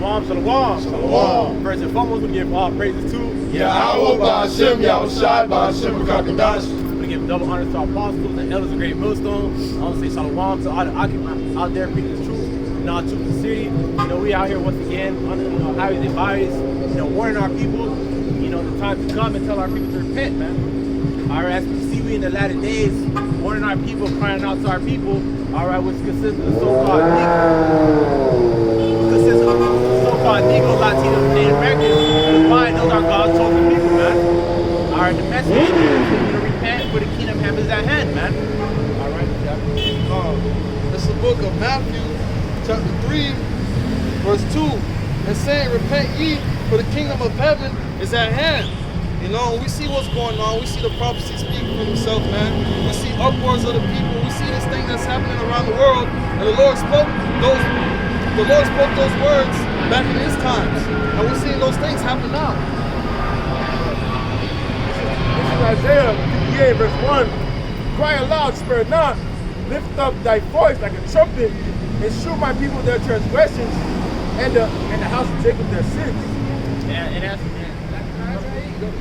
Shalom, shalom. Shalom. First and foremost, we give all praises to Yahweh Ba'Hashem, Yahushai Ba'Hashem Kakadash. We give double honor to our apostles and elders of Great Millstone. I want to say shalom to all the occupants out there preaching the truth in all truth in the city. We out here once again on highways and byways, warning our people, the time to come and tell our people to repent, man. All right, as we see, we in the latter days, warning our people, crying out to our people, all right, which consists of the so-called Negro, Latino, Native Americans. Why? Those are God's chosen people, man. All right, the message is to repent, for the kingdom of heaven is at hand, man. All right, yeah. It's the book of Matthew, chapter 3, verse 2. It's saying, repent ye, for the kingdom of heaven is at hand. We see what's going on. We see the prophecy speaking for himself, man. We see upwards of the people. We see this thing that's happening around the world. And the Lord spoke those words back in his times. And we're seeing those things happen now. This is Isaiah 58, verse 1. Cry aloud, spare not. Lift up thy voice like a trumpet, and shew my people their transgressions, and the house of Jacob their sins.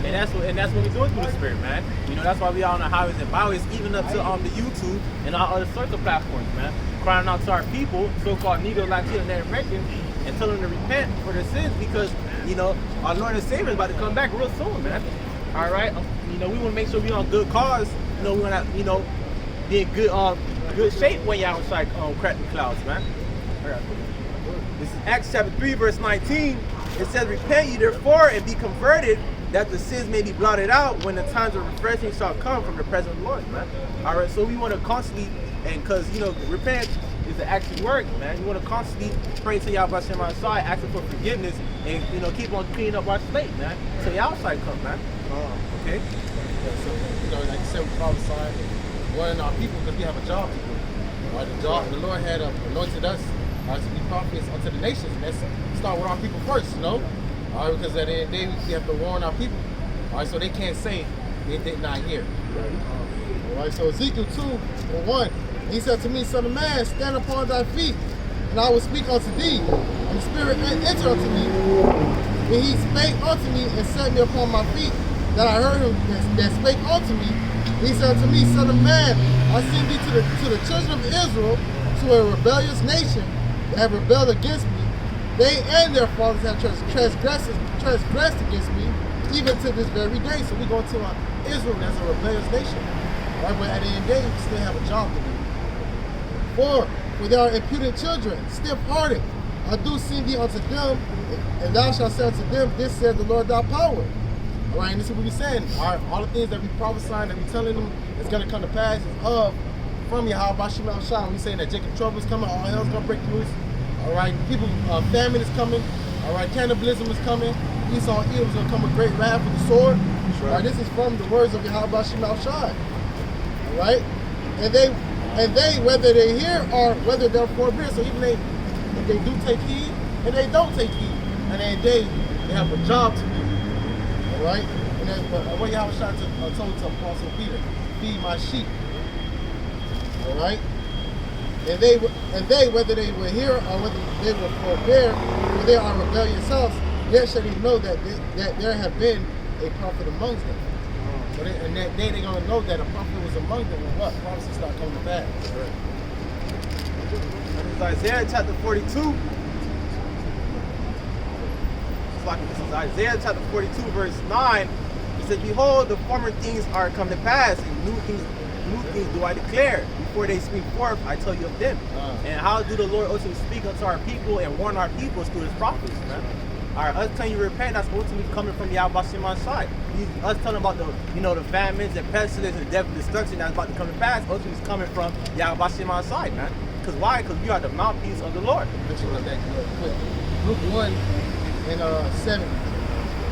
And that's what we're doing through the Spirit, man. That's why we are on the highways and byways, even up to the YouTube and all other sorts of platforms, man. Crying out to our people, so-called Negro, Latino, Native Americans, and telling them to repent for their sins because, our Lord and Savior is about to come back real soon, man. All right? We want to make sure we're on good cause. We want to, be in good shape when y'all crack the clouds, man. All right. This is Acts chapter 3, verse 19. It says, repent ye therefore and be converted, that the sins may be blotted out when the times of refreshing shall come from the presence of the Lord, man. All right, so we want to constantly, and because, repent is the action work, man. We want to constantly pray to Yahweh Hashem on our side, asking for forgiveness, and, keep on cleaning up our slate, man, till Yahweh side come, man. Okay? Yeah, so, like you said, we prophesy, warning our people because we have a job to do. Right? The Lord had anointed us to be prophets unto the nations, and let's start with our people first, All right, because at the end of the day, we have to warn our people. All right, so they can't say they did not hear. All right, so Ezekiel 2:1, he said to me, Son of man, stand upon thy feet, and I will speak unto thee. And the Spirit entered unto me, and he spake unto me and set me upon my feet, that I heard him that spake unto me. He said to me, Son of man, I send thee to the children of Israel, to a rebellious nation that have rebelled against me. They and their fathers have transgressed against me, even to this very day. So we're going to Israel as a rebellious nation. All right, but at the end of the day, we still have a job to do. For they are impudent children, stiff-hearted. I do send thee unto them, and thou shalt say unto them, this saith the Lord thy power. All right, and this is what we're saying. All the things that we prophesying, that we telling them it's going to come to pass is from Yahweh Ba'Hashem Yahushai. We saying that Jacob trouble is coming, all hell's going to break loose. All right, people, famine is coming. All right, cannibalism is coming. Esau and Edom is going to come with great wrath with the sword. Right. All right, this is from the words of Yahweh Ba'Hashem Yahushai. All right, and they, whether they hear or whether they're forbear. So even if they do take heed and they don't take heed, and they have a job to do. All right, and then what Yahweh told to Apostle Peter, feed my sheep. All right. And they, whether they will hear or whether they will forbear, for they are rebellious house, yet shall they know that there have been a prophet among them. So and that day they're going to know that a prophet was among them, and what? Prophecy start coming to pass. This is Isaiah chapter 42. This is Isaiah chapter 42, verse 9. It says, behold, the former things are come to pass, and new things do I declare. Before they speak forth, I tell you of them. And how do the Lord ultimately speak unto our people and warn our people through his prophets, man? All right, us telling you to repent, that's ultimately coming from Yahweh Ba'Hashem Yahushai. Us telling about the famines and pestilence and death and destruction that's about to come to pass, ultimately is coming from Yahweh Ba'Hashem Yahushai, man. Because why? Because we are the mouthpiece of the Lord. Luke 1 and 7.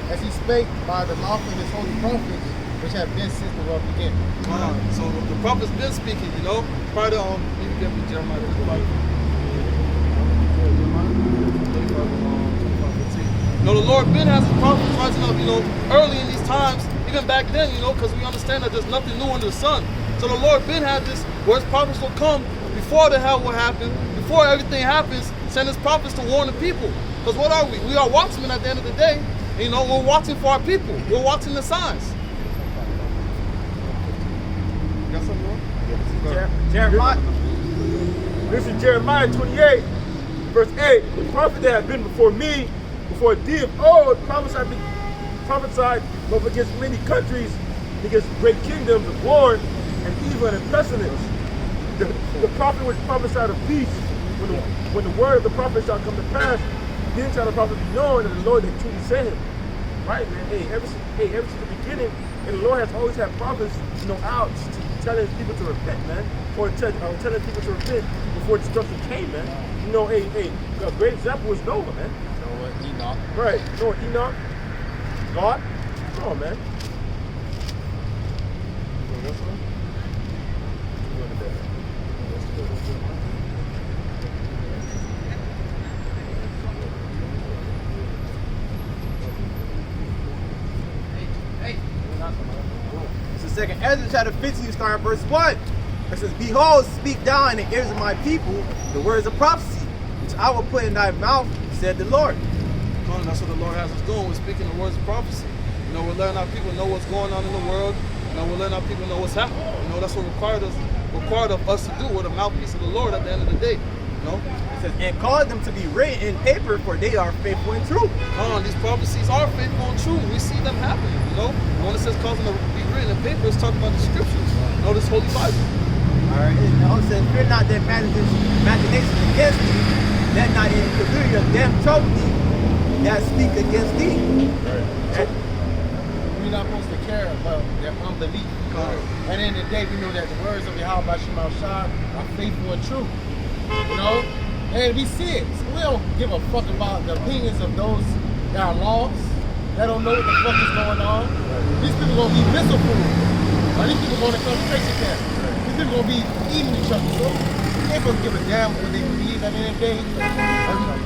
As he spake by the mouth of his holy prophets, which have been since the world began. So the prophet's been speaking, prior to maybe get me Jeremiah 25. The Lord been has his prophets rising up, early in these times, even back then, because we understand that there's nothing new under the sun. So the Lord been had this, where his prophets will come before the hell will happen, before everything happens, send his prophets to warn the people. Because what are we? We are watchmen at the end of the day. And, you know, we're watching for our people. We're watching the signs. You got something more? Jeremiah. This is Jeremiah 28, verse 8. The prophet that had been before me, before thee of old, prophesied both against many countries, against great kingdoms of war and evil and pestilence. The prophet which prophesied of peace, when the word of the prophet shall come to pass, then shall the prophet be known that the Lord had truly sent him. Right, man? Hey, ever since the beginning, and the Lord has always had prophets, out telling people to repent, man. Or telling people to repent before destruction came, man. A great example is Noah, man. Noah, Enoch. Right, Noah, Enoch, God. Come on, man. So second Ezra chapter 15, starting verse 1. It says, Behold, speak thou in the ears of my people the words of prophecy, which I will put in thy mouth, said the Lord. That's what the Lord has us doing. We're speaking the words of prophecy. We're letting our people know what's going on in the world. We're letting our people know what's happening. That's what required of us to do. We're the mouthpiece of the Lord at the end of the day. It says, and cause them to be written in paper, for they are faithful and true. These prophecies are faithful and true. We see them happening. When it says cause them to be written in paper, it's talking about the scriptures. This Holy Bible. All right. It also says, fear not their imaginations against thee, let not any calamity of them trouble thee that speak against thee. Right. We're not supposed to care about their unbelief. At the end of the day, we know that the words of Yahweh Shema Shah are faithful and true. And we see it. So we don't give a fuck about the opinions of those that are lost, that don't know what the fuck is going on. These people gonna be missile food. These people going to concentration camp. These people gonna be eating each other. So they ain't supposed to give a damn what they believe at the end of the day.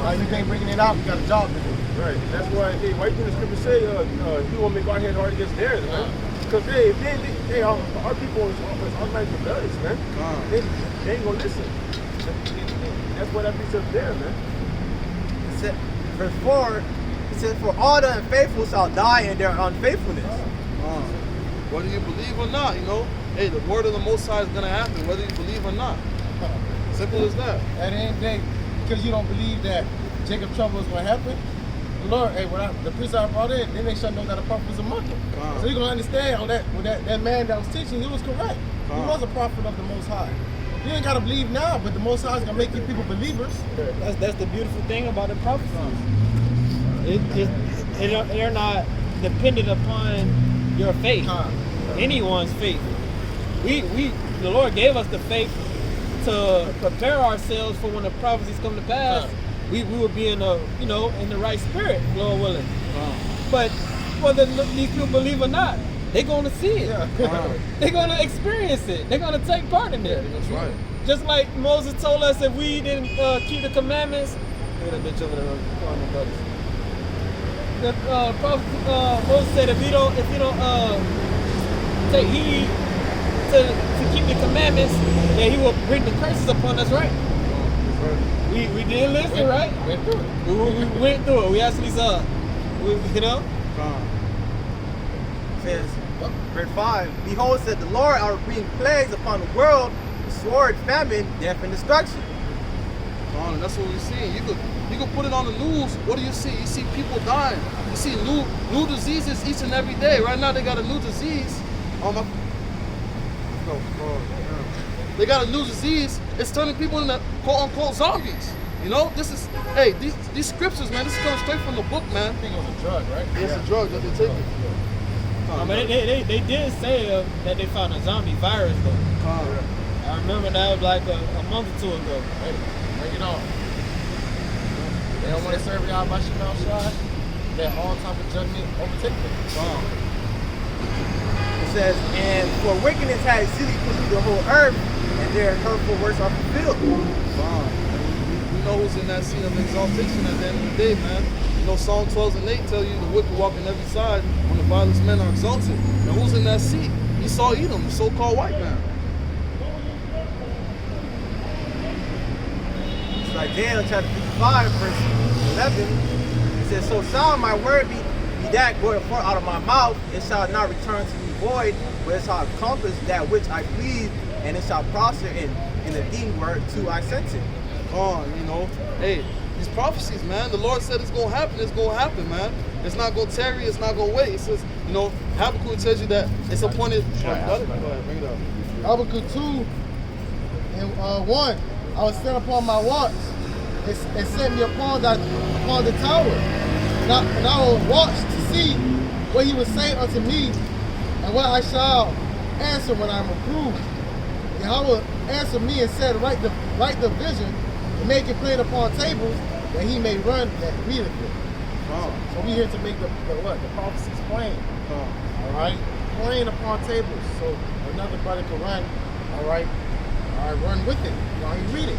Every day bringing it out, we got a job to do. Right. That's why, why you think the scripture say, you won't make our head hard against theirs, man? Because our people is automatic rebellious, man. They ain't gonna listen. That's why that piece up there, man. It said, verse 4, it says, for all the unfaithful shall die in their unfaithfulness. Whether you believe or not, the word of the Most High is going to happen, whether you believe or not. Simple as that. At the end of the day, because you don't believe that Jacob trouble is going to happen, the Lord, the priest I brought in, then they shall know that a prophet is among them. So you're going to understand on that man that was teaching, he was correct. He was a prophet of the Most High. You ain't got to believe now, but the Most High is going to make you people believers. That's the beautiful thing about the prophecies. They're not dependent upon your faith, anyone's faith. The Lord gave us the faith to prepare ourselves for when the prophecies come to pass. We will be in the right spirit, Lord willing. But whether these people believe or not, they're going to see it. They're going to experience it. They're going to take part in it. That's right. Just like Moses told us, if we didn't keep the commandments, look at that bitch over there calling the brothers. The prophet Moses said, if you don't take heed to keep the commandments, then he will bring the curses upon us, right? We did listen, right? Went through it. We went through it. We actually saw it. Says, verse 5, behold, said the Lord, I will bring plagues upon the world, sword, famine, death, and destruction. That's what we're seeing. You could put it on the news. What do you see? You see people dying. You see new diseases each and every day. Right now they got a new disease. They got a new disease. It's turning people into quote-unquote zombies. This is, these scriptures, man, this is coming straight from the book, man. I think it was a drug, right? It's a drug that they're taking. But they did say that they found a zombie virus, though. I remember that was like a month or two ago. Hey, bring it on. They don't want to serve y'all by Shemal Shai. Let all type of judgment overtake them. It says, and for wickedness has exceedingly polluted the whole earth, and their hurtful works are fulfilled. We know who's in that seat of exaltation at the end of the day, man. Psalm 12 and 8 tell you the wicked walk on every side when the violent men are exalted. And who's in that seat? Esau Edom, the so-called white man. It's Isaiah chapter 55, verse 11, it says, so shall my word be that going forth out of my mouth, it shall not return to me void, but it shall accomplish that which I please, and it shall prosper in the thing whereto I sent it. You know, hey, these prophecies, man, the Lord said it's going to happen, man. It's not going to tarry, it's not going to wait. It says, you know, Habakkuk tells you that it's appointed. Go ahead, bring it up. Habakkuk 2 and 1. I was set upon my watch and set me upon the tower. And I will watch to see what he will say unto me and what I shall answer when I am approved. Yahweh answered me and said, write the vision and make it plain upon tables that he may run that readeth it. So we here to make the prophecies plain. All right, plain upon tables. So another brother can run. All right, run with it while he read it.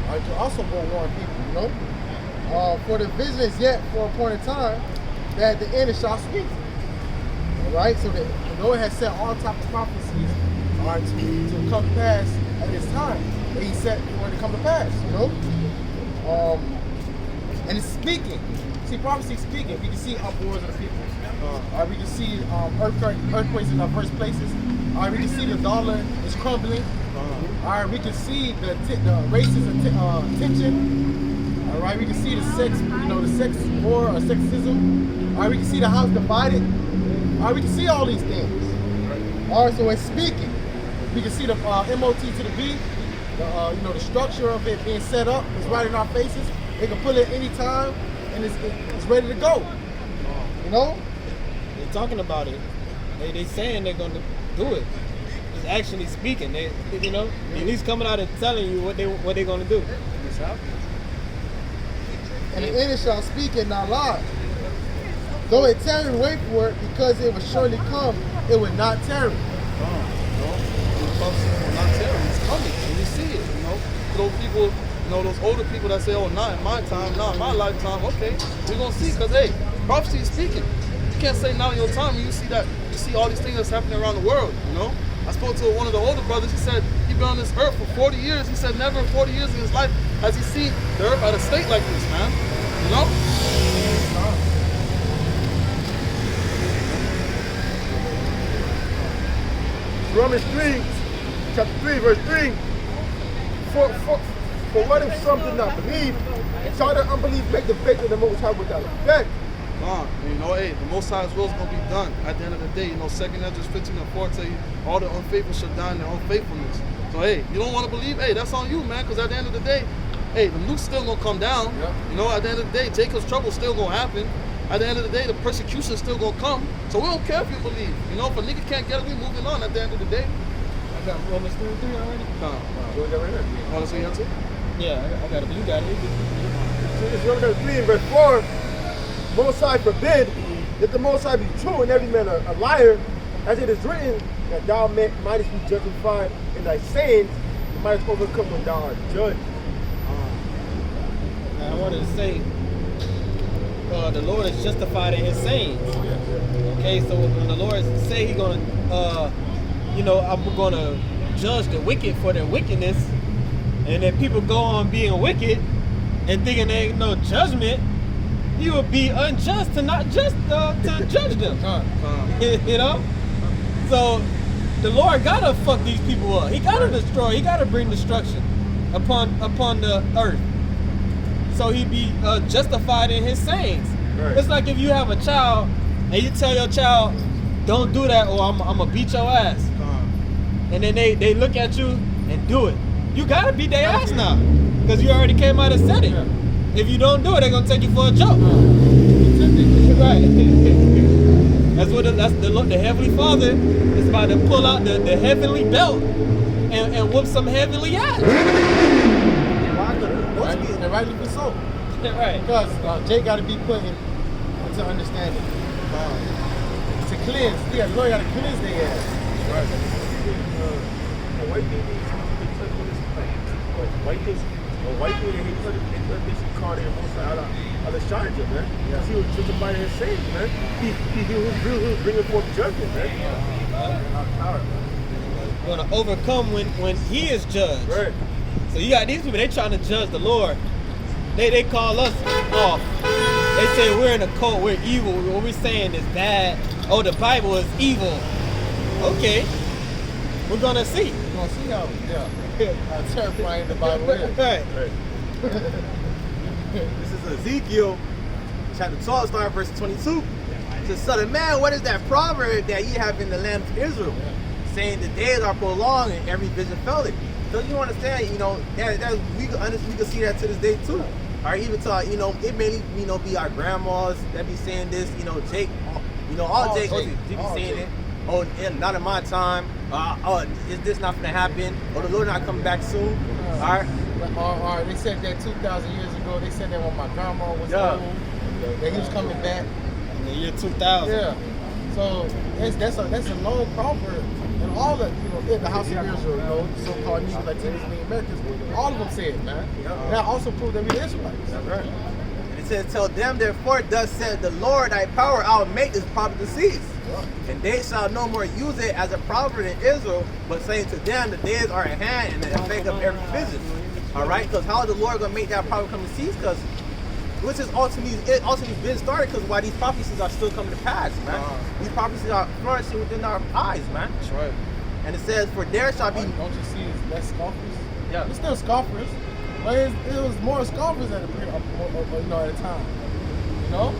All right, to also go warn people. You know, for the vision is yet for a appointed time that the end shall speak. All right, so the Lord has set all types of prophecies, all right, to come to pass at this time that He set for it to come to pass. You know, and it's speaking. See, prophecy is speaking. We can see uproars of the people. We can see earthquakes in diverse places. We can see the dollar is crumbling. We can see the racism tension. All right, we can see the sex, the sex war or sexism. We can see the house divided. We can see all these things. All right, so it's speaking. We can see the MOT to the B. The structure of it being set up is right in our faces. They can pull it any time, and it's ready to go. You know? They're talking about it. They saying they're gonna do it. It's actually speaking. They at least coming out and telling you what they're gonna do. And the end shall speak and not lie. Though it tarry, wait for it, because it will surely come. It will not tarry. The prophecy will not tarry. It's coming, and you see it. Those people. Those older people that say, oh, not in my time, not in my lifetime. Okay, we're gonna see, because hey, prophecy is speaking. You can't say not in your time when you see all these things that's happening around the world. I spoke to one of the older brothers. He said he's been on this earth for 40 years. He said never in 40 years in his life has he seen the earth at a state like this, man. Romans 3, chapter 3, verse 3. For what if some did not believe, and shall their unbelief make the faith of the Most High without effect? Hey, the Most High's will is going to be done at the end of the day. 2 Ezra 15 and 4 tell you, all the unfaithful shall die in their unfaithfulness. So, hey, you don't want to believe, hey, that's on you, man, because at the end of the day, hey, the nuke's still going to come down. Yep. At the end of the day, Jacob's trouble still going to happen. At the end of the day, the persecution is still going to come. So we don't care if you believe. If a nigga can't get it, we moving on at the end of the day. I got Romans 3 already? Want to see that too? Yeah, I got it. You got it. It's Romans 3 and verse 4. Most High forbid that the Most High be true and every man a liar, as it is written, that thou mightest be justified in thy sayings, and mightest overcome when thou art judged. I wanted to say, the Lord is justified in His sayings. Okay, so when the Lord say He's gonna, I'm gonna judge the wicked for their wickedness, and then people go on being wicked and thinking there ain't no judgment, He would be unjust to not just to judge them. So the Lord gotta fuck these people up. He gotta destroy. He gotta bring destruction upon the earth. So He be justified in His sayings. Right. It's like if you have a child and you tell your child, "Don't do that," or "I'm gonna beat your ass," and then they look at you and do it. You gotta beat their ass now, because you already came out and said it. If you don't do it, they're gonna take you for a joke. Right. That's the Heavenly Father is about to pull out the heavenly belt and whoop some heavenly ass. And rightly be so. Right. Because Jake got to be put into understanding. To cleanse. Yeah, the Lord got to cleanse their ass. Right. White people, white people, he put this card in Alexandria, man. Yeah. He was justified in his sayings, man. He was bringing forth judgment, man. Going to overcome when He is judged. Right. So you got these people, they trying to judge the Lord. They call us off. They say we're in a cult, we're evil. What we're saying is bad. Oh, the Bible is evil. Okay. We're gonna see. You're gonna see how how terrifying the Bible is. Right. This is Ezekiel chapter 12, starting verse 22. It says, son of man, what is that proverb that ye have in the land of Israel? Saying the days are prolonged and every vision faileth. So you understand, you know, we can see that to this day too. Or even to, you know, it may, you know, be our grandmas that be saying this, you know, Jake, you know, all Jake be saying it. Oh, not in my time. Oh, is this not gonna happen? Or the Lord not coming back soon? All right. Or they said that 2,000 years ago. They said that when my grandma was old, that he was coming back. In the year 2000. Yeah. So that's a long proverb. And all the, you know, in the house of Israel, you know, so-called Negroes, Latinos, and the Americans, all of them said it, man. And that also proved that we're Israelites. That's right. And it says, tell them therefore, thus said the Lord thy power, I will make this proverb to cease. And they shall no more use it as a proverb in Israel, but saying to them, the days are at hand and the effect of every vision. All right? Because how is the Lord going to make that proverb come to cease? Because which is ultimately been started because why these prophecies are still coming to pass, man. These prophecies are flourishing within our eyes, man. That's right. And it says, for there shall be... Don't you see it's less scoffers? Yeah. It's still scoffers, but it was more scoffers at a time. You know?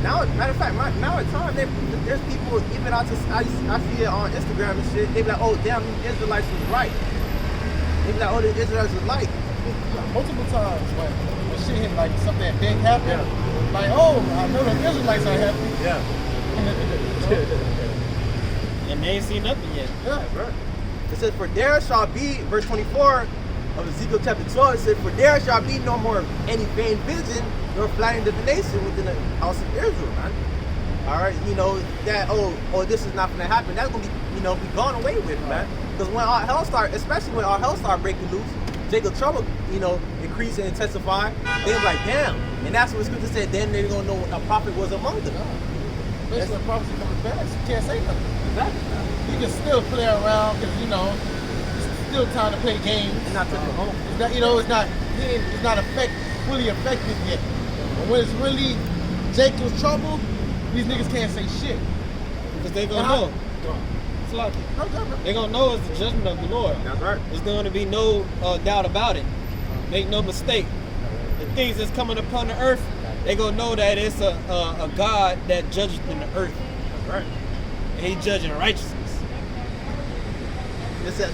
Now, matter of fact, now at times, there's people, even I see it on Instagram and shit, they be like, oh, damn, the Israelites was right. They be like, oh, the Israelites was right. Multiple times, like, when shit hit, like, something big happened, like, oh, I know the Israelites are happy. Yeah. And they ain't seen nothing yet. Yeah. Right. It says, for there shall be, verse 24 of Ezekiel chapter 12, it says, for there shall be no more any vain vision nor flattering divination within the house of Israel, man. All right, you know, that, oh, this is not going to happen. That's going to be, you know, be gone away with, man. Because when our hell start, especially when our hell start breaking loose, Jacob's trouble, you know, increase and intensify, they was like, damn. And that's what the scripture said, then they're going to know a prophet was among them. Especially when prophecy coming fast, you can't say nothing. Exactly. You can still play around because, you know, it's still time to play games. It's not touching home. It's not, you know, it's not fully effective yet. But when it's really Jacob's trouble, these niggas can't say shit. Because they gonna know. It's like they gonna know it's the judgment of the Lord. That's right. There's going to be no doubt about it. Make no mistake. The things that's coming upon the earth, they gonna know that it's a God that judges in the earth. That's right. And He judging righteousness. It says,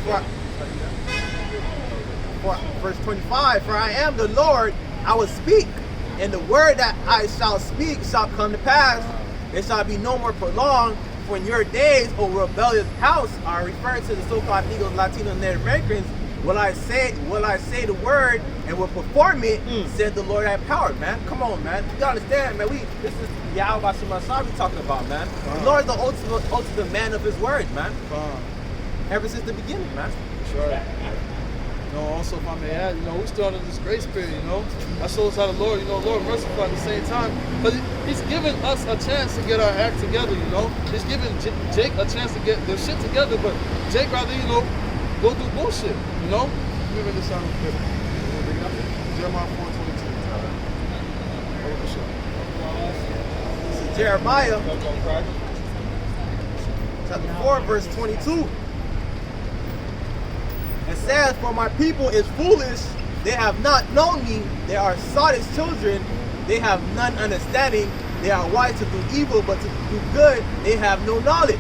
for verse 25, for I am the Lord, I will speak, and the word that I shall speak shall come to pass. It shall be no more prolonged, for in your days, O rebellious house, are referring to the so-called Negroes, Latinos, and Native Americans, will I say the word and will perform it, said the Lord have power, man. Come on, man. You gotta understand, man. This is Yahweh Shemashah we talking about, man. The Lord is the ultimate man of his word, man. Ever since the beginning, man. Sure. You know, also if I may add, you know, we're still under this grace period, you know. I shows how the Lord, you know, Lord merciful at the same time. But He's giving us a chance to get our act together, you know. He's giving Jake a chance to get their shit together, but Jake rather, you know, go do bullshit, you know. Let me read this out real quick. Jeremiah 4:22. This is Jeremiah chapter 4, verse 22. It says, for my people is foolish, they have not known me, they are sottish children, they have none understanding, they are wise to do evil, but to do good, they have no knowledge.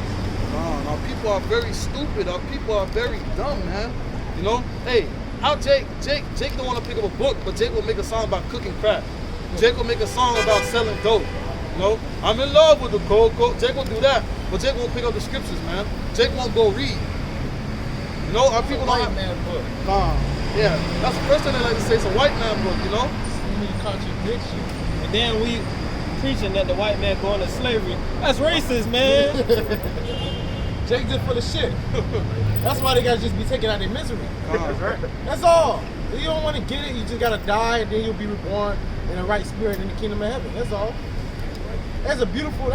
Our people are very stupid, our people are very dumb, man. You know, hey, how Jake don't want to pick up a book, but Jake will make a song about cooking crap. Jake will make a song about selling dope. You know, I'm in love with the cocoa. Jake will do that, but Jake won't pick up the scriptures, man. Jake won't go read. You know, our people don't White have... man book. Yeah, that's the first thing they like to say. It's a white man book, you know? He contradicts you. And then we preaching that the white man going to slavery. That's racist, man. Jake just full of shit. That's why they gotta just be taken out of their misery. That's right. That's all. If you don't want to get it, you just gotta die, and then you'll be reborn in the right spirit in the kingdom of heaven. That's all. That's a beautiful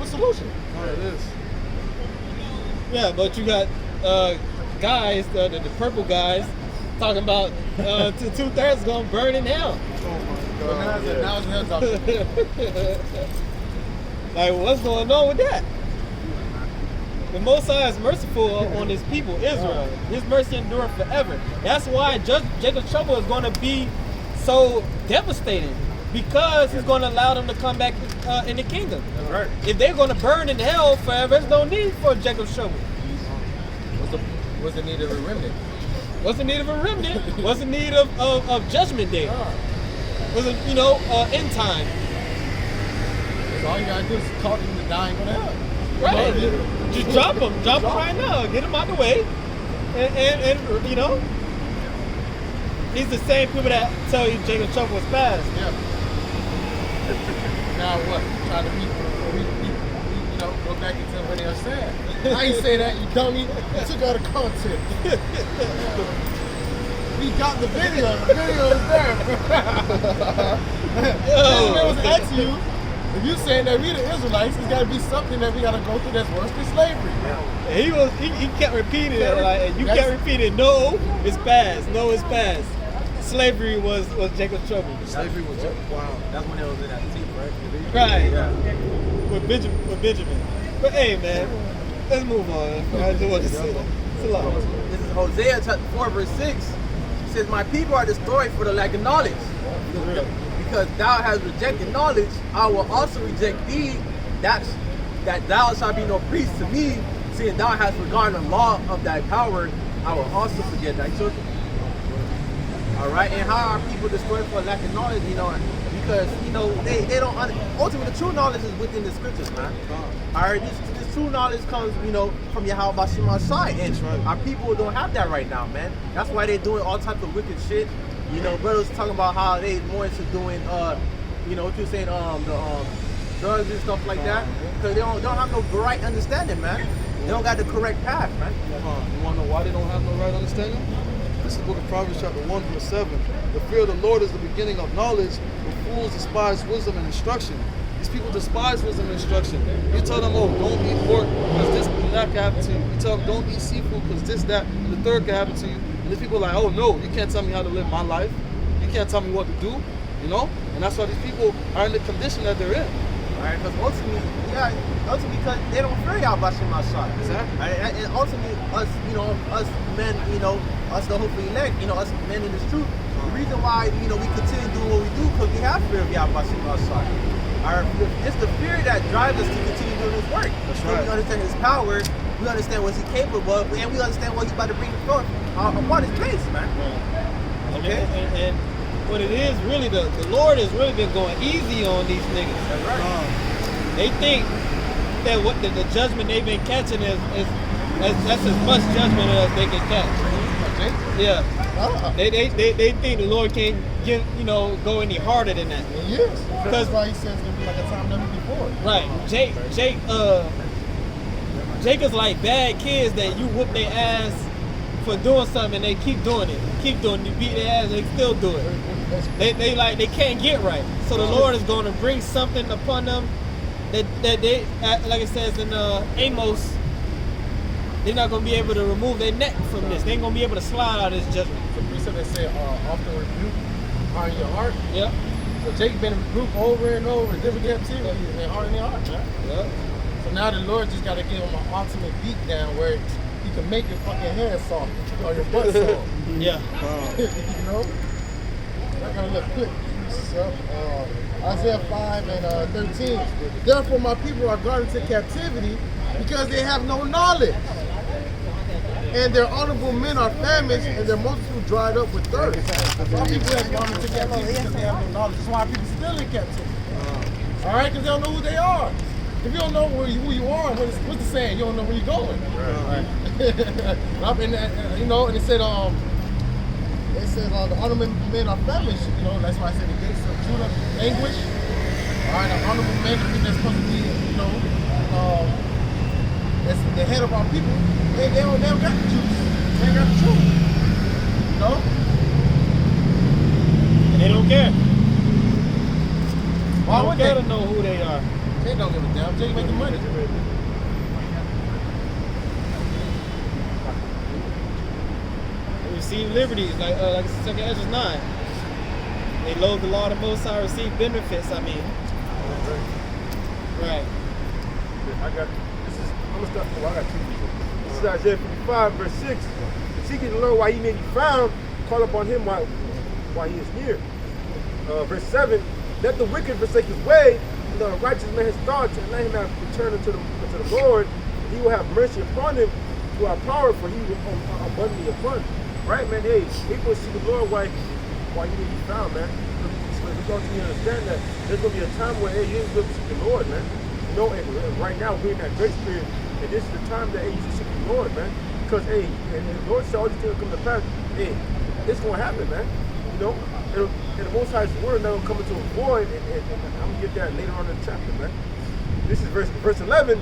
solution. Oh, it is. Yeah, but you got guys, the purple guys, talking about 2/3 gonna burn in hell. But now it's hell talking. Like, what's going on with that? The Most High is merciful on his people, Israel. His mercy endureth forever. That's why Jacob's trouble is going to be so devastating, because he's going to allow them to come back in the kingdom. That's right. If they're going to burn in hell forever, there's no need for Jacob's trouble. What's the need of a remnant? What's the need of a remnant? What's the need of judgment day? What's the, end time? So all you gotta do is call them to die and go to hell. Right. Just drop them right now. Get them out the way. And these the same people that tell you Jacob's trouble was past. Yeah. Now what? Try to go back into what they are saying. I ain't say that, you dummy. You took out of context. We got the video. The video is there. I was asking you, if you saying that we the Israelites, it's got to be something that we got to go through that's worse than slavery. And he kept repeating it, and you kept repeating, no, it's past. No, it's past. Slavery was Jacob's trouble. Slavery was just, wow. That's when it was in that seat, right? Right. Yeah. With Benjamin. But hey, man, let's move on. I just want to say that. It's a lot. This is Hosea chapter 4, verse 6. It says, my people are destroyed for the lack of knowledge. Because thou hast rejected knowledge, I will also reject thee, that thou shalt be no priest to me, seeing thou hast forgotten the law of thy power, I will also forget thy children. Alright, and how are people destroyed for lack of knowledge? Because they don't ultimately the true knowledge is within the scriptures, man. Alright, this true knowledge comes, from Yahweh Bashim side, and our people don't have that right now, man. That's why they're doing all types of wicked shit. Brothers talking about how they more into doing, what you're saying, the drugs and stuff like that, because they don't have no right understanding, man. They don't got the correct path, man. You want to know why they don't have no right understanding? This is the book of Proverbs chapter 1 verse 7. The fear of the Lord is the beginning of knowledge, but fools despise wisdom and instruction. These people despise wisdom and instruction. You tell them, oh, don't eat pork because this and that can happen to you. You tell them, don't eat seafood because this, that, and the third can happen to you. And these people are like, oh no, you can't tell me how to live my life. You can't tell me what to do, And that's why these people are in the condition that they're in. Alright, because ultimately because they don't fear Yahweh Bashim Ashad. Exactly. And ultimately, us, us men, us the hopefully elect, us men in this truth, the reason why, we continue doing what we do, because we have fear of Yahweh Bashim Ashad. It's the fear that drives us to continue doing His work. That's so right. we understand His power, we understand what He's capable of, and we understand what He's about to bring forth upon His place, man. Okay? And what it is really, the Lord has really been going easy on these niggas. That's right. They think that what the judgment they've been catching that's as much judgment as they can catch. Yeah. They think the Lord can't go any harder than that. Yes. That's why he says it's gonna be like a time never before. Right. Jake is like bad kids that you whoop their ass for doing something and they keep doing it. You beat their ass and they still do it. They can't get right. So the Lord is going to bring something upon them that they, like it says in Amos, they're not going to be able to remove their neck from this. They ain't going to be able to slide out of this judgment. The precept that said, often rebuke, harden your heart. Yeah. So Jacob been rebuked over and over in different captivity and harden their heart, man. Yeah. So now the Lord just got to give him an ultimate beat down where he can make your fucking head soft or your butt soft. Yeah. I got a little quick stuff. Isaiah 5 and 13. Therefore my people are gone into captivity because they have no knowledge. And their honorable men are famished and their multitude dried up with thirst. Some people have gone into captivity because they have no knowledge. That's why people still in captivity. All right, because they don't know who they are. If you don't know who you are, what's the saying? You don't know where you're going. Right. And it said, the honorable men are famished. That's why I said the gates of Judah anguish. All right, the honorable men, the people that's supposed to be, that's the head of our people. They don't got the juice. They ain't got the truth. And they don't care. Why would they they? don't know who they are. They don't give a damn. They making money. Let me receive liberties, like 2 Ezra 9. They loathe the law of the Most High, receive benefits. I mean, right. I got this is I'm gonna start. Well, I got two. This is Isaiah 55, verse 6. Seeking the Lord while he may be found, call upon him while he is near. Verse 7. Let the wicked forsake his way, and the righteous man his thoughts, and let him have returned unto the Lord. He will have mercy upon him to our power, for he will abundantly upon. Right, man? Hey, people see the Lord while he may be found, man. So we're going to understand that there's going to be a time where, hey, you ain't going to seek the Lord, man. You know, and right now we're in that grace period, and this is the time that, hey, you should seek the Lord, man. Because, hey, and the Lord said all these things will come to pass. Hey, it's going to happen, man. You know, and the Most High's word not going to come into a void, and I'm going to get that later on in the chapter, man. This is verse 11.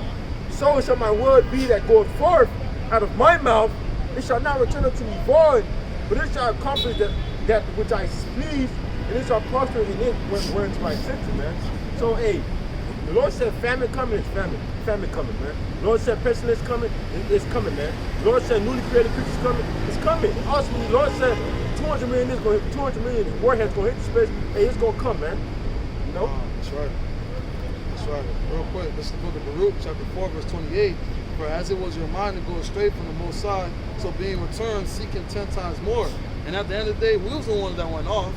So shall my word be that goeth forth out of my mouth. It shall not return unto me void, but it shall accomplish that which I please, and it shall prosper in it whereunto my sentence, man. So, hey, the Lord said famine coming, it's famine coming, man. The Lord said pestilence coming, it's coming, man. The Lord said newly created creatures coming, it's coming. Ultimately, the Lord said 200 million is going to hit, 200 million warheads going to hit the space. Hey, it's going to come, man. You know? That's right. That's right. Real quick, this is the book of Baruch, chapter 4, verse 28. For as it was your mind to go astray from the Most High, so being returned, seeking 10 times more. And at the end of the day, we was the ones that went off.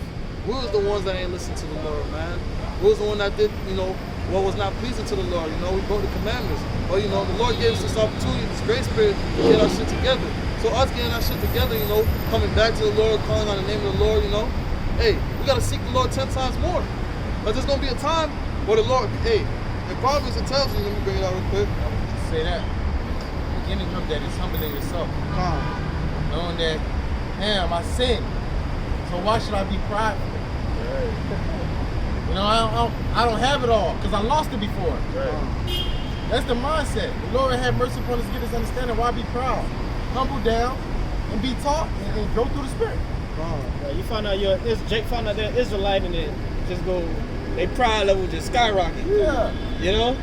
We was the ones that ain't listened to the Lord, man. We was the one that did, you know, what was not pleasing to the Lord. You know, we broke the commandments. But, you know, the Lord gave us this opportunity, this grace period, to get our shit together. So us getting our shit together, you know, coming back to the Lord, calling on the name of the Lord, you know, hey, we got to seek the Lord 10 times more. But there's going to be a time where the Lord, hey, in Proverbs it tells you, let me bring it out real quick. Say that. Beginning of that is humbling yourself. Knowing that, damn, I sinned. So why should I be prideful? You know, I don't have it all because I lost it before. That's the mindset. The Lord have mercy upon us, get us understanding. Why be proud? Humble down and be taught and grow through the Spirit. Yeah, you find out Jake found out they're Israelite and it just go, their pride level just skyrocket. Yeah. You know,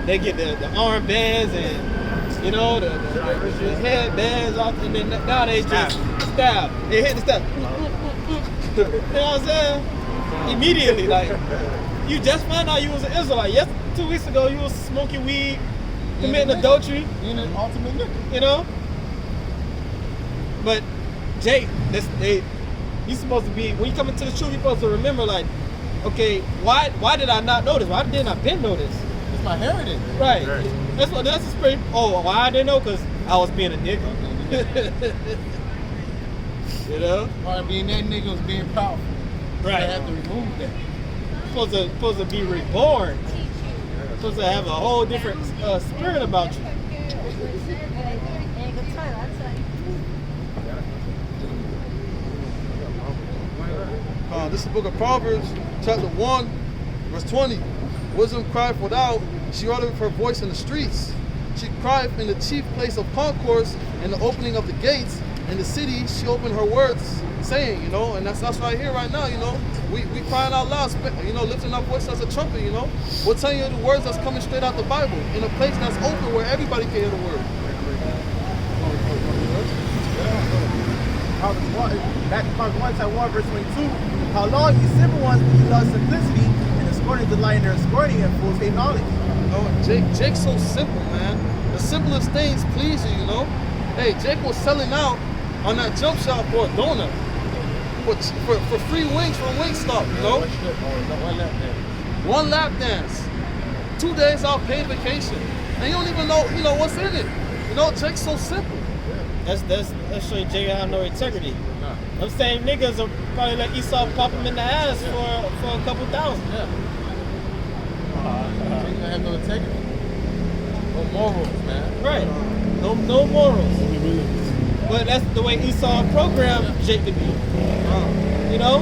they get the armbands and you know the headbands off, and then now they just stab. They hit the step. You know what I'm saying? Immediately, like you just found out you was an Israelite. Yes, 2 weeks ago you was smoking weed, committing adultery. Being an ultimate nigga. You know. But Jake, you're supposed to be, when you come into the truth, you're supposed to remember, like, okay, why did I not notice? Why didn't I been notice? It's my heritage. Right. That's a straight. Oh, why I didn't know? Because I was being a nigga. You know. Part of being that nigga was being powerful. Right. I have to remove that. Supposed to be reborn. Supposed to have a whole different spirit about you. This is the book of Proverbs, chapter 1, verse 20. Wisdom crieth without, she uttereth her voice in the streets. She crieth in the chief place of concourse, in the opening of the gates. In the city, she opened her words, saying, you know, and that's right here, right now, you know. We crying out loud, you know, lifting our voice as a trumpet, you know. We're telling you the words that's coming straight out the Bible, in a place that's open where everybody can hear the word. Back to Proverbs 1, chapter 1, verse 22. How long you simple ones do you love simplicity, and the scorning delight in their scorning and fools hate knowledge. Oh, Jake's so simple, man. The simplest things please you, you know. Hey, Jake was selling out on that jump shot for a donut. For free wings from Wingstop, you know. One lap dance. 2 days off paid vacation. And you don't even know, you know, what's in it. You know, Jake's so simple. That's showing Jake have no integrity. Them same niggas will probably let Esau pop him in the ass for a couple thousand. Yeah. Jake don't have no integrity. No morals, man. Right. No morals. But that's the way Esau programmed Jake to be. You know?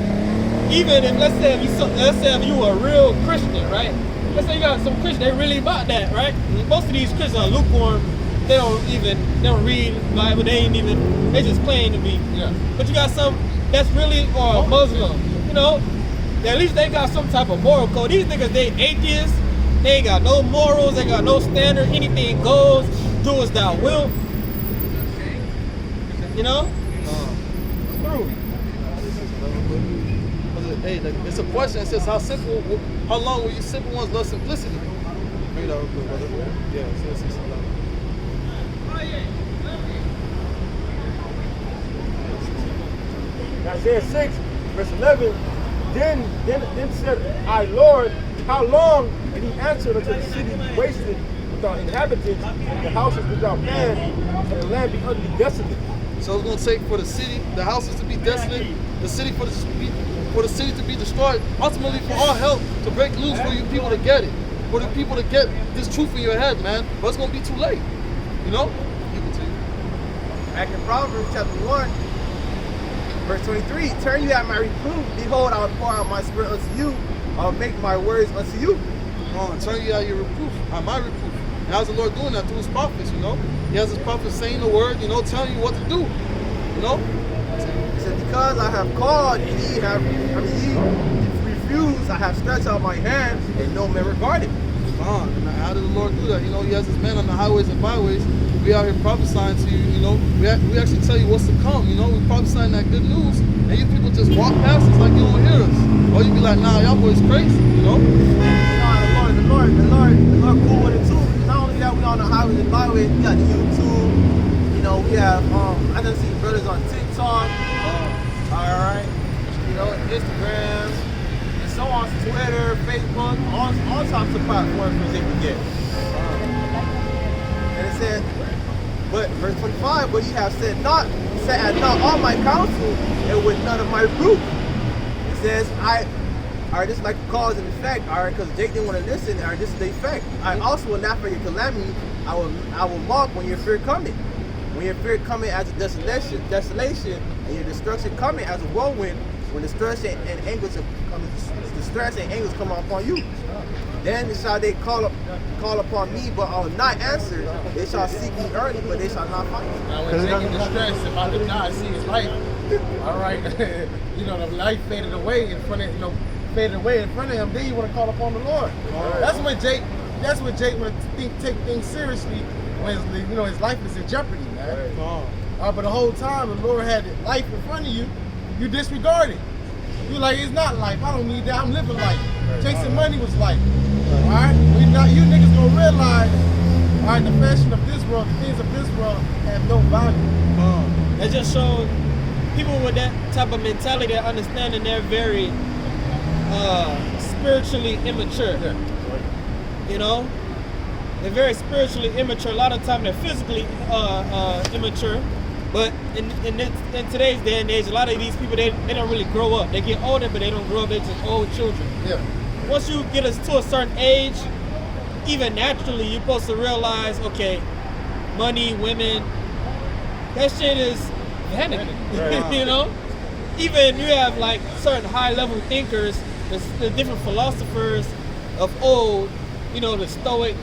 Even if, let's say if you were a real Christian, right? Let's say you got some Christians, they really about that, right? Most of these Christians are lukewarm. They don't read the Bible, they just claim to be. Yeah. But you got some that's really, or a Muslim, you know? At least they got some type of moral code. These niggas, they atheists, they ain't got no morals, they got no standard, anything goes, do as thou wilt. You know? Hey, like, it's a question. It says, how long will you simple ones love simplicity? Read that real quick, brother. Yeah, so let's see something. Isaiah 6, verse 11. Then said I, Lord, how long? And he answered until the city be wasted without inhabitants, and the houses without man, and the land be utterly desolate. So it's going to take for the city, the houses to be desolate, the city for the city to be destroyed, ultimately for all hell to break loose for you people to get it, for the people to get this truth in your head, man. But it's going to be too late, you know? You continue. Back in Proverbs chapter 1, verse 23, turn you at my reproof. Behold, I will pour out my spirit unto you. I will make my words unto you. Turn you at your reproof, at my reproof. And how's the Lord doing that? Through his prophets, you know? He has his prophets saying the word, you know, telling you what to do, you know? He said, because I have called and ye refused, I have stretched out my hand and no man regarded. And how did the Lord do that? You know, he has his men on the highways and byways. We out here prophesying to you, you know. We actually tell you what's to come, you know. We prophesying that good news, and you people just walk past us like you don't hear us. Or you be like, nah, y'all boys crazy, you know? The Lord cool with it too. Not only that, we on the highways and byways, we got the YouTube, you know, we have, I done seen brothers on TikTok, alright, you know, Instagram, and so on, Twitter, Facebook, all types of platforms they can get. And it said, but verse 25, but ye have said at not all my counsel, and with none of my reproof. It says, alright, this is like a cause and effect, alright, because Jake didn't want to listen, alright, this is the effect. I also will not for your calamity, I will mock when your fear cometh. When your fear cometh as a desolation, and your destruction cometh as a whirlwind, when destruction and anguish come upon you. Then shall they call upon me, but I will not answer. They shall seek me early, but they shall not find me. Now when Jake in distress about to die, see his life. All right, you know, the life faded away in front of him. Then you want to call upon the Lord. Right. That's when Jake want to take things seriously when his life is in jeopardy, man. Right. But the whole time the Lord had life in front of you, you disregard it. You're like, it's not life. I don't need that. I'm living life. Chasing money was life. All right? You niggas gonna realize, all right, the fashion of this world, the things of this world have no value. That just shows people with that type of mentality, that understanding, they're very spiritually immature. Yeah. You know? They're very spiritually immature. A lot of time they're physically immature. But in today's day and age, a lot of these people, they don't really grow up. They get older, but they don't grow up. They're just old children. Yeah. Once you get us to a certain age, even naturally, you're supposed to realize, okay, money, women, that shit is vanity. Right. You know? Even you have like certain high-level thinkers, the different philosophers of old, you know, the Stoics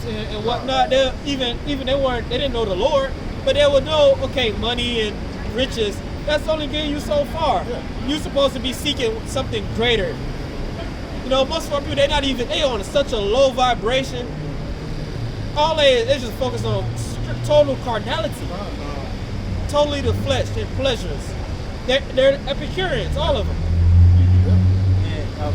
and whatnot. They didn't know the Lord. But they would know, okay, money and riches, that's only getting you so far. Yeah. You're supposed to be seeking something greater. You know, most of our people, they're on such a low vibration. All they just focus on total carnality. Totally the flesh and pleasures. They're Epicureans, all of them. Yeah.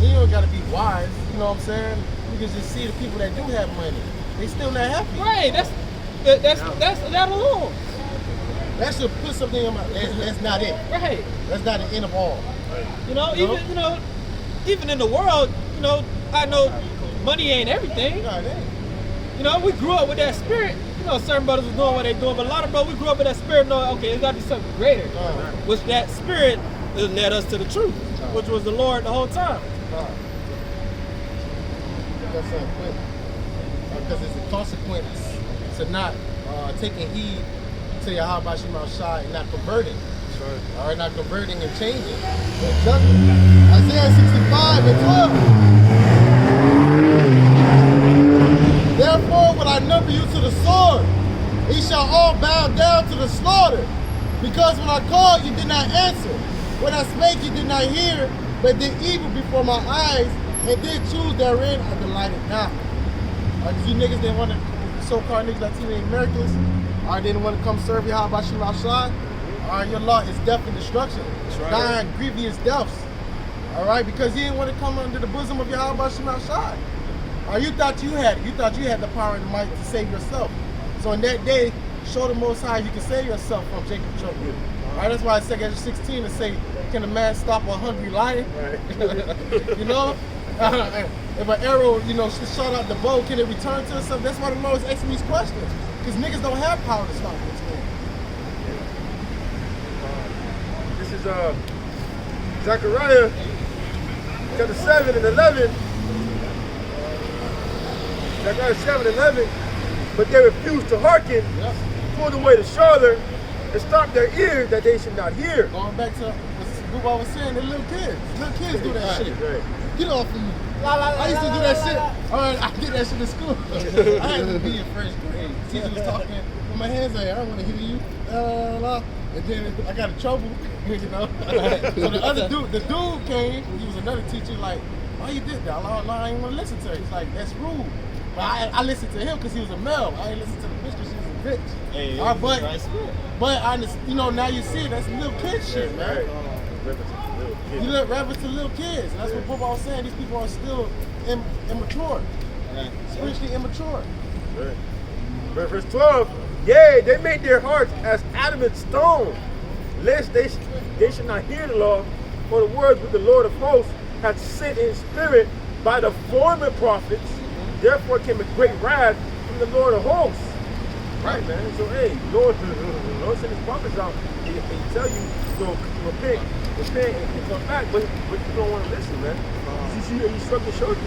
You don't gotta be wise, you know what I'm saying? You can just see the people that do have money. They still not happy. Right, that's that alone. That should put something in my. That's not it. Right. That's not the end of all. You know, even in the world, you know, I know money ain't everything. No, it ain't. You know, we grew up with that spirit. You know, certain brothers was doing what they doing, but a lot of brothers, we grew up with that spirit, knowing, okay, it's got to be something greater. Which that spirit led us to the truth, which was the Lord the whole time. That's quick. Because it's a consequence to not taking heed to your how about Shema Shai and not converting. That's right. All right, not converting and changing. Isaiah 65 and 12. Therefore will I number you to the sword. Ye shall all bow down to the slaughter. Because when I called, you did not answer. When I spake, you did not hear, but did evil before my eyes, and did choose therein, I delighted not. Because you niggas didn't want to, so-called niggas like Latino Americans, or didn't want to come serve you, how about you, Shai? Your law is death and destruction. Right. Dying grievous deaths. All right, because you didn't want to come under the bosom of Yahweh Shema Shai. Or you thought you had it. You thought you had the power and the might to save yourself. So in that day, show the Most High you can save yourself from Jacob trouble. All right, that's why I said at 16 to say, can a man stop a hungry lion? Right. You know? If an arrow, you know, shot out the bow, can it return to itself? That's why the Lord is asking these questions. Because niggas don't have power to stop this thing. This is Zechariah chapter 7 and 11. Zechariah 7 and 11. But they refused to hearken, pulled away the shoulder, and stopped their ears that they should not hear. Going back to what I was saying, the little kids. Little kids do that shit. Right. Get off of me. I used to do that shit. All right, I did that shit in school. I had to be in first grade. Teacher was talking with my hands like, I don't want to hear you. And then I got in trouble, you know. So the dude came. He was another teacher. Like, why you did that? I ain't want to listen to her. He's like, that's rude. But I listened to him because he was a male. I ain't listened to the bitch because she was a bitch. Hey, but I just, you know, now you see it, that's little kid shit, man. You look reverence to little kids. And that's what Boba was saying. These people are still immature. Right. Spiritually immature. Right. Verse 12. Yea, they made their hearts as adamant stone, lest they should not hear the law, for the words which the Lord of hosts hath sent in spirit by the former prophets. Therefore came a great wrath from the Lord of hosts. Right, man. So, hey, Lord sent his prophets out and he tell you to repent and come back, but you don't want to listen, man. You shrug your shoulders.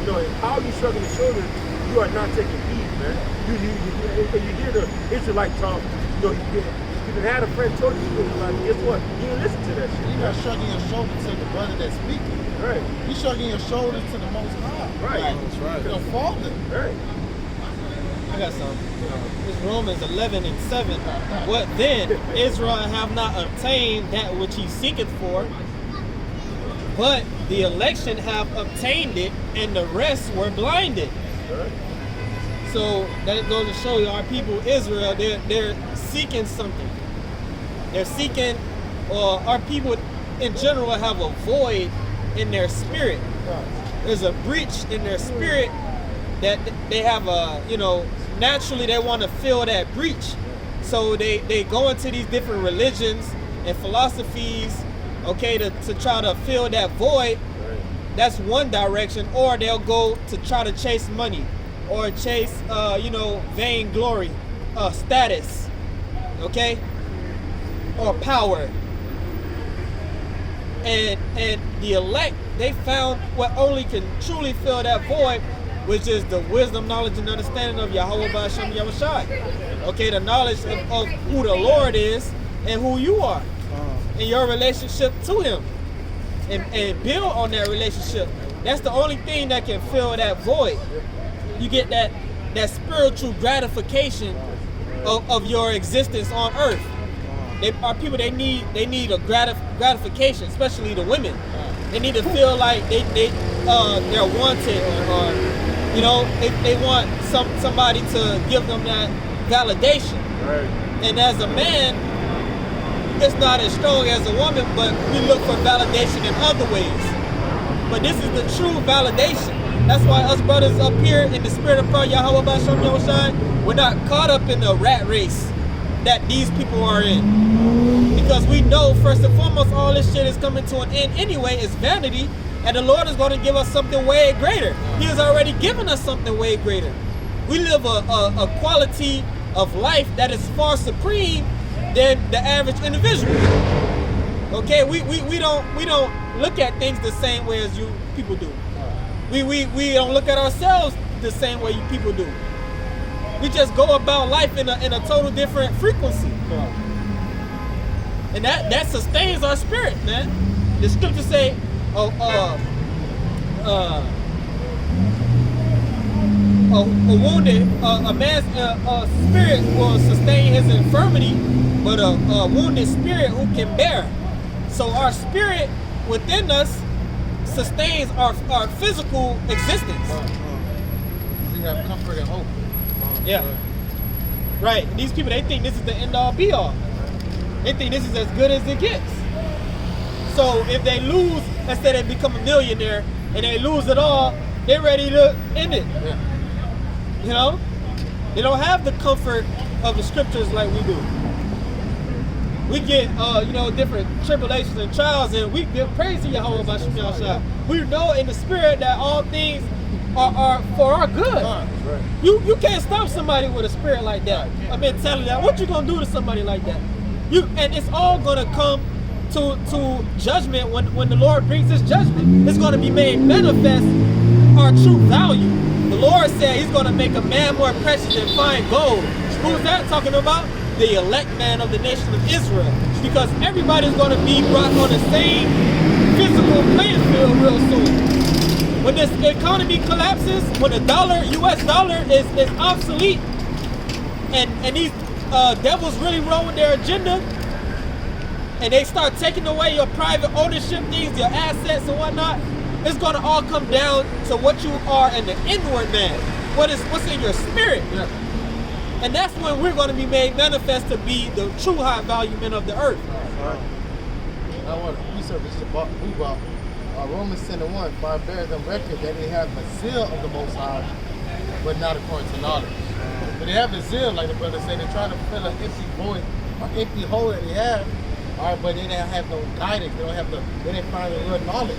You know, and how you shrugging your shoulders, you are not taking heed, man. You hear the Israelite talk, you know, you done had a friend told you, like, guess what? You didn't listen to that shit. You're not shrugging your shoulder to the brother that's speaking. Right. You're shrugging your shoulder to the Most High. Right. That's right. Your Father. Right. I got some. It's Romans 11 and 7. What then? Israel have not obtained that which he seeketh for, but the election have obtained it, and the rest were blinded. Right. So that goes to show you, our people Israel, they're seeking something. They're seeking, or our people in general have a void in their spirit. There's a breach in their spirit that they have a, you know, naturally they want to fill that breach. So they go into these different religions and philosophies, okay, to try to fill that void. That's one direction. Or they'll go to try to chase money or chase, you know, vain glory, status, okay, or power. And the elect, they found what only can truly fill that void, which is the wisdom, knowledge, and understanding of Yahweh B'Hashem Yahushai. Okay, the knowledge of who the Lord is and who you are, and your relationship to Him, and build on that relationship. That's the only thing that can fill that void. You get that spiritual gratification of your existence on earth. Our people, they need a gratification, especially the women. They need to feel like they're wanted, or you know, they want somebody to give them that validation. Right. And as a man, it's not as strong as a woman, but we look for validation in other ways. But this is the true validation. That's why us brothers up here in the spirit of prayer, Yahweh B'Hashem Yahushai, we're not caught up in the rat race that these people are in. Because we know, first and foremost, all this shit is coming to an end anyway. It's vanity. And the Lord is going to give us something way greater. He has already given us something way greater. We live a quality of life that is far supreme than the average individual. Okay, we don't look at things the same way as you people do. We don't look at ourselves the same way you people do. We just go about life in a total different frequency. And that sustains our spirit, man. The scriptures say, a wounded, a man's spirit will sustain his infirmity, but a wounded spirit who can bear. So our spirit within us sustains our physical existence. We have comfort and hope. Yeah. Right. These people, they think this is the end all be all. They think this is as good as it gets. So if they lose let's say they become a millionaire and they lose it all, they're ready to end it. Yeah. You know? They don't have the comfort of the scriptures like we do. We get, different tribulations and trials, and we give praise to Yahweh by Shem Yahshua. We know in the spirit that all things are for our good. You can't stop somebody with a spirit like that. I've been telling you that. What you gonna do to somebody like that? And it's all gonna come to judgment when the Lord brings His judgment. It's gonna be made manifest our true value. The Lord said He's gonna make a man more precious than fine gold. Who's that talking about? The elect man of the nation of Israel. Because everybody's gonna be brought on the same physical playing field real soon. When this economy collapses, when the US dollar is obsolete, and these devils really roll with their agenda, and they start taking away your private ownership things, your assets and whatnot, it's gonna all come down to what you are in the inward man. What's in your spirit. Yeah. And that's when we're gonna be made manifest to be the true high value men of the earth. I want to research this about Romans 10:1. For I bear them record that they have the zeal of the Most High, but not according to knowledge. But they have the zeal, like the brother said, they're trying to fill an empty void, or empty hole that they have. All right, but they don't have no guidance. They didn't find the real knowledge.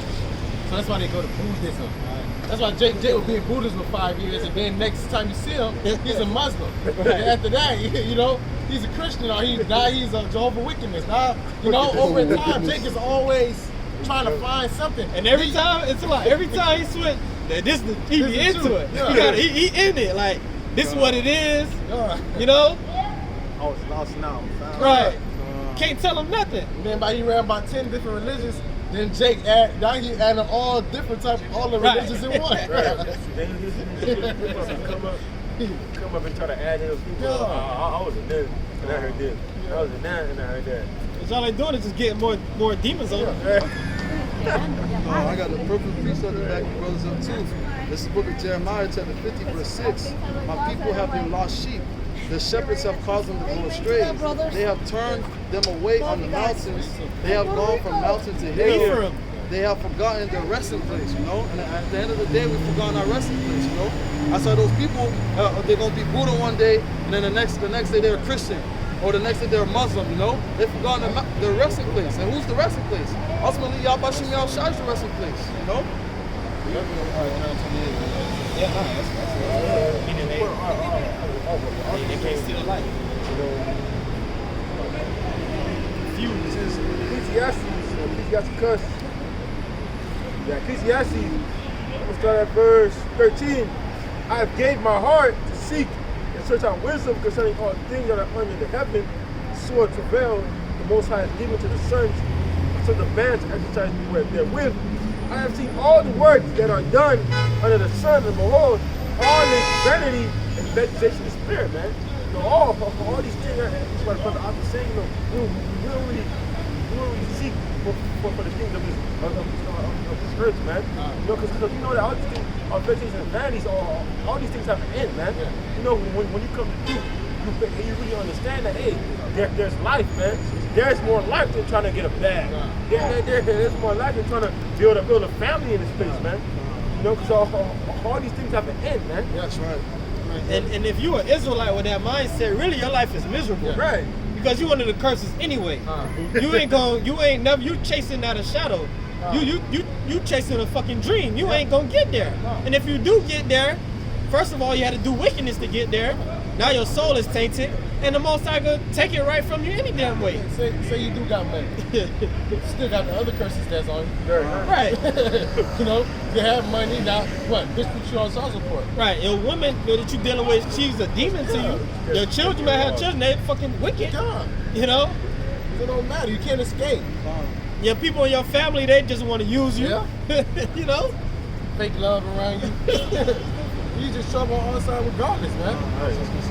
So that's why they go to Buddhism. That's why Jake will be in Buddhism for 5 years, and then next time you see him, he's a Muslim. And after that, he's a Christian, or he's a Jehovah's Witness. Now, over time, Jake is always trying to find something. And every time he switch, he be into it. Yeah. He in it. Like, this is what it is. Yeah. I was lost now. Right. Can't tell him nothing. And then he ran about 10 different religions. Then Jake now he added all different types, all the religions in one. Right. Then you come up and try to add in people. I was a nerd, and I heard this. I was a nerd, and I heard that. Because all they doing is just getting more demons on them. I got the perfect precept to back the brothers up too. This is the book of Jeremiah, chapter 50, verse 6. My people have been lost sheep. The shepherds have caused them to go astray. They have turned them away on the mountains. They have gone from mountain to hill. They have forgotten their resting place, And at the end of the day, we've forgotten our resting place, I saw those people, they're going to be Buddha one day, and then the next day they're Christian. Or the next day they're Muslim, They've forgotten their resting place. And who's the resting place? Ultimately, Yahweh Shem Yahshua is the resting place, Yeah, that's meaning they can't see the light. Ecclesiastes cuss. Yeah, Ecclesiastes, I'm going to start at verse 13. I have gave my heart to seek and search out wisdom concerning all things that are under the heaven. Sore travail the Most High has given to the sons of the man to exercise therewith. I have seen all the works that are done under the sun, and behold, all is vanity and vexation of spirit, man. All these things, that's what Brother Otto was saying, we don't really seek for the things of this earth, man. Because you know that all these things are vexation and vanities, all these things have an end, man. When you come to truth, you really understand that, hey, there's life, man. There's more life than trying to get a bag. There's more life than trying to build a family in this place, man. Because all these things have an end, man. That's right. And if you're an Israelite with that mindset, really your life is miserable. Yeah. Right. Because you under the curses anyway. You chasing out a shadow. You chasing a fucking dream. You ain't gonna get there. And if you do get there, first of all, you had to do wickedness to get there. Now your soul is tainted, and the Most High gonna take it right from you any damn way. Say you do got money. Still got the other curses that's on you. Right. You have money now. What? Bitch put you on child support. Right. Your woman that you dealing with, she's a demon to you. Your children might have children, they're fucking wicked. God. It don't matter. You can't escape. Your people in your family, they just want to use you. Yeah. Fake love around you. You just trouble on the side regardless, man. Just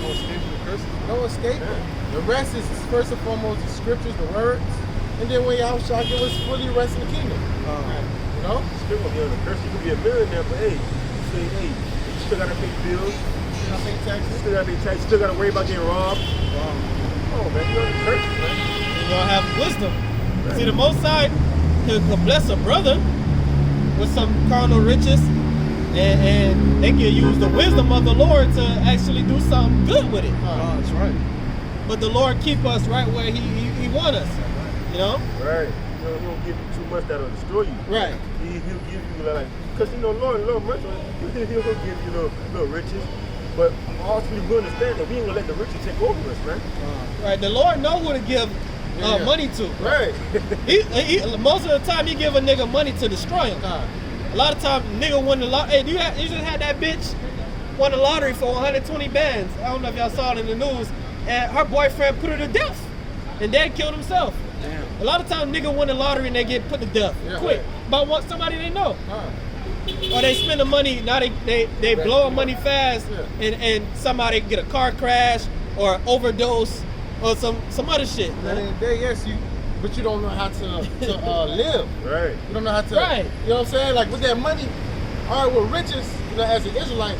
no escape from the curses. No escape. The rest is first and foremost the scriptures, the words, and then when y'all shall give us fully rest in the kingdom. Still gonna be on the curse. You could be a millionaire, but hey, you still gotta pay bills. You gotta pay taxes. Still gotta pay taxes. Still gotta worry about getting robbed. Oh man, you're on the curse, man. You're gonna have wisdom. Right. See, the Most High, could bless a brother with some carnal riches, and they can use the wisdom of the Lord to actually do something good with it. That's right. But the Lord keep us right where He want us. You know? Right. He don't give you too much that'll destroy you. Right. He'll give you like, because Lord mercy, he'll give you little riches. But ultimately we understand that we ain't gonna let the riches take over us, man. Right. The Lord know who to give money to. Right. Most of the time He give a nigga money to destroy him. A lot of times nigga win the lottery. Hey, you just had that bitch won the lottery for 120 bands. I don't know if y'all saw it in the news. And her boyfriend put her to death. And then killed himself. Damn. A lot of times nigga win the lottery and they get put to death quick. But want somebody they know. Or they spend the money, now they blow money fast and somebody get a car crash or overdose or some other shit. At the end of the day, yes, but you don't know how to live. Right. You don't know how to, Right. you know what I'm saying? Like with that money, all right, with riches, as an Israelite,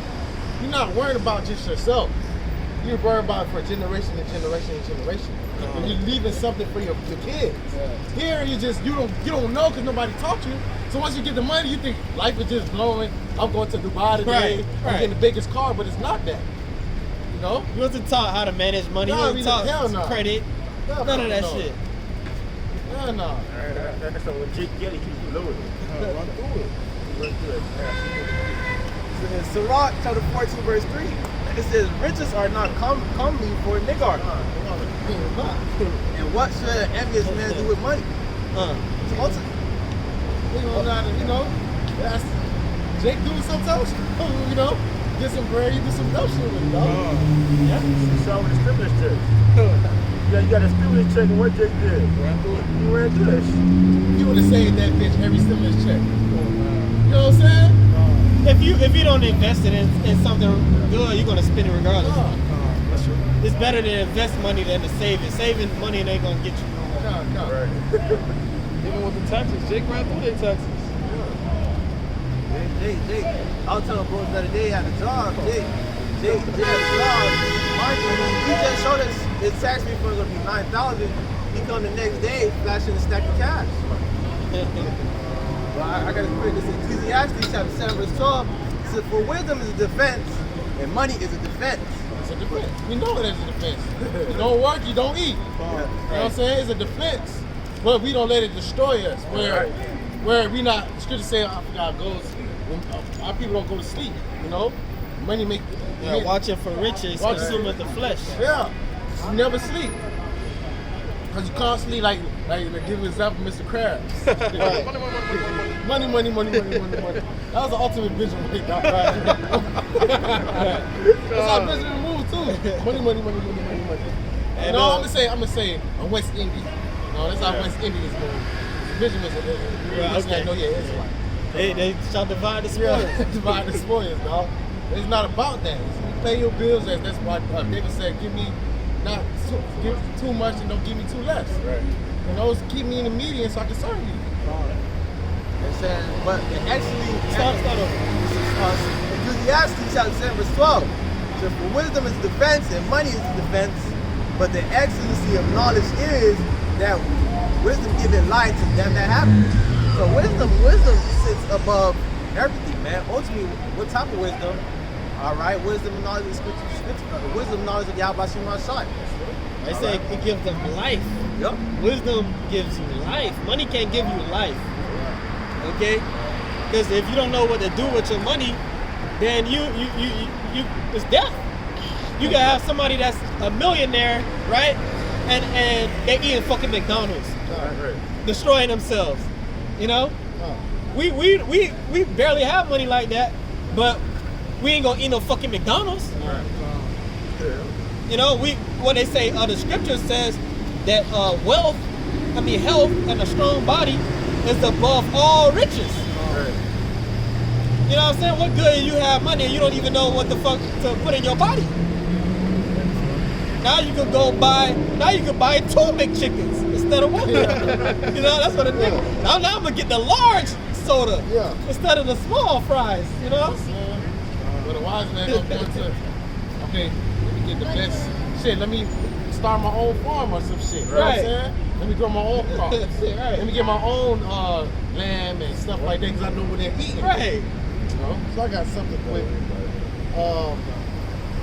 you're not worried about just yourself. You're worried about it for generation and generation and generation. And you're leaving something for your kids. Here, you don't know because nobody taught you. So once you get the money, you think life is just blowing. I'm going to Dubai today. I'm getting the biggest car, but it's not that. You know? You wasn't taught how to manage money. No, You wasn't taught hell no. credit. None of that shit. Hell no. That's when Jake Getty keeps you lower. Run through it. Run through it. In Sirach chapter 14 verse 3, it says, riches are not comely for a niggard. And what should an envious man do with money? That's Jake doing sometimes. You know, get some bread, you do some dumb shit with it, dog. You saw with the stimulus check. You got a stimulus check and what Jake did? You ran through that shit. You would have saved that bitch every stimulus check. You know what I'm saying? If you don't invest it in something good, you're gonna spend it regardless. That's true. It's better to invest money than to save it. Saving money ain't gonna get you nowhere. No. Right. Even with the taxes, Jake ran through their taxes. Jake, I was telling bros the other day, he had a job. Jake had a job. He just showed us his tax refund was gonna be 9,000. He come the next day, flashing a stack of cash. Well, I gotta put this in Ecclesiastes chapter 7 verse 12. It says, for wisdom is a defense, and money is a defense. It's a defense. We know it is a defense. You don't work, you don't eat. You know what I'm saying? It's a defense. But we don't let it destroy us. Where we not, the scripture say, I forgot it goes, when our people don't go to sleep, you know? Money make... Watching for riches, consuming the flesh. Yeah. You never sleep. Because you constantly, like give you an example, Mr. Krabs. Money. That was the ultimate vision right now. That's how Benjamin moved too. Money. And, No, I'm gonna say a West Indian. No, that's how West Indians move. Benjamin is okay. no, yeah, it's like. They shall divide the spoils. Yeah, divide the spoils, dog. It's not about that. It's you pay your bills. That's why David said, give too much and don't give me too less. Right. You know, keep me in the median so I can serve you. But actually, Start over. Ecclesiastes chapter 7 verse 12. So for wisdom is defense and money is defense, but the excellency of knowledge is that wisdom giving light to them that have it. So wisdom sits above everything, man. Ultimately, what type of wisdom? All right, wisdom and knowledge of scripture. Wisdom and knowledge of Yahweh Shema Shai. They say it gives them life. Yep. Wisdom gives you life. Money can't give you life. Okay? Because if you don't know what to do with your money, then you it's death. You can have somebody that's a millionaire, right? And they eating fucking McDonald's, destroying themselves. You know? We barely have money like that, but we ain't gonna eat no fucking McDonald's. You know, what they say, the scripture says that health and a strong body is above all riches. You know what I'm saying? What good if you have money and you don't even know what the fuck to put in your body? Now you can buy 2 McChickens instead of one. You know, that's what it is. Now I'm gonna get the large soda instead of the small fries, you know? But a wise man gonna go to, okay, let me get the best shit. Let me start my own farm or some shit. You know what Right. I'm saying? Let me grow my own crops. Right. Let me get my own lamb and stuff like that because I know what they're eating. Right. You know? So I got something quick.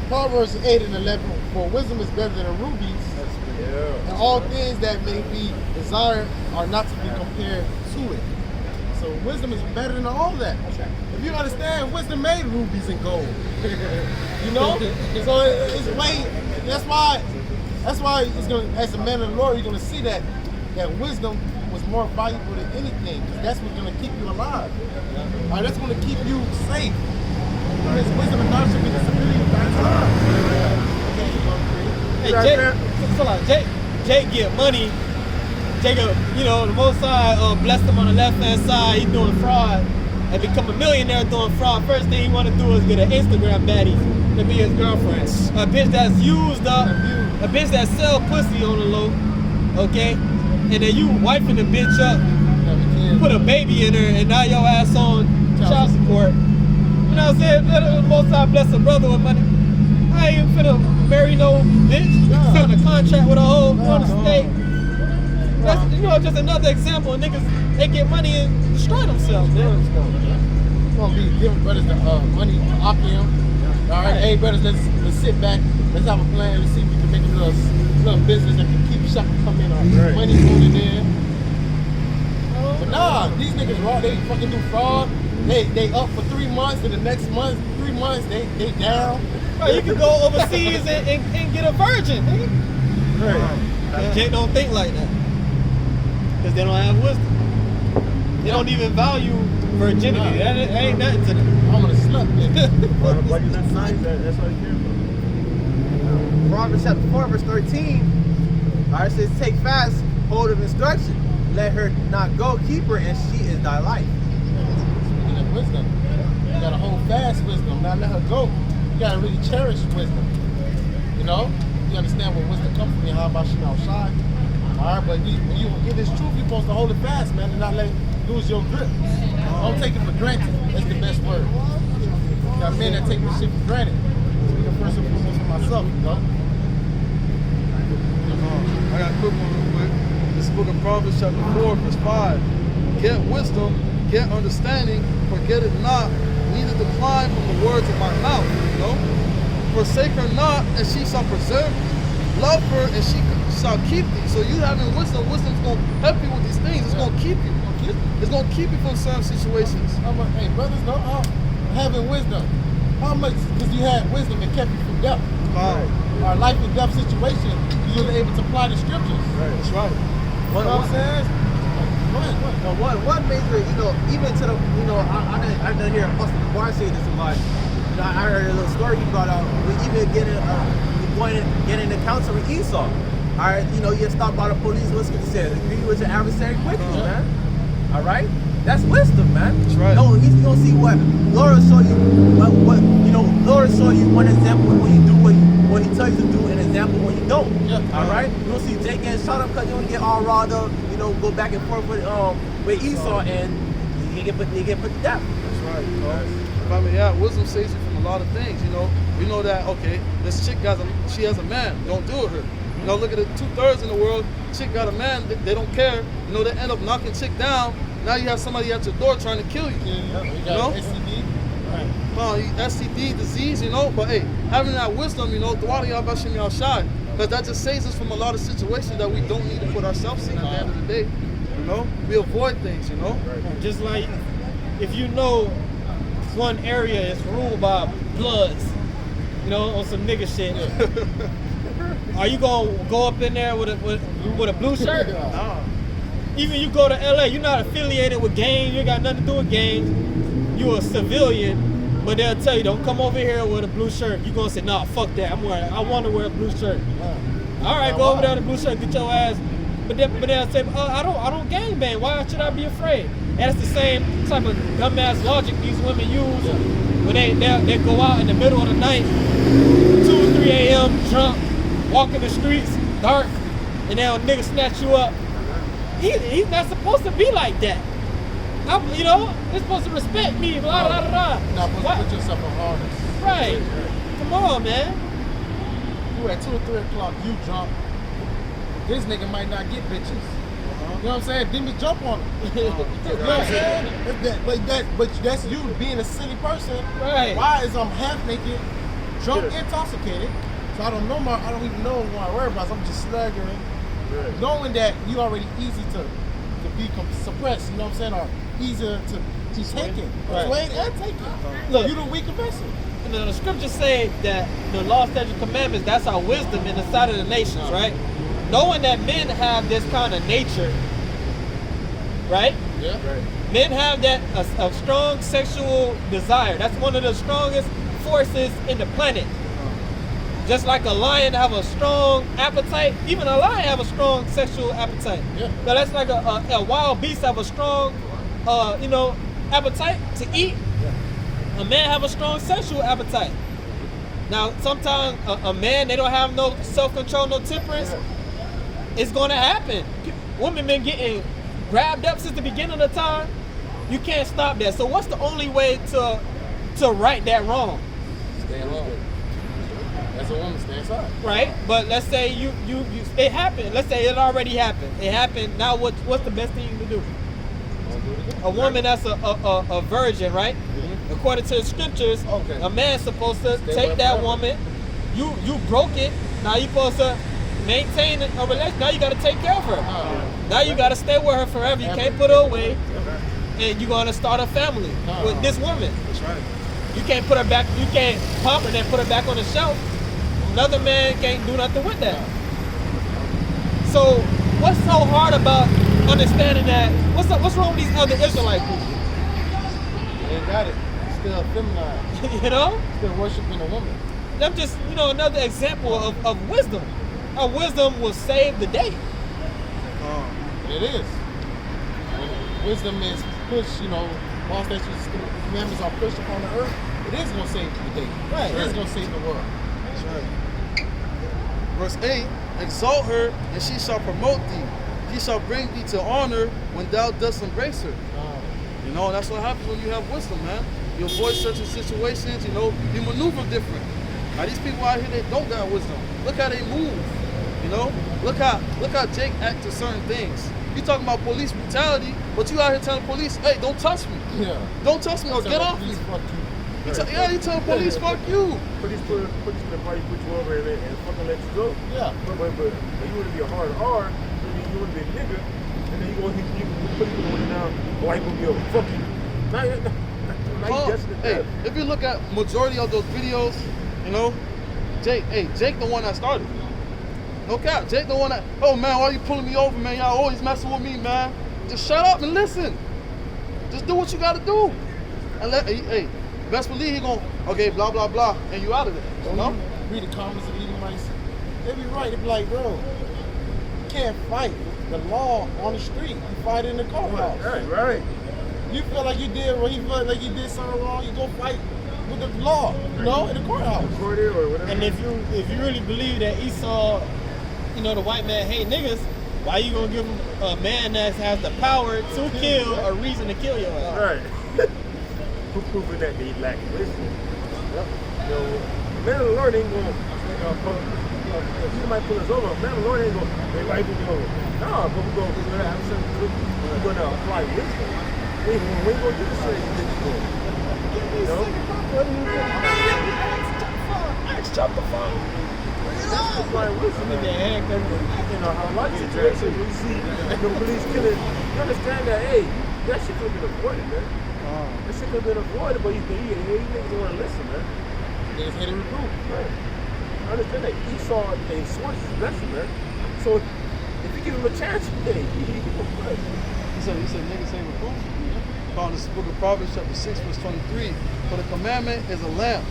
Proverbs 8 and 11. For wisdom is better than rubies, and all things that may be desired are not to be compared to it. So wisdom is better than all that. If you understand, wisdom made rubies and gold. You know? So it's way. That's why it's gonna. As a man of the Lord, you're gonna see that wisdom was more valuable than anything, because that's what's gonna keep you alive. All right, that's gonna keep you safe. Because wisdom and knowledge should be the stability of God's time. Hey, Jake get money. Jacob, the Most High blessed him on the left-hand side. He's doing fraud and become a millionaire doing fraud. First thing he want to do is get an Instagram baddie to be his girlfriend. A bitch that's used up, a bitch that sell pussy on the low, okay? And then you wiping the bitch up, put a baby in her, and now your ass on child support. You know what I'm saying? Let the Most High bless a brother with money. I ain't finna marry no bitch. Sign a contract with a whole other state. That's just another example of niggas, they get money and destroy themselves, man. We're gonna be giving brothers the money opium. All right, hey brothers, let's sit back. Let's have a plan. Let's see if we can make a little business that can keep shopping coming in. Money moving in. But nah, these niggas raw. They fucking do fraud. They up for 3 months, and the next month, 3 months, they down. Bro, you can go overseas and get a virgin, nigga. Right. Jake don't think like that. Because they don't have wisdom. They don't even value virginity. That ain't nothing to them. I'm gonna slut nigga. Why you not sign that? That's all you care about. Proverbs chapter 4, verse 13. All right, it says, take fast hold of instruction. Let her not go, keep her, and she is thy life. Speaking of wisdom, you gotta hold fast wisdom, not let her go. You gotta really cherish wisdom. You know? You understand where wisdom comes from, how about you now shy? Alright, but when you get this truth, you're supposed to hold it fast, man, and not let it lose your grip. Don't take it for granted. That's the best word. You got men that take this shit for granted. Speaking first and foremost for myself, you know? I got a quick one real quick. This is book of Proverbs chapter 4, verse 5. Get wisdom, get understanding, forget it not, neither decline from the words of my mouth. You know? Forsake her not, and she shall preserve thee. Love her, and she shall keep thee. So you having wisdom's going to help you with these things. It's going to keep you. It's going to keep you from certain situations. Hey, brothers, no, having wisdom. How much, because you had wisdom, it kept you from death. Our life and death situation, you were able to apply the scriptures. Right, that's right. You know what I'm saying? Go ahead. One major, even to the, I done hear Pastor Bar say this a lot. I heard a little story he brought out. We even getting the counsel with Esau. All right, you get stopped by the police. What's it say? Agree with your adversary quickly, man. All right, that's wisdom, man. That's right. No, he's gonna see what Lord will show you. Lord will show you one example when you do what he tells you to do, an example when you don't. Yeah. All right. You don't see Jake getting shot up because you don't get all riled up. Go back and forth with Esau, and you get put to death. That's right. Wisdom saves you from a lot of things. We know that, okay, this chick she has a man. Don't do with her. Look at the 2/3 in the world. Chick got a man. They don't care. They end up knocking chick down. Now you have somebody at your door trying to kill you. You got STD. Right. STD disease, But hey, having that wisdom, throughout y'all bashing y'all shy. Because that just saves us from a lot of situations that we don't need to put ourselves in at the end of the day. We avoid things, Just like if one area is ruled by Bloods, on some nigga shit. Are you gonna go up in there with a blue shirt? No. Even you go to LA, you're not affiliated with gangs, you ain't got nothing to do with gangs. You a civilian, but they'll tell you don't come over here with a blue shirt. You gonna say, nah, fuck that. I want to wear a blue shirt. All right, go over there with a blue shirt, get your ass. But they'll say, I don't gangbang. Why should I be afraid? And that's the same type of dumbass logic these women use when they go out in the middle of the night, 2 or 3 a.m. drunk, walking the streets, dark, and they'll nigga snatch you up. He's not supposed to be like that. They're supposed to respect me, blah, blah, blah. You're not supposed to put yourself on harness. Right. Come on, man. You at 2 or 3 o'clock, you drunk, this nigga might not get bitches. You know what I'm saying? Then we jump on him. You know what I'm saying? But that's you being a silly person. Right. Why is I'm half naked, drunk, intoxicated? So I don't even know my whereabouts. I'm just sluggering, knowing that you already easy to be suppressed. You know what I'm saying? Or easier to be taken, swayed and taken. Look. You the weaker vessel. The scriptures say that the law, statutes, commandments, that's our wisdom in the sight of the nations, right? Knowing that men have this kind of nature, right? Yeah. Men have that a strong sexual desire. That's one of the strongest forces in the planet. Just like a lion have a strong appetite, even a lion have a strong sexual appetite. Yeah. Now that's like a wild beast have a strong, appetite to eat. A man have a strong sexual appetite. Now, sometimes a man, they don't have no self-control, no temperance. It's going to happen. Women been getting grabbed up since the beginning of the time. You can't stop that. So what's the only way to right that wrong? Stay alone. As a woman, stay inside. Right? But let's say you it happened. Let's say it already happened. It happened. Now what's the best thing you can do? Don't do it again. A woman that's a virgin, right? According to the scriptures, a man's supposed to take that woman. You broke it. Now you supposed to maintain a relationship. Now you got to take care of her. Now you got to stay with her forever. You can't put her away, and you're gonna start a family with this woman. That's right. You can't put her back. You can't pump her and put her back on the shelf. Another man can't do nothing with that. So what's so hard about understanding that? What's wrong with these other Israelite people? They ain't got it. Still feminized. You know? Still worshiping a woman. I'm just, another example of wisdom. Our wisdom will save the day. It is. When wisdom is pushed, law, statutes, commandments are pushed upon the earth, it is going to save the day. Right. It is going to save the world. That's right. Verse 8, exalt her, and she shall promote thee. He shall bring thee to honor when thou dost embrace her. That's what happens when you have wisdom, man. You avoid certain situations, you maneuver different. Now these people out here, they don't got wisdom. Look how they move, Look how Jake act to certain things. You talking about police brutality, but you out here telling police, hey, don't touch me. Yeah. Don't touch me or get off me. You tell police, fuck you. Police put you in the party, put you over and fucking let you go. Yeah. But you want to be a hard R, you want to be a nigga, and then you put you going down, why you gonna be a fuck you? Now you desperate. Hey, if you look at majority of those videos, Jake the one that started. No cap, Jake the one that, oh man, why you pulling me over, man? Y'all always messing with me, man. Just shut up and listen. Just do what you gotta do. And best believe he gon', okay, blah, blah, blah, and you out of there, Read the comments of Edomites. They be right. They be like, bro, you can't fight the law on the street. You fight in the courthouse. Right. You feel like you did, or you feel like you did something wrong, you go fight with the law, in the courthouse. Cordial or whatever. And if you really believe that Esau, the white man hate niggas, why you gonna give him a man that has the power to kill a reason to kill your ass? Right. Who proving that they lack wisdom? Yep. Man of the Lord ain't gonna you might pull us over. Man of the Lord ain't gonna why you pull over? No, but we're gonna have something we're gonna apply wisdom. We ain't gonna do the same thing for. Acts chapter 5. Apply wisdom. A lot of situations we see the police killing, you understand that, hey, that shit could have been avoided, man. That shit could have been avoided, but you niggas don't want to listen, man. They just hit a recruit. Right. I understand that Esau, they switched his blessing, man. So if you give him a chance, hey, he can play. He said niggas ain't recruit. Found in the book of Proverbs chapter 6, verse 23. For the commandment is a lamp,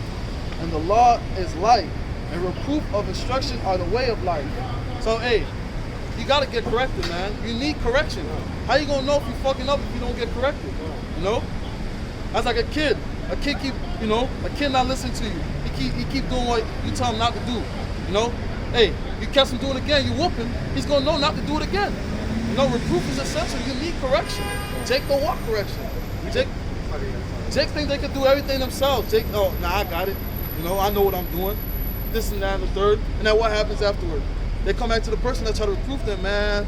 and the law is light, and reproof of instruction are the way of life. So, hey, you gotta get corrected, man. You need correction. How you gonna know if you fucking up if you don't get corrected? That's like a kid. A kid a kid not listening to you. He keep doing what you tell him not to do. Hey, you catch him doing it again, you whoop him, he's gonna know not to do it again. Reproof is essential. You need correction. Jake don't want correction. Jake think they can do everything themselves. Jake, I got it. I know what I'm doing. This and that and the third. And then what happens afterward? they come back to the person that try to reproof them, man.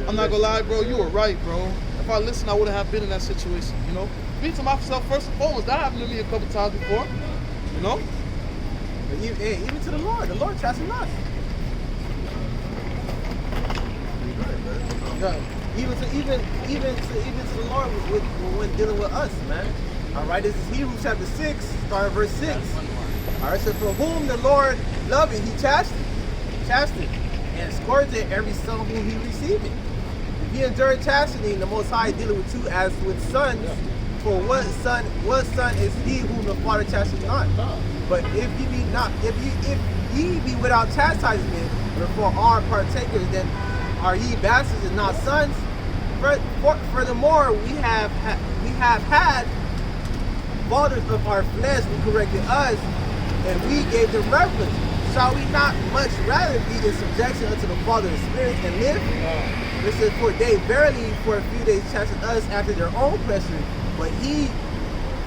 I'm not gonna lie, bro, you were right, bro. If I listened, I wouldn't have been in that situation, you know? Me to myself, first and foremost, that happened to me a couple times before, you know? But even to the Lord chastising us. Yeah. Even to the Lord when dealing with us, man. All right, this is Hebrews chapter 6, starting verse 6. All right, so for whom the Lord loved, he chastened, and scourged every son whom he received. If he endured chastening, the Most High dealing with you as with sons. For what son is he whom the Father chastens not? But if ye be without chastisement, therefore are partakers, then are ye bastards and not sons? Furthermore, we have had fathers of our flesh who corrected us, and we gave them reverence. Shall we not much rather be in subjection unto the Father of spirits and live? It says, for they verily for a few days chastened us after their own pleasure, but he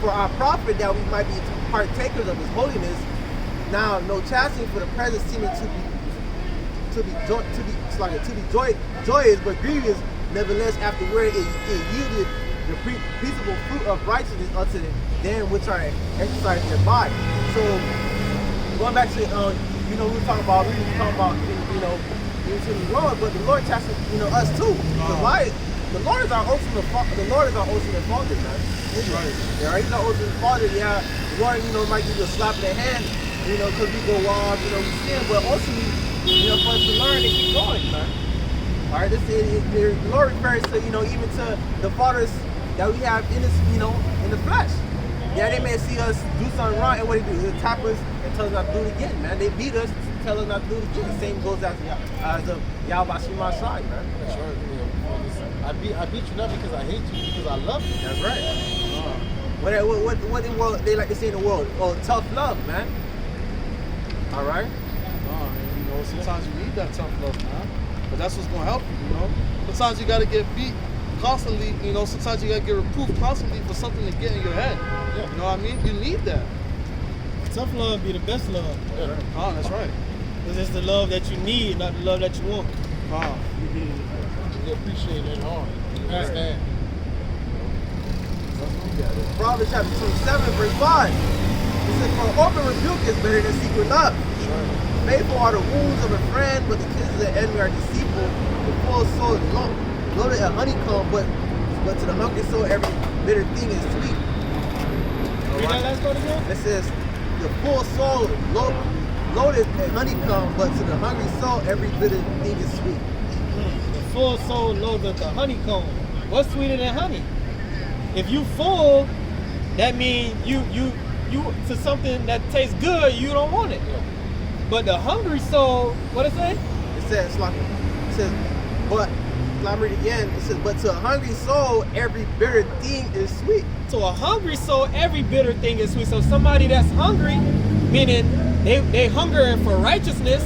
for our profit, that we might be partakers of his holiness. Now no chastening for the present seeming to be joyous but grievous. Nevertheless, afterward it yielded the peaceable fruit of righteousness unto them which are exercised thereby. So going back to we were talking about into the world, but the Lord chastened us too. Why? The Lord is our ultimate father, man. Yeah, he's our ultimate father. Yeah, the Lord, might give you a slap in the hand, because we go off, we sin, but ultimately, for us to learn and keep going, man. All right, the Lord refers to, even to the fathers that we have in this, in the flesh. Yeah, they may see us do something wrong, and what they do? They tap us and tell us not to do it again, man. They beat us, tell us not to do it again. The same goes as the Yahweh Shema Shai, man. That's right. I beat you not because I hate you, because I love you. That's right. What in the world they like to say in the world? Oh, tough love, man. All right. Sometimes you need that tough love, man. But that's what's gonna help you, Sometimes you gotta get beat constantly, sometimes you gotta get reproved constantly for something to get in your head. Yeah. You know what I mean? You need that. Tough love be the best love. Yeah. Oh, that's right. Because it's the love that you need, not the love that you want. You appreciate it all. You understand. Proverbs chapter 27, verse 5. It says, for open rebuke is better than secret love. Sure. Faithful are the wounds of a friend, but the kisses of the enemy are deceitful. The full soul is loaded at honeycomb, but to the hungry soul every bitter thing is sweet. Read that last part again? It says, the full soul loaded at honeycomb, but to the hungry soul every bitter thing is sweet. The full soul loaded the honeycomb. What's sweeter than honey? If you full, that means you to something that tastes good, you don't want it. But the hungry soul, what it say? It says, but let me read it again. It says, but to a hungry soul, every bitter thing is sweet. To a hungry soul, every bitter thing is sweet. So somebody that's hungry, meaning they hungering for righteousness,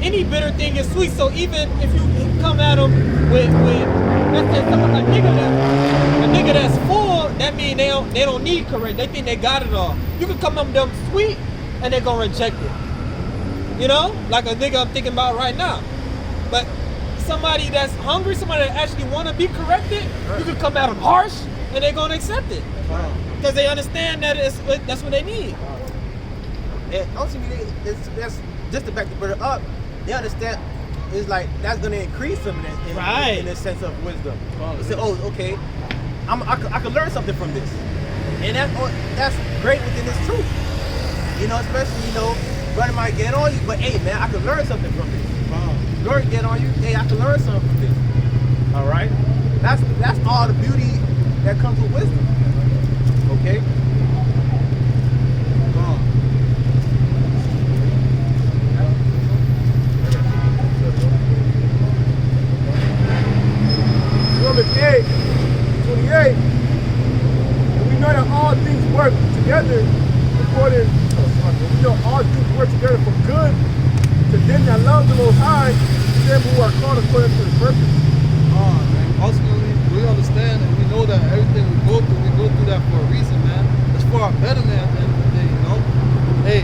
any bitter thing is sweet. So even if you come at them with let's say a nigga that's full, that means they don't need correct. They think they got it all. You can come at them sweet, and they're gonna reject it. Like a nigga I'm thinking about right now. But somebody that's hungry, somebody that actually want to be corrected, you can come at them harsh, and they're gonna accept it because they understand that that's what they need. And ultimately, that's just to back the brother up. They understand it's like that's gonna increase them in a sense of wisdom. They say, oh, okay, I can learn something from this, and that's great within this truth. Especially brother might get on you, but hey, man, I can learn something from this. Lord get on you, hey, I can learn something from this. All right, that's all the beauty that comes with wisdom. Okay. Romans 8:28. And we know that all things work together according. We know all things work together for good to them that love the Most High, to them who are called according to His purpose. Ultimately, we understand and we know that everything we go through that for a reason, man. It's for our betterment at the end of the day, Hey,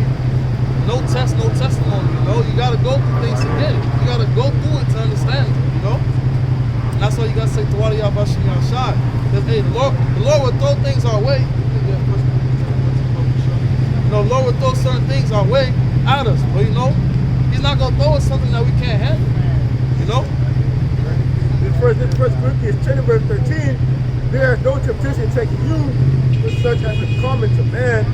no test, no testimony, know, you gotta go through things to get it. You gotta go through it to understand it, you know? And that's why you gotta say Tawada Yabashim Yashad. Because hey, the Lord will throw things our way. You know, the Lord will throw certain things our way at us. But you know, He's not gonna throw us something that we can't handle. You know? In 1 Corinthians 10 verse 13, there is no temptation taking you, but such as is common to man.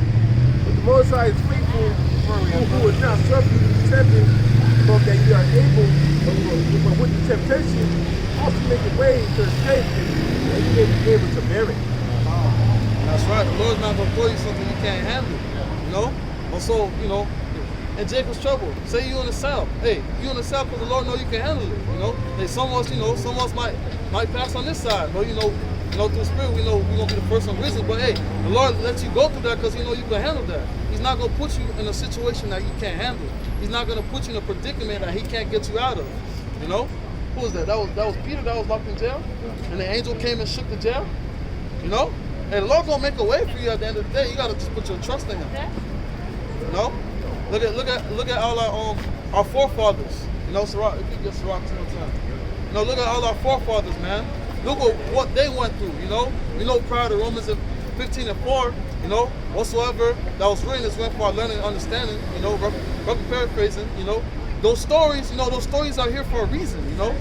But the Most High is faithful, who will not suffer you to be tempted, so that you are able, but with the temptation, also make a way to escape, and you may be able to bear it. That's right. The Lord's not gonna throw you something you can't handle. You know? Also, you know, in Jacob's trouble, say you in the cell. Hey, you in the cell because the Lord know you can handle it. You know, hey, some of us, you know, some of us might pass on this side, but you know, through the Spirit, we know we're gonna be the first one risen. But hey, the Lord lets you go through that because He know you can handle that. He's not gonna put you in a situation that you can't handle. He's not gonna put you in a predicament that He can't get you out of. You know, who was that? That was Peter that was locked in jail, and the angel came and shook the jail. You know, and the Lord gonna make a way for you at the end of the day. You gotta just put your trust in Him. You know. Look at all our forefathers. You know, Sirach, if you get Sirach 10:10. You know, look at all our forefathers, man. Look at what they went through, you know. We know prior to Romans 15:4, you know, whatsoever that was written is written for our learning and understanding, you know, roughly paraphrasing, you know. Those stories, you know, those stories are here for a reason, you know.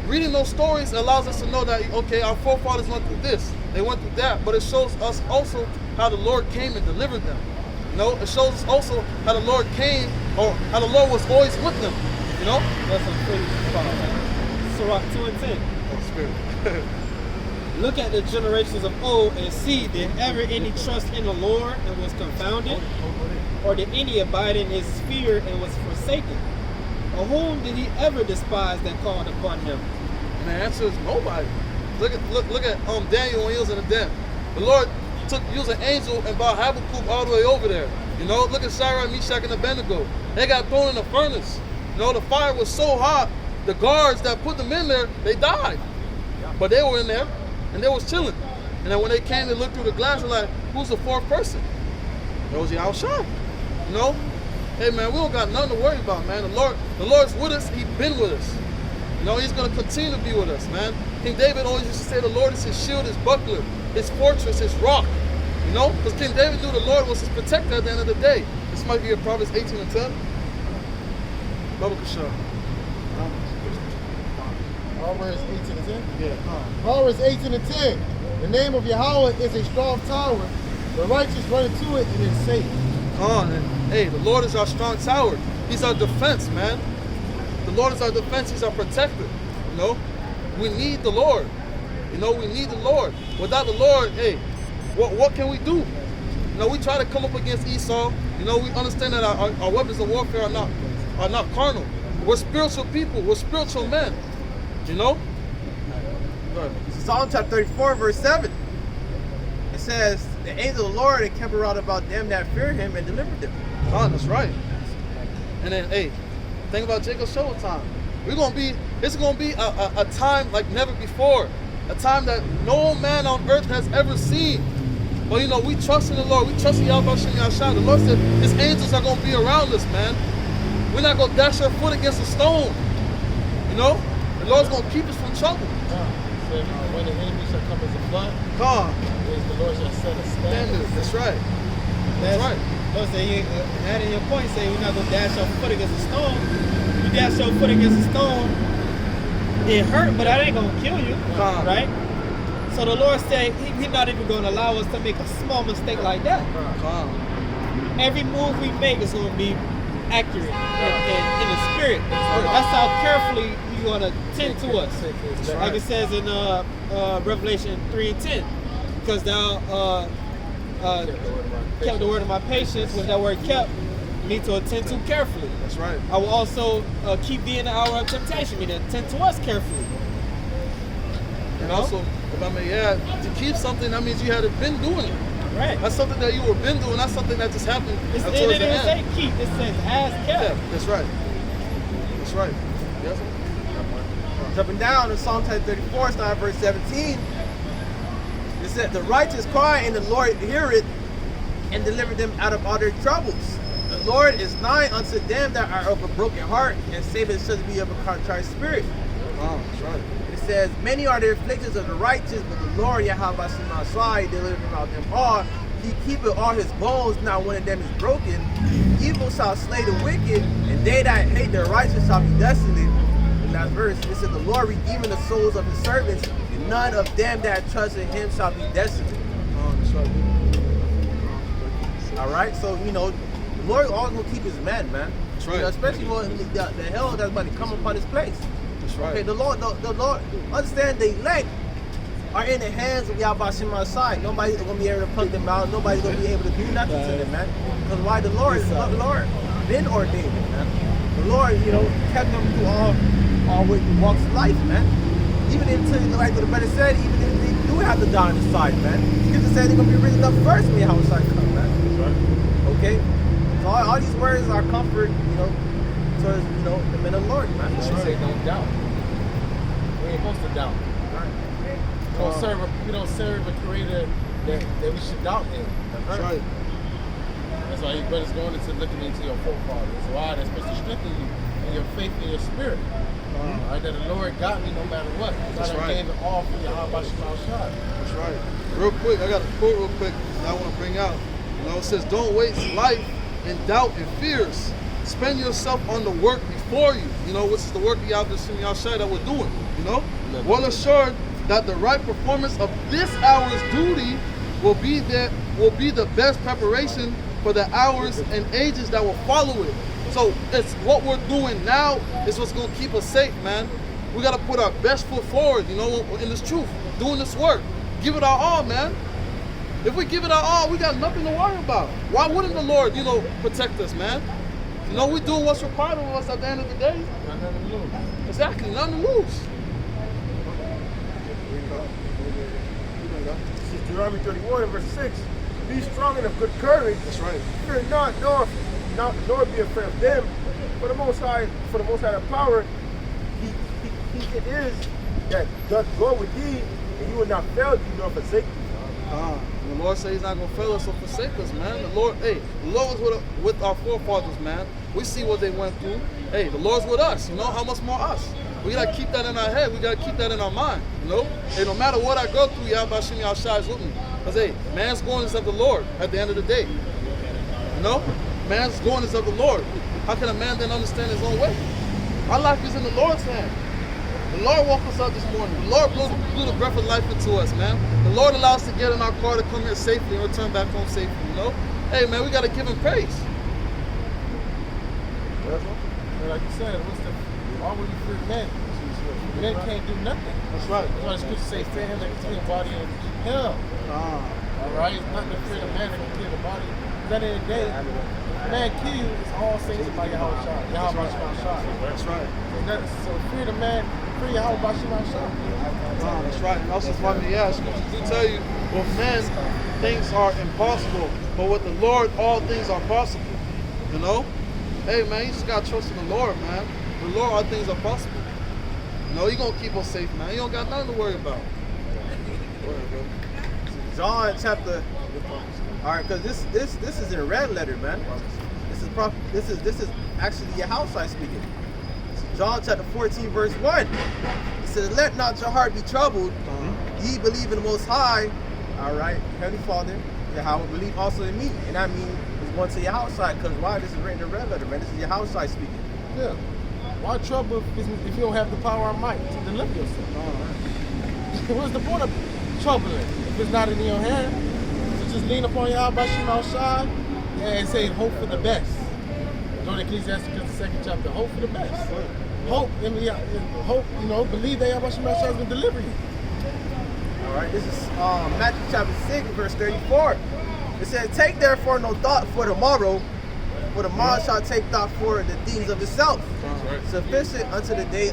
Reading those stories allows us to know that, okay, our forefathers went through this, they went through that, but it shows us also how the Lord came and delivered them. You know, it shows us also how the Lord came, or how the Lord was always with them. You know? That's some crazy stuff. Sirach 2:10. Oh, Spirit. Look at the generations of old and see, did ever any trust in the Lord and was confounded? Or did any abide in His fear and was forsaken? Or whom did He ever despise that called upon Him? And the answer is nobody. Look at Daniel when he was in the den. The Lord used an angel and brought Habakkuk all the way over there. You know, look at Shadrach, Meshach, and Abednego. They got thrown in the furnace. You know, the fire was so hot, the guards that put them in there, they died. But they were in there, and they was chilling. And then when they came to look through the glass, they're like, who's the fourth person? It was Yahushua. You know? Hey man, we don't got nothing to worry about, man. The Lord's with us, He's been with us. You know, He's gonna continue to be with us, man. King David always used to say the Lord is His shield, His buckler, His fortress, His rock. You know? Because King David knew the Lord was His protector at the end of the day. This might be in Proverbs 18:10. Baba Kashar. Proverbs 18:10? Yeah. Proverbs 18:10. The name of Yahweh is a strong tower. The righteous run into it and is safe. Come on, and hey, the Lord is our strong tower. He's our defense, man. The Lord is our defense. He's our protector. You know, we need the Lord. You know, we need the Lord. Without the Lord, hey, what can we do? You know, we try to come up against Esau. You know, we understand that our weapons of warfare are not carnal. We're spiritual people. We're spiritual men. You know. Psalm chapter 34, verse 7. It says, the angel of the Lord encamped around about them that fear Him and delivered them. That's right. And then, hey, think about Jacob's trouble time. It's gonna be a time like never before. A time that no man on earth has ever seen. But you know, we trust in the Lord. We trust in Yahweh Yahshua. The Lord said His angels are gonna be around us, man. We're not gonna dash our foot against a stone. You know? The Lord's gonna keep us from trouble. Said, when the enemy shall come as a flood, God. the Lord shall set a standard. That's right. That's right. Lord say, adding your point, say we're not gonna dash our foot against a stone. You dash your foot against a stone, it hurt, but that ain't gonna kill you, right? So the Lord said He's not even gonna allow us to make a small mistake like that. Every move we make is gonna be accurate and in the spirit. That's how carefully He's gonna tend to us. Like it says in Revelation 3:10, because thou kept the word of my patience. With that word kept, need to attend to carefully. That's right. I will also keep thee in the hour of temptation, meaning attend to us carefully. And also, if I may add, to keep something, that means you had been doing it. Right. That's something that you were been doing. That's something that just happened It towards the didn't say end. keep. It says as kept. Yeah, that's right. That's right. Yes. Jumping down to Psalm 34, starting verse 17. It said, the righteous cry and the Lord hear it and deliver them out of all their troubles. the Lord is nigh unto them that are of a broken heart, and saveth such be of a contrite spirit. That's right. It says, many are the afflictions of the righteous, but the Lord Yahweh Shemashai delivered him out them all. He keepeth all his bones, not one of them is broken. Evil shall slay the wicked, and they that hate the righteous shall be desolate. In that verse, it says, the Lord redeeming the souls of his servants, and none of them that trust in him shall be desolate. That's right. All right, so the Lord always will keep his men, man. That's right. Especially when the hell that's about to come upon his place. That's right. Okay, the Lord, understand the elect are in the hands of Yahweh Shemashai. Nobody's gonna be able to pluck them out. Nobody's gonna be able to do nothing to them, man. Because why? The Lord been ordained it, man. The Lord, kept them through all walks of life, man. Even until, like what the brother said, even if they do have to die on the side, man. Scripture said they're gonna be risen up first when Yahweh come, man. Okay? So all these words are comfort, towards, the men of the Lord, man. They say don't doubt. We ain't supposed to doubt. We don't serve a creator that we should doubt him. That's right. That's why you brothers going into looking into your forefathers. Why? That's supposed to strengthen you in your faith and your spirit. Right? That the Lord got me no matter what. That's I right. gave it all for Yahweh Shemashai. That's right. Real quick, I got a quote real quick that I want to bring out. It says, don't waste life in doubt and fears. Spend yourself on the work before you, which is the work of Yahweh Shemashai that we're doing, Well assured that the right performance of this hour's duty will be the best preparation for the hours and ages that will follow it. So it's what we're doing now is what's going to keep us safe, man. We got to put our best foot forward, in this truth, doing this work. Give it our all, man. If we give it our all, we got nothing to worry about. Why wouldn't the Lord, protect us, man? We're doing what's required of us at the end of the day. Nothing to lose. Exactly, nothing to lose. This is Deuteronomy 31 and verse 6. Be strong and of good courage. That's right. Fear not, nor be afraid of them. For the Most High, the power, he it is that doth go with thee, and he will not fail thee nor forsake thee. The Lord says He's not gonna fail us or forsake us, man. The Lord was with our forefathers, man. We see what they went through. Hey, the Lord's with us. How much more us? We gotta keep that in our head. We gotta keep that in our mind. Hey, no matter what I go through, Yahweh Shemashai is with me. Because man's going is of the Lord at the end of the day. Man's going is of the Lord. How can a man then understand his own way? Our life is in the Lord's hand. The Lord woke us up this morning. The Lord blew the breath of life into us, man. The Lord allowed us to get in our car to come here safely and return back home safely, Hey, man, we got to give Him praise. Like you said, why would you fear men? Men can't do nothing. That's right. That's why the scripture says, fear him that can kill the body in hell. All right? It's not to fear the man that can kill the body. Because at the end of the day, man kill you is all saints by Yahweh Shai. That's right. So fear the man, fear Yahweh Shai. That's right. And also, if I may ask, to tell you, with men, things are impossible, but with the Lord, all things are possible. Hey, man, you just got to trust in the Lord, man. With the Lord, all things are possible. He's going to keep us safe, man. You don't got nothing to worry about. John chapter. All right, because this is in red letter, man. This is actually Yahushua speaking. John chapter 14 verse 1. It says, "Let not your heart be troubled. Ye believe in the Most High." All right, Heavenly Father, Yahweh, believe also in me, and I mean it's one to Yahushua. Because why? This is written in red letter, man. This is Yahushua speaking. Yeah. Why trouble if you don't have the power or might to deliver yourself? What's the point of troubling if it's not in your hand? So just lean upon Yahweh Shemashai and say, hope for the best. Go to Ecclesiastes, the 2nd chapter. Hope for the best. Hope, believe that Yahweh Shemashai is going to deliver you. All right, this is Matthew chapter 6, verse 34. It says, "Take therefore no thought for tomorrow, for tomorrow shall take thought for the things of itself. Sufficient unto the day is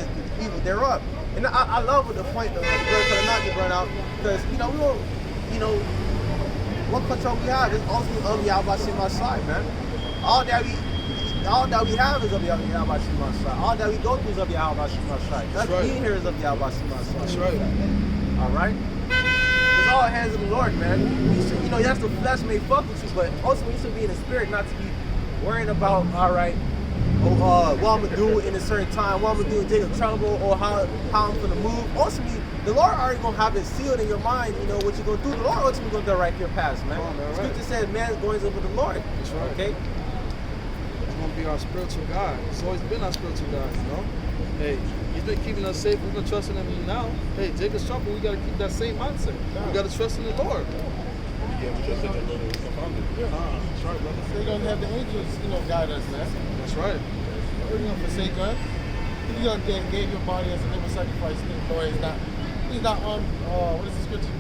the evil thereof." And I love what the point of the verse could not get brought out, because we don't, what control we have is ultimately of Yahweh Shemashai, man. All that we have is of Yahweh Shemashai. All that we go through is of Yahweh Shemashai. That's being here is of Yahweh Shemashai. That's right. All right. Because all hands of the Lord, man. You should, yes, the flesh may fuck with you, but ultimately you should be in the spirit, not to be worrying about, all right, what I'm gonna do in a certain time, what I'm gonna do in Jacob's trouble, or how I'm gonna move. Ultimately, the Lord already gonna have it sealed in your mind, what you're gonna do. The Lord ultimately gonna direct your path, man. Scripture says man's goings over the Lord. That's right. Okay? It's gonna be our spiritual guide. It's always been our spiritual guide, Hey, he's been keeping us safe. We've been trusting him now. Hey, Jacob's trouble, we gotta keep that same mindset. We gotta trust in the Lord. Yeah, we trust in the Lord. That's right, brother. They're gonna have the angels, guide us, man. That's right. We're gonna forsake us. You gave your body as a living sacrifice to the Lord. He's not on. What is the scripture?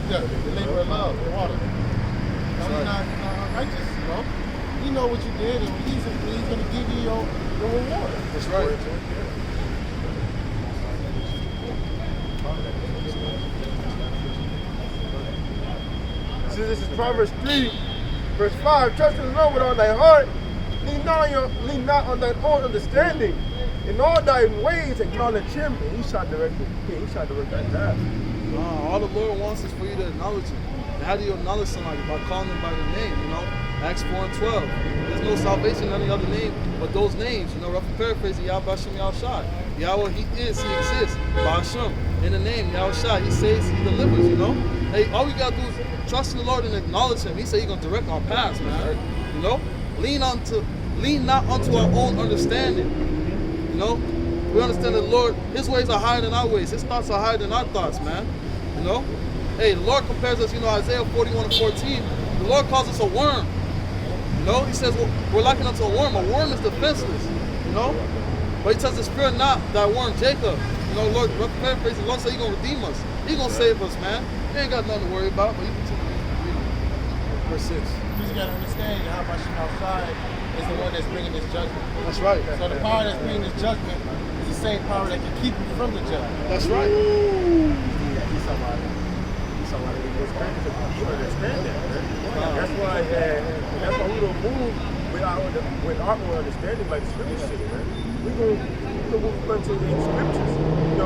The labor of love, the water. He's not righteous, You know what you did, and he's gonna give you your reward. That's right. So this is Proverbs 3, verse 5. Trust in the Lord with all thy heart. Lean not on thy own understanding. In all thy ways acknowledge him, and he shall direct thy path. All the Lord wants is for you to acknowledge him. And how do you acknowledge somebody? By calling them by their name, Acts 4:12. There's no salvation in any other name but those names. Rough paraphrasing, Yahweh Hashem Yahushai. Yahweh, he is, he exists. Ba'ashem, in the name, Yahushai, he saves, he delivers, Hey, all we gotta do is trust in the Lord and acknowledge him. He said he's gonna direct our paths, man. Lean not unto our own understanding. We understand that the Lord, his ways are higher than our ways. His thoughts are higher than our thoughts, man. Hey, the Lord compares us, Isaiah 41:14. The Lord calls us a worm. He says we're likened unto a worm. A worm is defenseless, But he tells us, fear not thy worm, Jacob. Lord, paraphrase, the Lord said he's going to redeem us. He's going to save us, man. You ain't got nothing to worry about, but you continue reading. Verse 6. You just got to understand how much outside is the one that's bringing this judgment. That's right. So the power that's bringing this judgment is the same power that can keep you from the judgment. That's right. He's somebody who's crazy to understand that, man. That's why we don't move with our own understanding like scripture shit, man. We go move according to the scriptures, and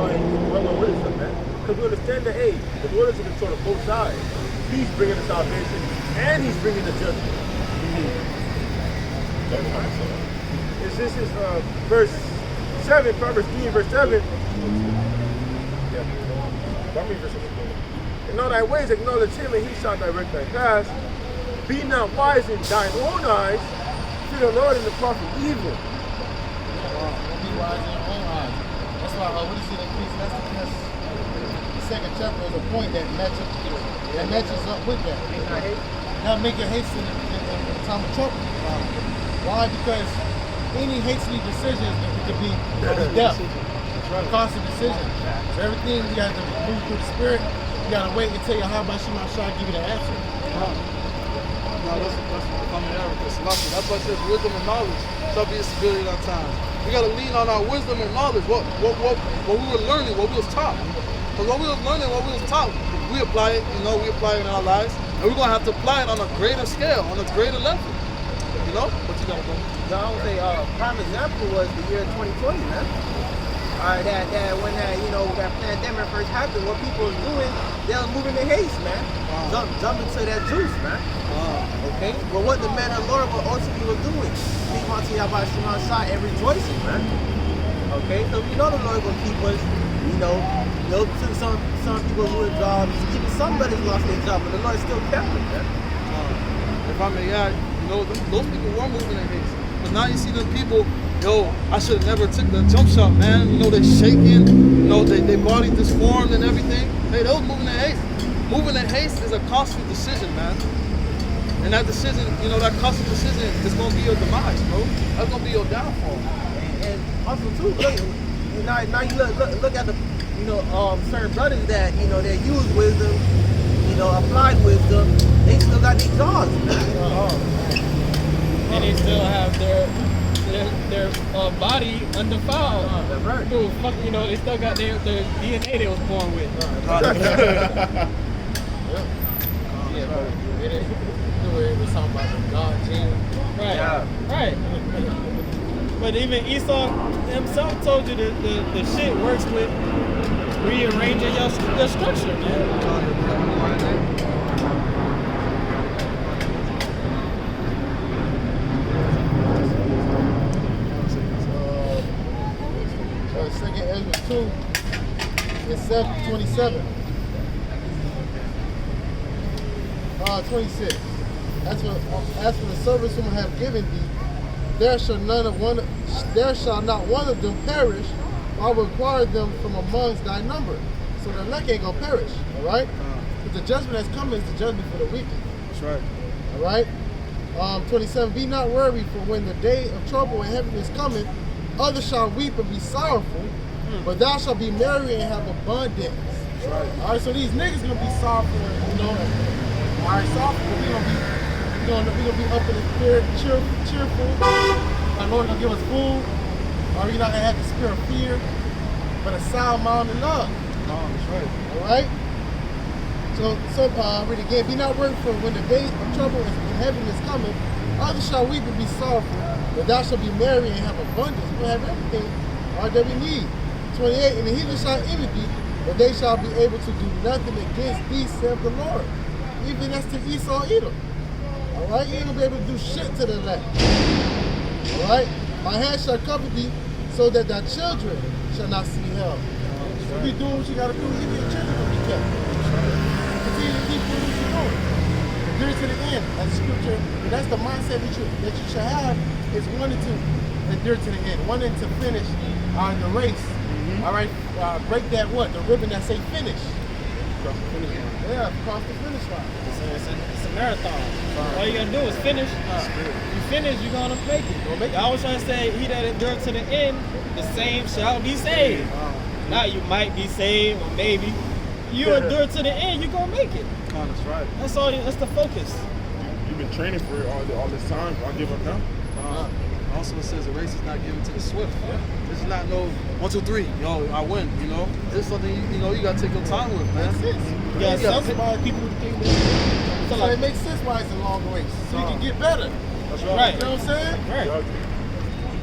run with us, man. Because we understand that, hey, the Lord is in control of both sides. He's bringing the salvation and he's bringing the judgment. This is verse 7, Proverbs 3, verse 7. In all thy ways acknowledge him, and he shall direct thy paths. Be not wise in thine own eyes. Fear the Lord and depart from evil. Don't be wise in your own eyes. That's why, what is it in Ecclesiastes? The second chapter is a point that matches up with that. Not making haste in the time of trouble. Why? Because any hastily decisions could be death. Constant decision. So everything you have to move through the spirit. You gotta wait until your Yahweh Shema Shai give you the answer. That's why it says wisdom and knowledge shall be a stability at times. We gotta lean on our wisdom and knowledge, what we were learning, what we was taught. Because what we was learning, what we was taught, we apply it, we apply it in our lives, and we're gonna have to apply it on a greater scale, on a greater level. What you got, bro? I would say prime example was the year 2020, man. When that pandemic first happened, what people was doing, they was moving in haste, man. Jumping to that juice, man. Okay? But what the man of the Lord ultimately was doing, speaking unto Yahweh Shema Shai and rejoicing, man. Okay? So we know the Lord will keep us, some people lose jobs, even some brothers lost their job, but the Lord still kept them, man. If I may add, those people were moving in haste. But now you see them people, I should have never took the jump shot, man. They shaking, they body disformed and everything. Hey, they was moving in haste. Moving in haste is a costly decision, man. And that decision, that costly decision is going to be your demise, bro. That's going to be your downfall. And also too, now you look at the, certain brothers that, they use wisdom, applied wisdom, they still got these jobs, man. And they still have their body undefiled. That's right. Dude, fuck, they still got their DNA they was born with. Yeah, but it was talking about the God gene. Right. Yeah. Right. But even Esau himself told you that the shit works with rearranging your structure, man. Second Ezra 2 and 27. 26. As for the service whom I have given thee, there shall not one of them perish, for I will require them from amongst thy number. So the elect ain't gonna perish, all right? But the judgment that's coming is the judgment for the wicked. That's right. All right? 27, be not worried, for when the day of trouble and heaviness cometh, others shall weep and be sorrowful, but thou shalt be merry and have abundance. Right. All right, so these niggas gonna be sorrowful, you know. All right, sorrowful, but we gonna be up in the spirit, cheerful. Our Lord gonna give us food. Or we not gonna have the spirit of fear, but a sound mind and love. That's right. All right. So read again. Be not worried, for when the day of trouble and heaviness cometh, others shall weep and be sorrowful, but thou shalt be merry and have abundance. We'll have everything that we need. 28. And the heathen shall envy thee, but they shall be able to do nothing against thee, saith the Lord. Even as to Esau, Edom. All right, you ain't gonna be able to do shit to the left. All right, my hand shall cover thee, so that thy children shall not see hell. So be doing what you gotta do, even your children will be kept. Continue to keep doing what you're doing. Endure to the end. That's scripture. And that's the mindset that you should have, is wanting to endure to the end, wanting to finish the race. All right, break that what? The ribbon that say finish. Cross the finish line. Yeah, cross the finish line. It's a marathon. All you gotta do is finish. You finish, you're gonna make it. I was trying to say, he that endures to the end, the same shall be saved. Now you might be saved, or maybe. You endure to the end, you're gonna make it. That's right. That's all. That's the focus. You've been training for it all this time. I'll give up now. Also, it says the race is not given to the swift. This is not no 1, 2, 3. Yo, I win. You know, this is something you gotta take your time with, man. Yeah, some people think that. So it makes sense why it's a long race, so you can get better. That's Right. You know what I'm saying? Right.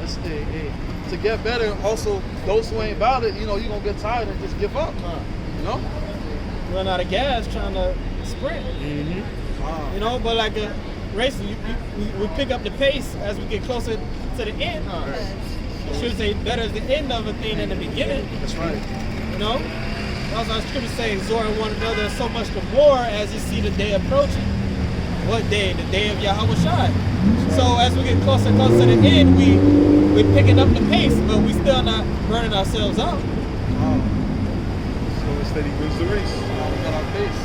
Let's hey. To get better, also those who ain't about it, you know, you're gonna get tired and just give up. You know? Run out of gas trying to sprint. You know, but like a race, we pick up the pace as we get closer to the end. I should say better is the end of a thing than the beginning. That's right. You know? As our scripture saying, exhorting one another so much the more as you see the day approaching. What day? The day of Yahweh Shai. So as we get closer and closer to the end, we're picking up the pace, but we still not burning ourselves out. So instead he wins the race. We got our pace.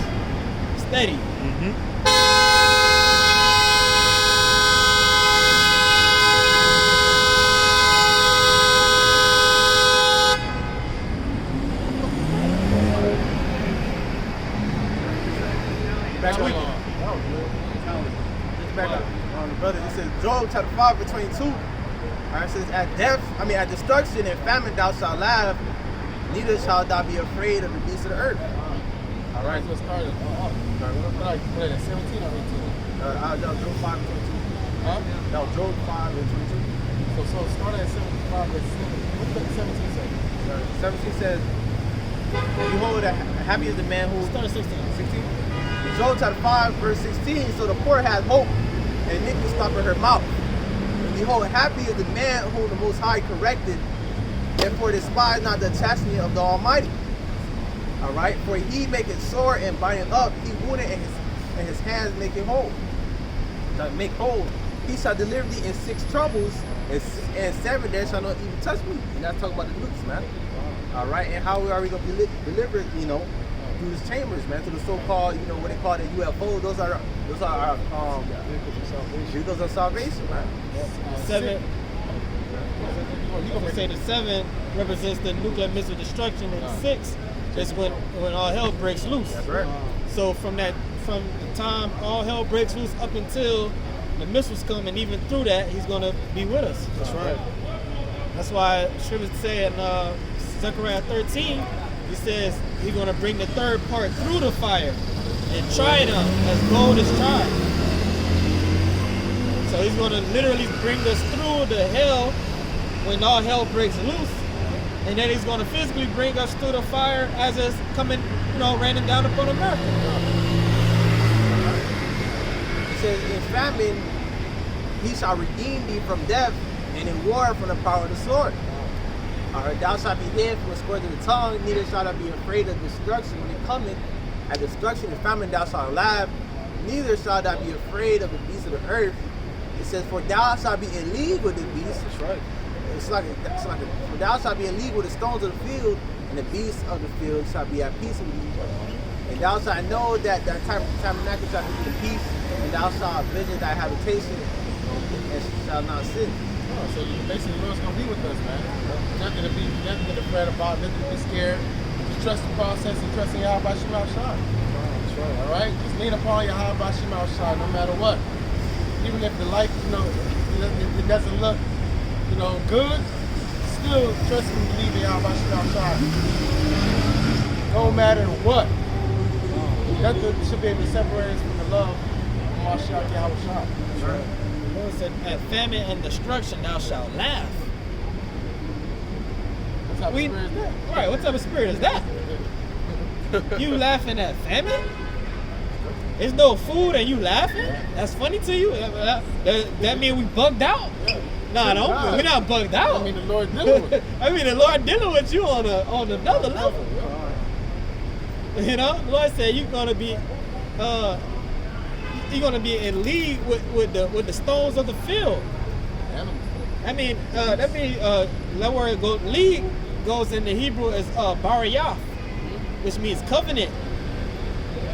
Steady. Back on. Back on the brother. It says Job chapter 5 verse 22. Alright, it says at destruction and famine thou shalt laugh, neither shalt thou be afraid of the beasts of the earth. Alright, so it started. Like 17 or 18? That was Job 5 and 22. Huh? That was Job 5 and 22. So it started at 75 verse 7. What does 17 say? 17 says, behold, happy is the man who... Start at 16. 16? Job chapter 5 verse 16, so the poor has hope, and iniquity stoppeth her mouth. And behold, happy is the man whom the Most High corrected, therefore despise not the chastity of the Almighty. Alright, for he maketh sore and bindeth up, he wounded and his hands make it whole. Make whole. He shall deliver thee in 6 troubles, and 7 there shall not even touch me. And that's talking about the nukes, man. Alright, and how are we going to be delivered, you know, through these chambers, man, to the so-called, you know, what they call the UFO. Those are our vehicles of salvation, man. 7. You can say the 7 represents the nuclear missile destruction, and 6 is when all hell breaks loose. That's right. So from the time all hell breaks loose up until the missiles come, and even through that, he's going to be with us. That's right. That's why Scripture say in Zechariah 13, he says he's going to bring the third part through the fire and try them as gold is tried. So he's going to literally bring us through the hell when all hell breaks loose, and then he's going to physically bring us through the fire as it's coming, raining down upon America. It says, in famine, he shall redeem thee from death, and in war from the power of the sword. All right, thou shalt be hid from the scourge of the tongue, neither shalt thou be afraid of destruction when it cometh. At destruction and famine thou shalt laugh, neither shalt thou be afraid of the beasts of the earth. It says, for thou shalt be in league with the beasts. That's right. For thou shalt be in league with the stones of the field, and the beasts of the field shall be at peace with thee. And thou shalt know that thy tabernacle shall be in peace, and thou shalt visit thy habitation, and shall not sin. Oh, so basically the Lord's gonna be with us, man. Nothing to fret about, nothing to be scared. Just trust the process and trust in Yahweh Shema Shai. That's right. All right? Just lean upon Yahweh Shema Shai no matter what. Even if the life, it doesn't look, good, still trust and believe in Yahweh Shema Shai. No matter what. Nothing should be able to separate us from the love of Mashiach Yahweh Shai. That's right. The Lord said, at famine and destruction thou shalt laugh. What type of spirit is that? Right, what type of spirit is that? You laughing at famine? There's no food and you laughing? That's funny to you? That mean we bugged out? No, no, we're not bugged out. I mean, the Lord dealing with it. The Lord dealing with you on another level. The Lord said you're gonna be in league with the stones of the field. That word league goes in the Hebrew as bariyah, which means covenant.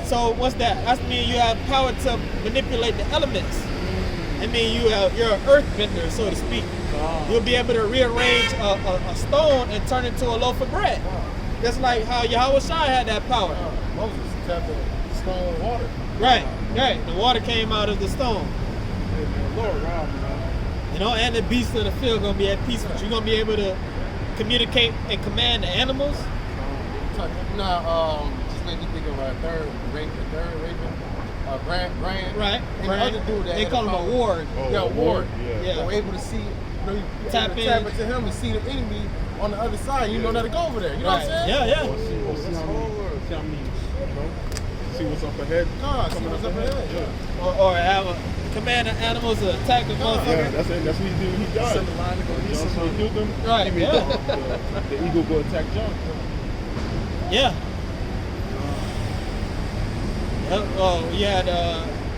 So what's that? That means you have power to manipulate the elements. I mean you're an earthbender, so to speak. You'll be able to rearrange a stone and turn it into a loaf of bread. Just like how Yahweh Shai had that power. Moses tapped the stone with water. Right. The water came out of the stone. Lord, wow, man. And the beasts of the field gonna be at peace with you. You're gonna be able to communicate and command the animals. Just made me think of a third raven, Grand. Right. And the other dude that they had call him a ward. Ward. Yeah. They were able to see, you Tap into him and see the enemy on the other side. You know how to go over there. You know what I'm saying? Yeah. See what's up ahead. See what's up ahead. Or have command the animals to attack the motherfucker. Yeah, that's what he did when he died. Send the line to go eat John something. killed him. Right, yeah. The eagle go attack John. Yeah. You had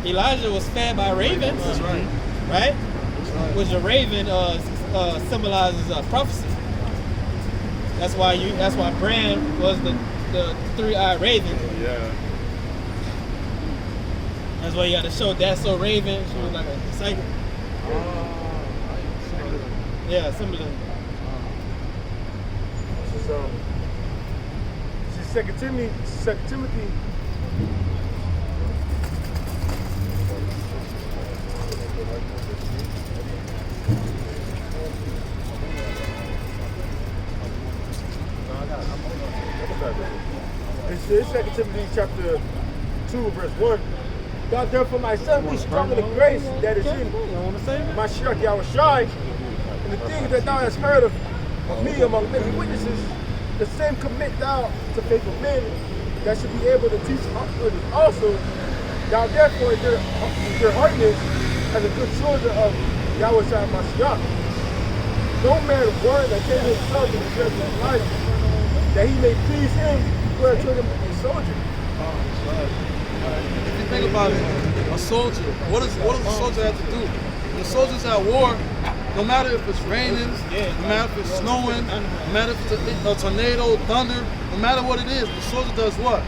Elijah was fed by ravens. That's right. Right? That's right. Which a raven symbolizes prophecy. That's why Bran was the three-eyed raven. Yeah. That's why you got to show that's so raven. She was like a psychic. Yeah, symbolism. This is 2 Timothy. It's 2 Timothy chapter 2, verse 1. Thou therefore, my son, be strong in the grace that is in Mashiach Yahweh Shai, and the things that thou hast heard of me among many witnesses, the same commit thou to faithful men that should be able to teach others also. Thou therefore endure hardness as a good soldier of Yahweh Shai Mashiach. No man word that came himself in the church of life, that he may please him who has told him a soldier. If you think about it, a soldier, what does a soldier have to do? When the soldier's at war, no matter if it's raining, no matter if it's snowing, no matter if it's a tornado, thunder, no matter what it is, the soldier does what?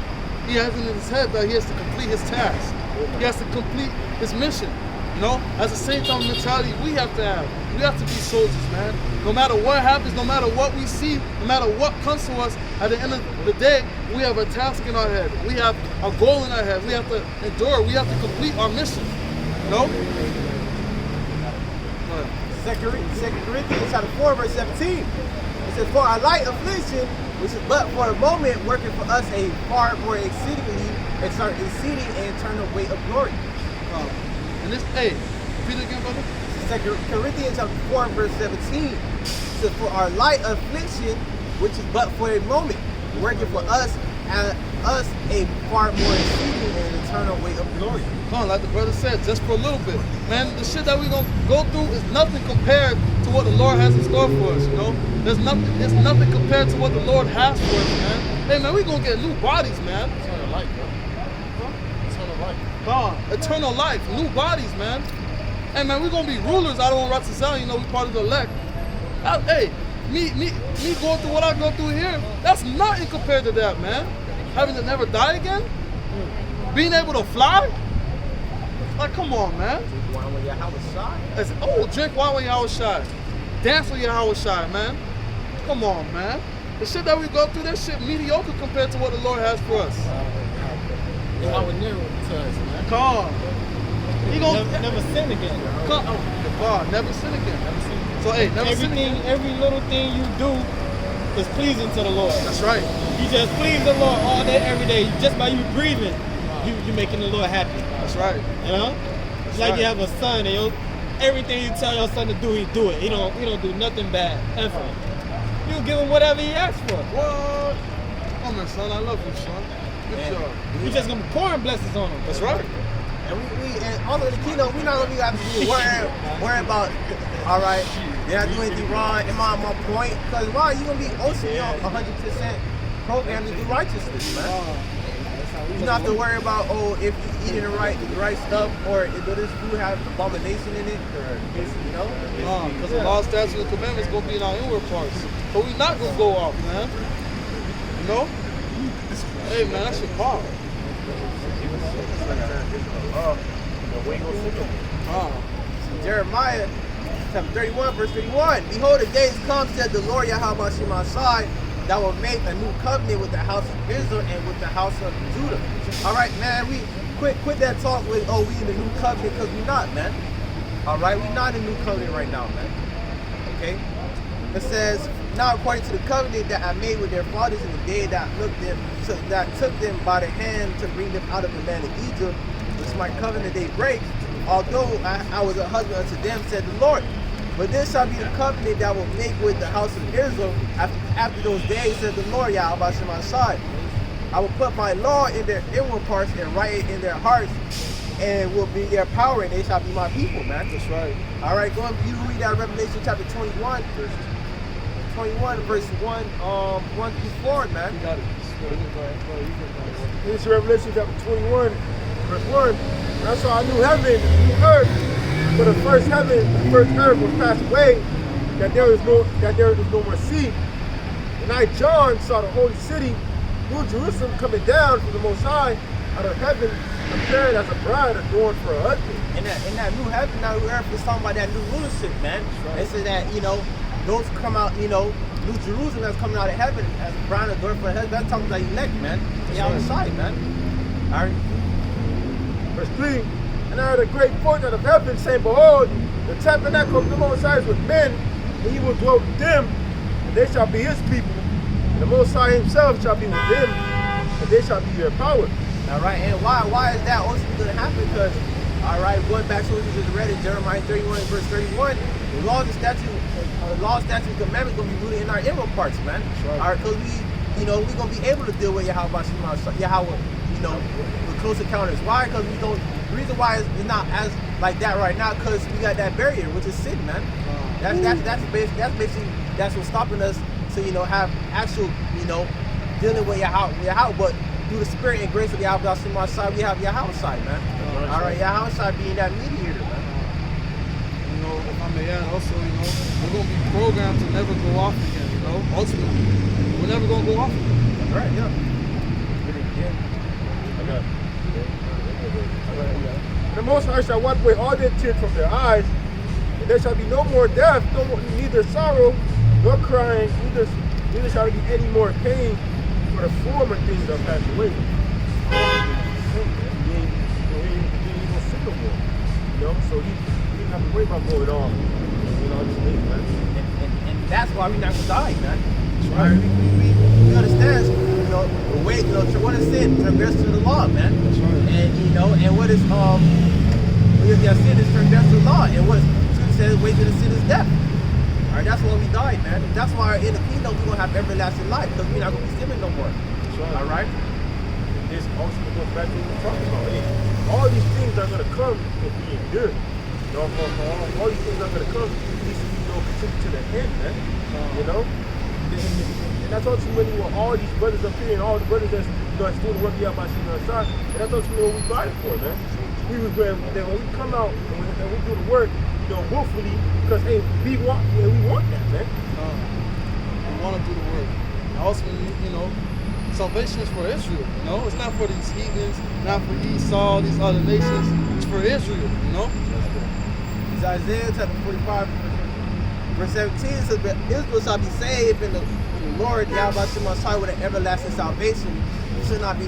He has in his head that he has to complete his task. He has to complete his mission. As the same time mentality we have to have. We have to be soldiers, man. No matter what happens, no matter what we see, no matter what comes to us, at the end of the day, we have a task in our head. We have a goal in our head. We have to endure. We have to complete our mission. Second Corinthians chapter 4, verse 17. It says, for our light affliction, which is but for a moment, working for us a far more exceeding and eternal weight of glory. And this, repeat it again, brother. 2 Corinthians chapter 4, verse 17. It says, for our light affliction, which is but for a moment, working for us and us a far more exceeding and eternal weight of glory. Come on, like the brother said, just for a little bit. Man, the shit that we're gonna go through is nothing compared to what the Lord has in store for us, you know? It's nothing compared to what the Lord has for us, man. Hey man, we gonna get new bodies, man. Eternal life, bro. Eternal life. Come on, eternal life, new bodies, man. Hey man, we're gonna be rulers out on Ratzazal, you know, we part of the elect. Hey, me going through what I go through here, that's nothing compared to that, man. Having to never die again, being able to fly, like come on, man. Drink wine when y'all was shy, dance when y'all was shy, man. Come on, man. The shit that we go through, that shit mediocre compared to what the Lord has for us. I would never to us, man. Come on. He gonna never sin again. Come on, God, never sin again. So hey, never sin Everything, again. every little thing you do is pleasing to the Lord. That's right. You just please the Lord all day, every day. Just by you breathing, you making the Lord happy. That's right. You know? It's like you have a son and everything you tell your son to do, he do it. He don't do nothing bad ever. You give him whatever he asks for. What? Oh man, son, I love you, son. Good job. You just gonna be pouring blessings on him. That's right. And and all of the keynote, we not gonna have to be worried about, all right, did I do anything wrong? Am I on my point? Because why? You're gonna be ultimately 100% programmed to do righteousness, man. You don't have to worry about, if you're eating the right stuff, or if this food has abomination in it, or you know. Because the law, statutes, and commandments gonna be in our inward parts. But we not gonna go off, man. You know? Hey man, that shit power. Jeremiah chapter 31, verse 31. Behold, the days come, said the Lord Yahweh Shemashai, that will make a new covenant with the house of Israel and with the house of Judah. All right, man, we quit that talk with, we in the new covenant, because we're not, man. All right, we're not in the new covenant right now, man. Okay? It says, now according to the covenant that I made with their fathers in the day that took them by the hand to bring them out of the land of Egypt, which is my covenant they break, although I was a husband unto them, said the Lord. But this shall be the covenant that I will make with the house of Israel after those days, said the Lord Yahweh Shemashai. I will put my law in their inward parts and write it in their hearts, and will be their power, and they shall be my people, man. That's right. All right, you read that Revelation chapter 21, verse 1 through 4, man. You got it. This is Revelation chapter 21, verse 1. And I saw a new heaven, a new earth. For the first heaven, the first earth was passed away, that there is no more sea. And I, John, saw the holy city, New Jerusalem, coming down from the Most High out of heaven, prepared as a bride adorned for her husband. In that new heaven, that new earth is talking about that new rulership, man. They say that, those come out, New Jerusalem that's coming out of heaven as a bride adorned for her husband. That's talking about elect, man. They on the side, man. All right. Verse 3. And I heard a great voice out of heaven saying, Behold, the tabernacle of the Most High is with men, and he will dwell with them, and they shall be his people. And the Most High himself shall be with them, and they shall be their power. All right, and why is that ultimately going to happen? Because, all right, going back to what we just read in Jeremiah 31, verse 31, the law, statute, and commandments going to be rooted in our inward parts, man. Right. All right, because we're going to be able to deal with Yahweh, with close encounters. Why? Because we don't. The reason why it's not as like that right now, because we got that barrier, which is sin, man. That's what's stopping us to have actual dealing with Yahweh, but through the spirit and grace of Yahweh side, we have Yahweh side, man. All right, Yahweh side being that mediator, man. If I may add, also, we're gonna be programmed to never go off again. Ultimately, we're never gonna go off again. That's right, yeah. And the Most High shall wipe away all their tears from their eyes, and there shall be no more death, neither sorrow, nor crying, neither shall there be any more pain, for the former things are passed away. He ain't gonna sin no more. So he didn't have to worry about going on. And that's why we're not gonna die, man. Right. We understand, the way, what is sin? Transgress to the law, man. That's right. And and what is sin is transgress to the law, and what Scripture says, way to the sin is death. Alright, that's why we died, man. That's why in the kingdom we're gonna have everlasting life, because we're not gonna be sinning no more. All right. This also goes back to what we're talking about. Hey, all these things are gonna come if we endure. You know, all these things are gonna come. These continue to the end, man. You know. And I told you when you were all these brothers up here and all the brothers that's that's doing the work here by Shina Assad, and I told you what we fighting for, man. We was when we come out and we do the work, willfully, because hey, we want that, man. We want to do the work. And ultimately, salvation is for Israel. It's not for these heathens, not for Esau, these other nations. It's for Israel. It's Isaiah chapter 45, verse 17 says, "But Israel shall be saved in the Lord Yahweh Shemashai with an everlasting salvation. You should not be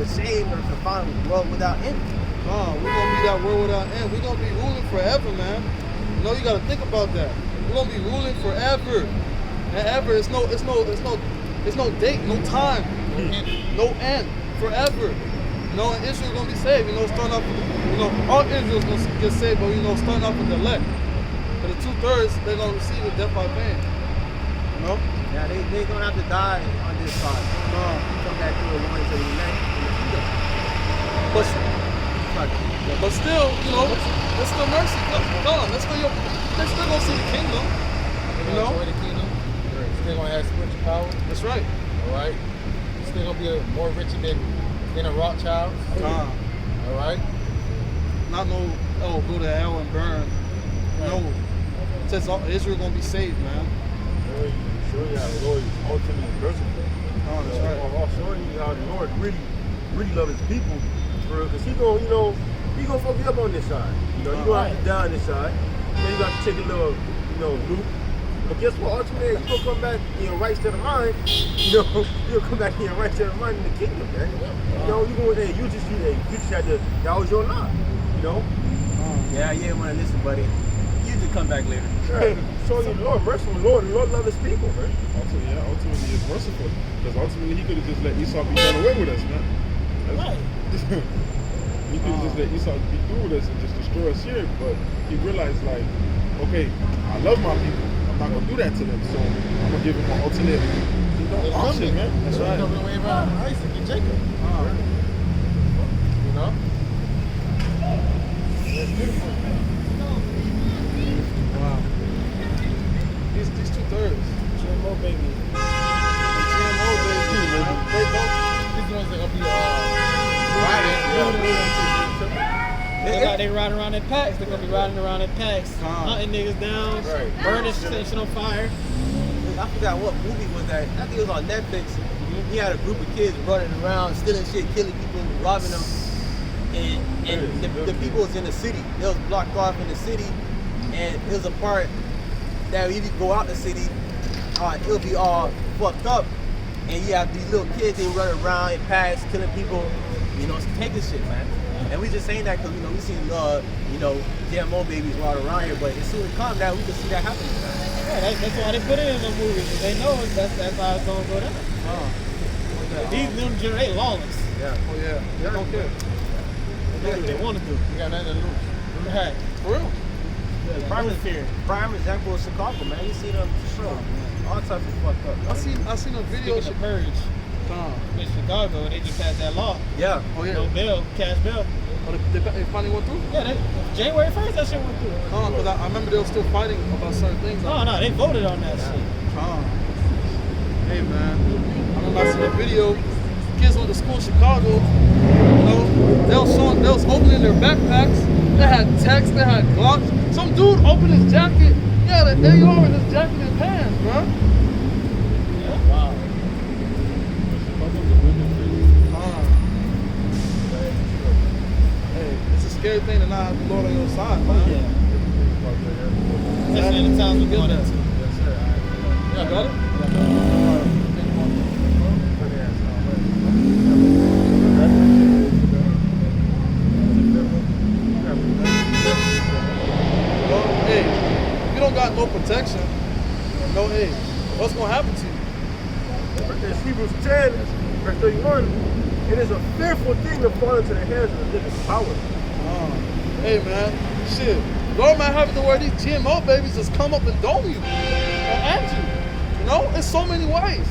ashamed or confounded with the world without end." We're gonna be that world without end. We're gonna be ruling forever, man. You gotta think about that. We're gonna be ruling forever and ever. It's no date, no time, no end, forever. And Israel's gonna be saved. Starting off with, all Israel's gonna get saved, but starting off with the elect. But the 2/3, they're gonna receive the death by pain. Yeah, they're gonna have to die on this side. Come back to the one to the elect in the kingdom. But still, it's still mercy. Come on, they're still gonna see the kingdom. Enjoy the kingdom. Still gonna have spiritual power. That's right. All right. Still gonna be more richer than a Rothschild. All right. Not go to hell and burn. No. It says Israel gonna be saved, man. Show you how the Lord is ultimately merciful. That's right. I'm showing you how the Lord really loves his people, because he gonna fuck you up on this side. You gonna have to die on this side. Then you got to take a little, loop. But guess what? Ultimately, you gonna come back in your right state of mind. You'll come back in your right state of mind in the kingdom, man. You just had to. That was your lot. Yeah, you didn't want to listen, buddy. You just come back later. So the Lord merciful, the Lord loves his people, man. Ultimately it's merciful. Because ultimately he could have just let Esau be done away with us, man. Right. He could have just let Esau be through with us and just destroy us here, but he realized okay, I love my people. I'm not gonna do that to them, so I'm gonna give him an alternate option, man. That's right. No way around Isaac and Jacob. It's beautiful. Wow. These 2/3. GMO baby. GMO baby, man. These ones are gonna be riding. They riding around in packs. They're gonna be riding around in packs, hunting niggas down, burning shit on fire. I forgot what movie was that. I think it was on Netflix. He had a group of kids running around, stealing shit, killing people, robbing them. And the people was in the city. They was blocked off in the city. And it was a part that if you go out the city, it'll be all fucked up. And you have these little kids, they run around in packs, killing people, taking shit, man. And we just saying that because, we seen, GMO babies ride around here, but as soon as it calm down, we can see that happening. Yeah, that's why they put it in the movies. They know that's how it's gonna go down. These them generate lawless. Yeah. Oh yeah. They don't care. They do what they want to do. You got nothing to lose. Right. For real. Prime example is Chicago, man. You see them show. All types of fucked up. I seen a video. Speaking of purge, in Chicago, they just passed that law. Yeah. Oh yeah. No bail, cash bail. Oh, they finally went through? Yeah, January 1st, that shit went through. Because I remember they were still fighting about certain things. No, they voted on that shit. Hey man, I remember I seen a video. Kids went to school in Chicago. They was opening their backpacks. They had texts, they had Glocks. Some dude opened his jacket. Yeah, there you are with his jacket in his hands, bro. Yeah. Wow. Hey, it's a scary thing to not have the Lord on your side, man. Yeah. Especially in the times we're going into. Yes, sir. Yeah, got it? Hey, if you don't got no protection, hey, what's gonna happen to you? In Hebrews 10, verse 31, it is a fearful thing to fall into the hands of the living power. Hey man, shit. Lord might have it to where these GMO babies just come up and dome you or at you. You know, it's so many ways.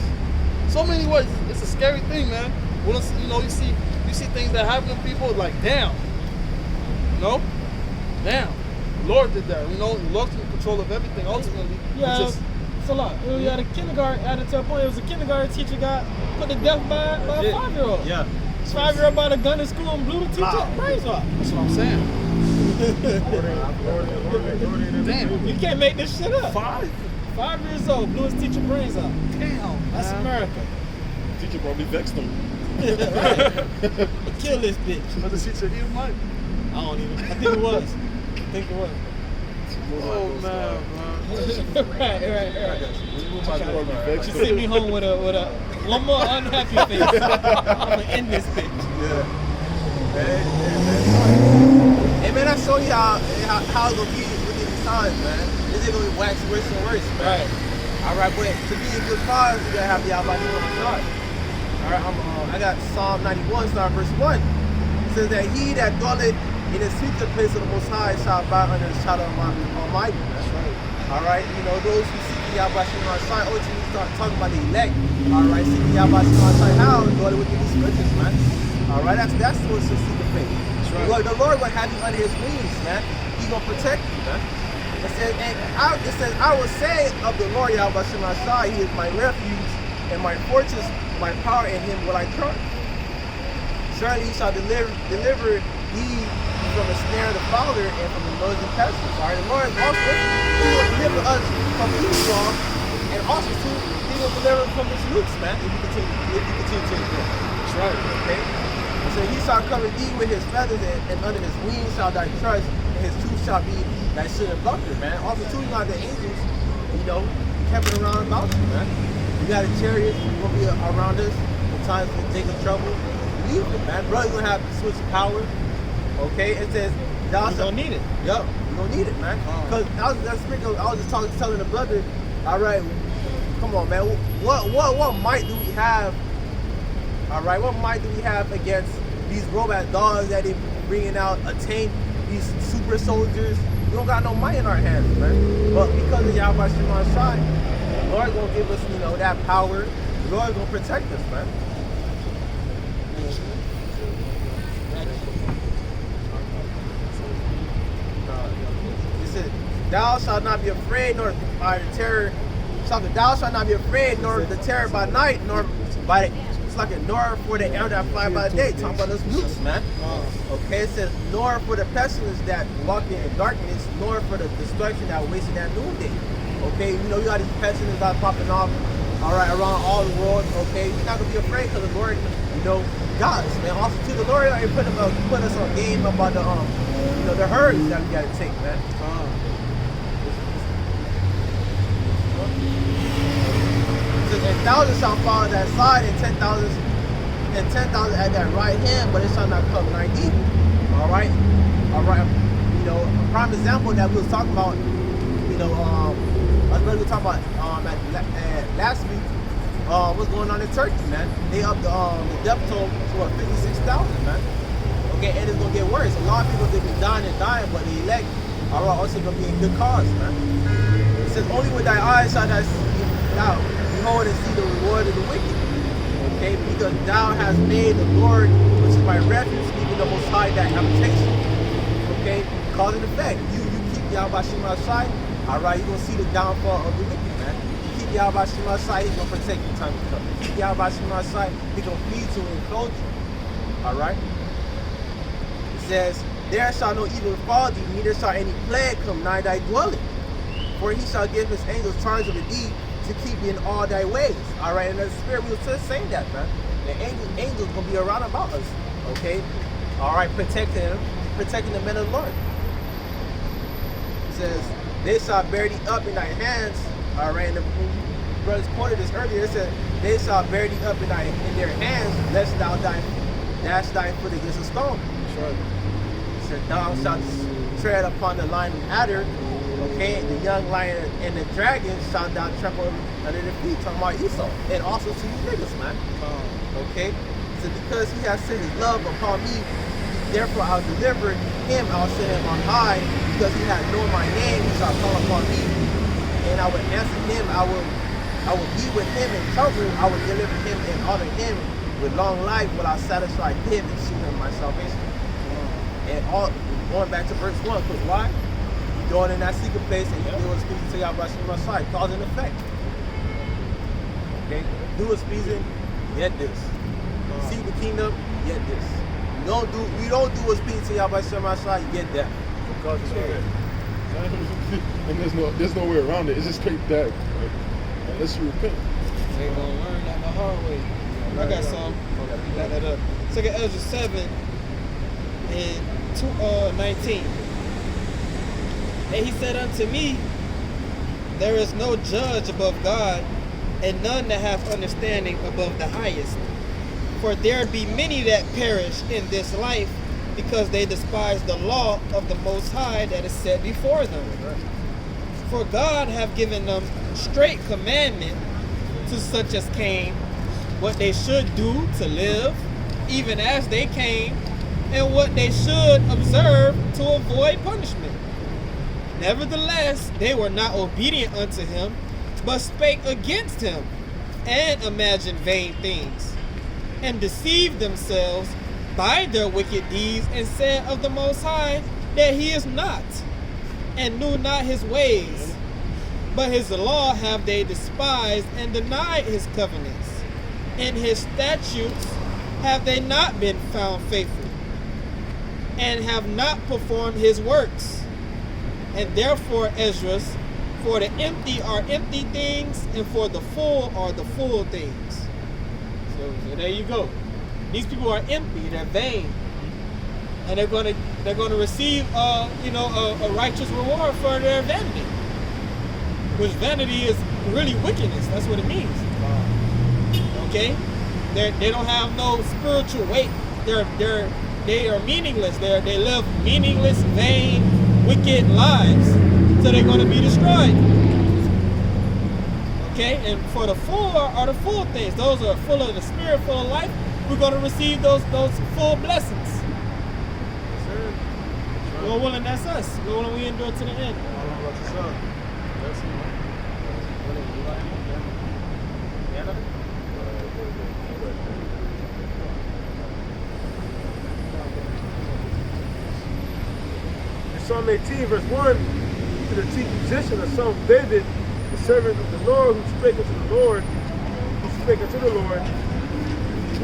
So many ways. It's a scary thing, man. When it's, you know, you see things that happen to people, like damn. You know? Damn. The Lord did that. You know, the Lord's in control of everything ultimately. Yeah, It's just, it's a lot. We had a kindergarten, added to a point, it was a kindergarten teacher got put to death by a 5-year-old. Yeah. 5-year-old bought a gun in school and blew the teacher's brains off. that's what I'm saying. Damn. You can't make this shit up. 5? 5 years old, blew his teacher brains off. Damn. That's America. Teacher probably vexed him. Kill this bitch. But the teacher hit him like, I don't even. I think it was. oh man. right. Teacher probably vexed She him. sent me home with a one more unhappy face. I'm gonna end this bitch. Hey man, I show you how it's gonna be within these times, man. This is gonna wax worse and worse, man. Right. Alright, but to be a good cause, you gotta have the Almighty on the side. Alright, I got Psalm 91, start verse 1. It says that he that dwelleth in the secret place of the Most High shall abide under the shadow of the Almighty. That's right. Alright, you know, those who seek the Yahweh Shemar Shai, ultimately start talking about the elect. Alright, seek the Yahweh Shemar Shai, how? Dwelling within the scriptures, man. Alright, that's what's the secret faith. Well, the Lord will have you under his wings, man. He's gonna protect you, man. It says, I will say of the Lord Yahweh Shemar Shai, he is my refuge and my fortress, my power, in him will I trust. Surely he shall deliver thee from the snare of the fowler and from the noisy pestilence. Alright, the Lord also he will deliver us from evil, and also too, he will deliver us from his nukes, man, if you continue to endure. That's right. Okay? So he shall cover thee with his feathers, and under his wings shall thy trust, and his truth shall be thy shield and buckler, man. Also too, you got the angels, you know, kept it around about you, man. You got a chariot gonna be around us in times of Jacob's trouble. Leave it, man. Brother's gonna have to switch of power. Okay, it says thou You shalt don't need it. Yup, you don't need it, man. Because I was just telling the brother, all right, come on, man. What might do we have? All right, what might do we have against these robot dogs that they bringing out, a tank, these super soldiers? We don't got no might in our hands, man. But because of Yahweh Shemar Shai, the Lord gonna give us, you know, that power. The Lord gonna protect us, man. It said, thou shalt not be afraid, nor by the terror. Thou shalt not be afraid, nor the terror by night, nor by the nor for the arrow that fly by day. Talking about those nukes, man. Okay, it says, nor for the pestilence that walk in darkness, nor for the destruction that wasted at noonday. Okay, you know, you got these pestilence that popping off, all right, around all the world. Okay, you're not gonna be afraid because the Lord, you know, got us, man. Also, too, the Lord already put us on game about the you know, the herds that we gotta take, man. And thousands shall fall at that side, and 10,000 at that right hand, but it shall not come nigh thee. All right. You know, a prime example that we was talking about. You know, us brothers were talking about last week. What's going on in Turkey, man? They upped the death toll to 56,000, man. Okay, and it's gonna get worse. A lot of people they be dying, but the elect are also gonna be in good cause, man. It says, only with thy eyes shall thou see now. Behold and see the reward of the wicked. Okay, because thou hast made the Lord, which is my refuge, even the Most High, thy habitation. Okay, cause and effect. You keep Yahweh Shemar Shai, all right, you're gonna see the downfall of the wicked, man. You keep Yahweh Shemar Shai, he's gonna protect you time to come. You keep Yahweh Shemar Shai, he's gonna feed you and clothe you. All right. It says, there shall no evil befall thee, neither shall any plague come nigh thy dwelling. For he shall give his angels charge over thee, to keep you in all thy ways. All right, and the Spirit, we were just saying that, man. The angels gonna be around about us, okay? All right, protecting the men of the Lord. It says, they shall bear thee up in thy hands. All right, and the brothers quoted this earlier. It said, they shall bear thee up in their hands, lest thou dash thy foot against a stone. Sure. It said, thou shalt tread upon the lion and adder. Okay, the young lion and the dragon shall thou trample under the feet. Talking about Esau. And also to you niggas, man. Okay? So because he has set his love upon me, he Therefore I'll deliver him, I'll set him on high, because he hath known my name, he shall call upon me. And I will answer him, I will be with him in trouble, I will deliver him and honor him. With long life will I satisfy him and shew him my salvation. And all going back to verse 1, because why? You going in that secret place and you do what's pleasing to Yahweh Shem Shai, cause and effect. Okay? Do what's pleasing, get this. Seek the kingdom, get this. You don't do what's pleasing to Yahweh Shem Shai, you get that. Cause and effect. And there's no way around it. It's just straight that. Like, unless you repent. They gonna learn that the hard way. I got some. Back that up. 2 Ezra 7 and 19. And he said unto me, there is no judge above God, and none that hath understanding above the highest. For there be many that perish in this life, because they despise the law of the Most High that is set before them. For God hath given them straight commandment to such as came, what they should do to live, even as they came, and what they should observe to avoid punishment. Nevertheless, they were not obedient unto him, but spake against him, and imagined vain things, and deceived themselves by their wicked deeds, and said of the Most High that he is not, and knew not his ways. But his law have they despised, and denied his covenants. In his statutes have they not been found faithful, and have not performed his works. And therefore, Esdras, for the empty are empty things, and for the full are the full things. So there you go. These people are empty, they're vain, and they're gonna receive a righteous reward for their vanity. Which vanity is really wickedness. That's what it means. Okay, they don't have no spiritual weight. They are meaningless. They live meaningless, vain, wicked lives. So they're going to be destroyed. Okay, and for the full are the full things. Those are full of the Spirit, full of life. We're going to receive those full blessings. Lord willing, that's us. Lord willing, we endure to the end. Psalm 18, verse 1, to the chief musician, a son of David, the servant of the Lord, who spake unto the Lord,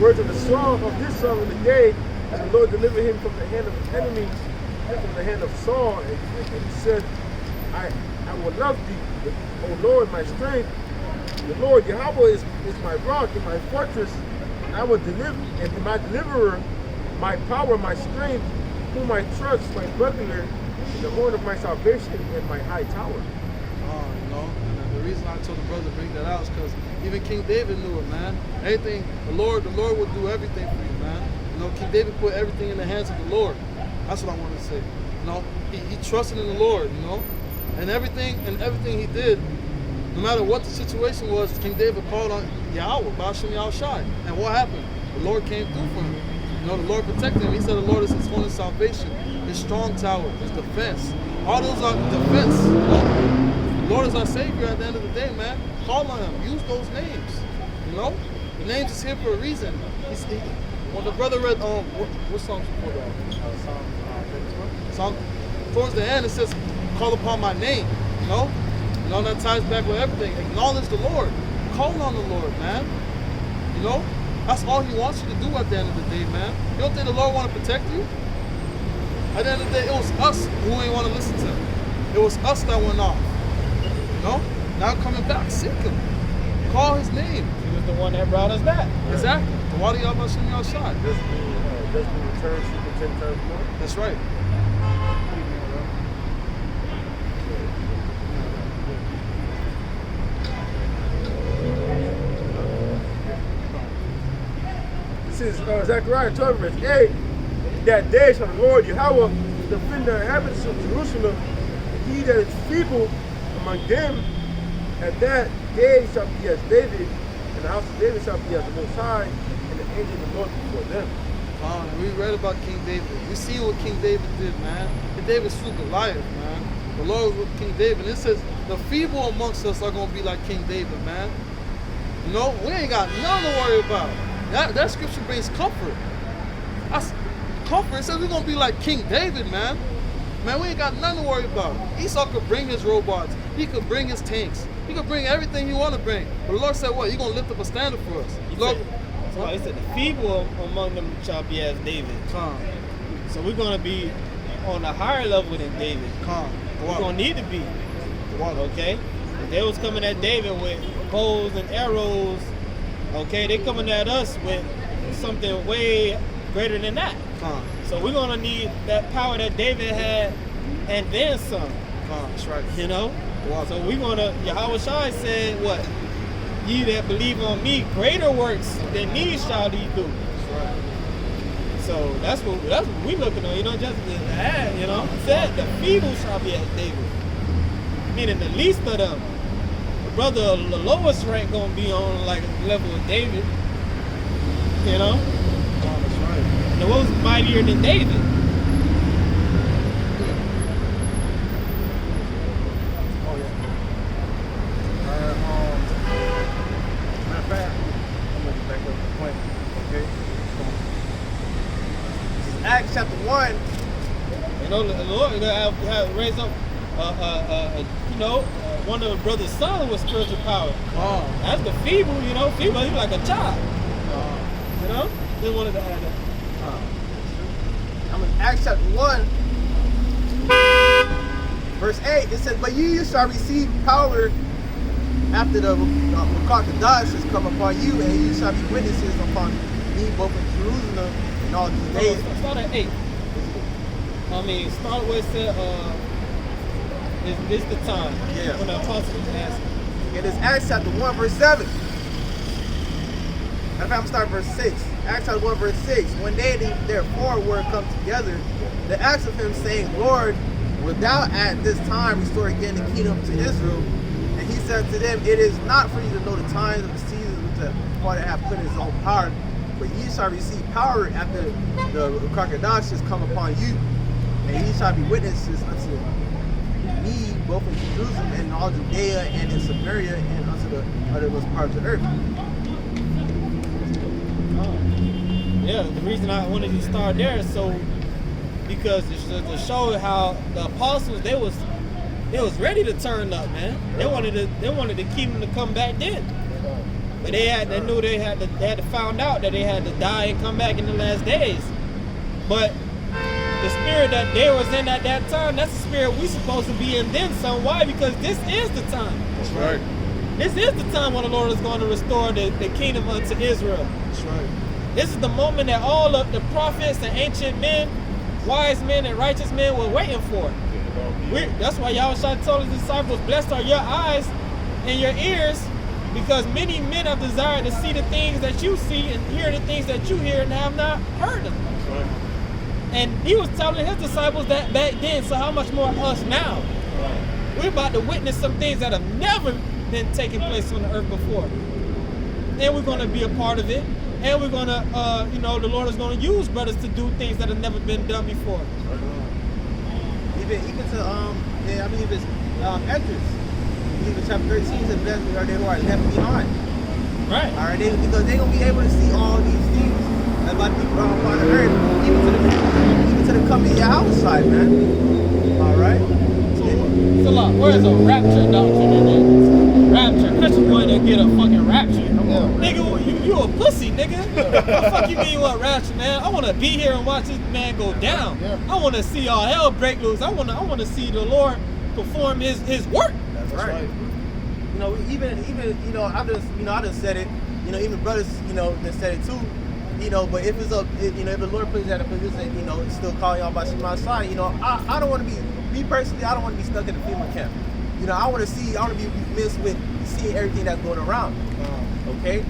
words of the song of this song in the day, and the Lord delivered him from the hand of his enemies, and from the hand of Saul, and he said, I will love thee, O Lord, my strength. The Lord Yahweh is my rock and my fortress, and I will deliver, and my deliverer, my power, my strength, whom I trust, my buckler, the horn of my salvation, and my high tower. And the reason I told the brother to bring that out is because even King David knew it, man. Everything, the Lord will do everything for you, man. King David put everything in the hands of the Lord. That's what I wanted to say. He trusted in the Lord, and everything he did, no matter what the situation was, King David called on Yahweh, Baal Shem Yahushai. And what happened? The Lord came through for him. The Lord protected him. He said the Lord is his horn of salvation, his strong tower, his defense. All those are defense. The Lord is our Savior at the end of the day, man. Call on him. Use those names. The names is here for a reason. When the brother read, what Psalms before that? Psalm, towards the end, it says, call upon my name. That ties back with everything. Acknowledge the Lord. Call on the Lord, man. That's all he wants you to do at the end of the day, man. You don't think the Lord want to protect you? At the end of the day, it was us who ain't want to listen to him. It was us that went off. Now coming back, seek him. Call his name. He was the one that brought us back. Exactly. The water y'all about shooting y'all shot. Does the return seek 10 times more? That's right. This is Zechariah 12, verse 8. In that day shall the Lord Yahweh defend the inhabitants of Jerusalem, and he that is feeble among them. At that day shall be as David, and the house of David shall be as the Most High, and the angel of the Lord before them. We read about King David. We see what King David did, man. King David slew Goliath, man. The Lord was with King David. It says the feeble amongst us are gonna be like King David, man. You know, we ain't got nothing to worry about. That scripture brings comfort. Comfort. It says we're gonna be like King David, man. Man, we ain't got nothing to worry about. Esau could bring his robots. He could bring his tanks. He could bring everything he want to bring. But the Lord said, what? You're going to lift up a standard for us. He said, the feeble among them shall be as David. So we're going to be on a higher level than David. We're going to need to be. Okay? If they was coming at David with bows and arrows, okay, they coming at us with something way greater than that. So we're going to need that power that David had and then some. That's right. You know? So we're going to, Yahweh Shai said, what? Ye that believe on me, greater works than these shall ye do. That's right. So that's what we looking on. You know, just that, you know? It said the feeble shall be as David. Meaning the least of them. The brother, the lowest rank going to be on like the level of David. You know? That's right. The one was mightier than David. Oh yeah. Matter of fact, I'm gonna get back up to the point. Okay. This is Acts chapter 1. You know, the Lord have raised up, one of the brother's sons with spiritual power. That's the feeble, you know. Feeble, he's like a child. You know, they wanted to add that. I'm in Acts chapter 1, verse 8. It says, but you shall receive power after the Ruach HaKodesh has come upon you, and you shall be witnesses upon me both in Jerusalem and all these days. Start at 8. Start where it said, is this the time? Yeah. When the apostles asked. It is Acts chapter 1, verse 7. Matter of fact, I'm starting verse 6. Acts chapter 1, verse 6. When they therefore were come together, they asked of him, saying, Lord, wilt thou at this time restore again the kingdom to Israel? And he said to them, it is not for you to know the times of the seasons which the Father hath put in his own power, but ye shall receive power after the Ruach HaKodesh has come upon you, and ye shall be witnesses unto me both in Jerusalem and in all Judea and in Samaria and unto the uttermost parts of the earth. Yeah, the reason I wanted to start there is because to show how the apostles they was ready to turn up, man. They wanted the kingdom to come back then, but they knew they had to find out that they had to die and come back in the last days. But the spirit that they was in at that time, that's the spirit we supposed to be in then some. Why? Because this is the time. That's right. This is the time when the Lord is going to restore the kingdom unto Israel. That's right. This is the moment that all of the prophets and ancient men, wise men and righteous men were waiting for. That's why Yahushua told his disciples, blessed are your eyes and your ears, because many men have desired to see the things that you see and hear the things that you hear and have not heard them. Right. And he was telling his disciples that back then, so how much more us now? We're about to witness some things that have never been taking place on the earth before. And we're going to be a part of it. And we're going to, the Lord is going to use brothers to do things that have never been done before. Even to, I believe it's Esdras. Even chapter 13 says, blessed are they who are left behind. Right. All right, because they're going to be able to see all these things that about to be brought upon the earth, even to the coming of Yahweh side, man. All right? So where's a rapture doctrine in there? Rapture. Christians going to get a fucking rapture. Nigga, you a pussy, nigga. What the fuck you mean what rapture, man? I want to be here and watch this man go down. I want to see all hell break loose. I want to see the Lord perform his work. That's right. You know, even I just said it. You know, even brothers, that said it too. But if it's if the Lord puts that in a position, still calling y'all by my side, I don't want to be, me personally, I don't want to be stuck in the FEMA camp. I want to be mixed with seeing everything that's going around. Okay?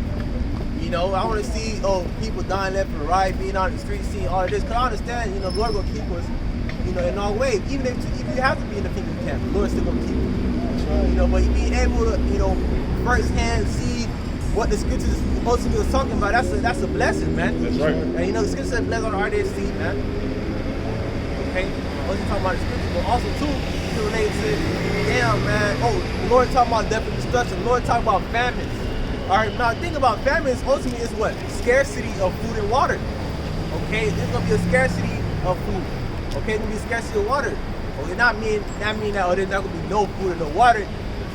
I want to see, people dying left and right, being out in the streets, seeing all of this. Because I understand, the Lord will keep us, in all ways. Even if you have to be in the FEMA camp, the Lord's still going to keep you. But being able to, firsthand see what the scriptures ultimately was talking about, that's a blessing, man. That's right. And you know, the scripture said, blessed on our day seed, man. Okay? Also talking about the scripture, but also too, you can relate to, damn, man. Oh, the Lord talking about death and destruction. The Lord talking about famines. All right, now think about famines. Ultimately, is what? Scarcity of food and water. Okay, there's gonna be a scarcity of food. Okay, there's gonna be a scarcity of water. Okay, not mean that there's not gonna be no food and no water.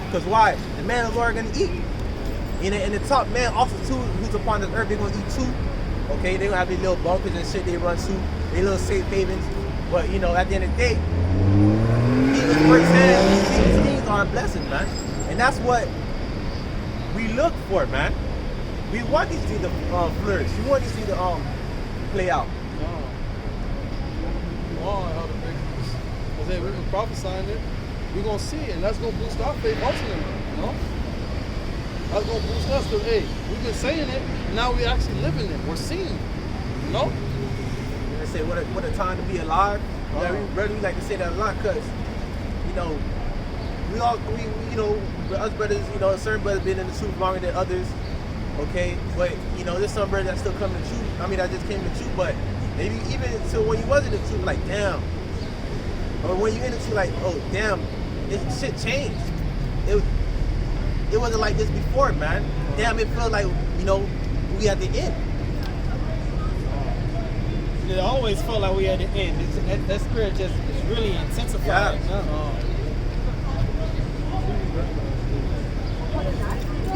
Because why? The man and the Lord are gonna eat. And the top man also too, who's upon this earth, they're gonna eat too. Okay, they're gonna have their little bunkers and shit they run to, their little safe havens. But you know, at the end of the day, eating firsthand, these things are a blessing, man. And that's what we look for, man. We want these things to flourish. We want these things to play out. Because hey, we've been prophesying it. We're going to see it, and that's going to boost our faith ultimately, you know? That's going to boost us because, hey, we've been saying it, and now we're actually living it. We're seeing it, you know? They say, what a time to be alive. Yeah, we like to say that a lot because, you know, we you know, us brothers, you know, certain brothers been in the truth longer than others, okay? But, you know, there's some brothers that still come to the truth. I mean, that just came to the truth, but maybe even until when you wasn't in the truth, like, damn. Or when you in the truth, like, oh, damn, this shit changed. It wasn't like this before, man. Damn, it felt like, you know, we at the end. It always felt like we at the end. That spirit just is really intensified. Yeah.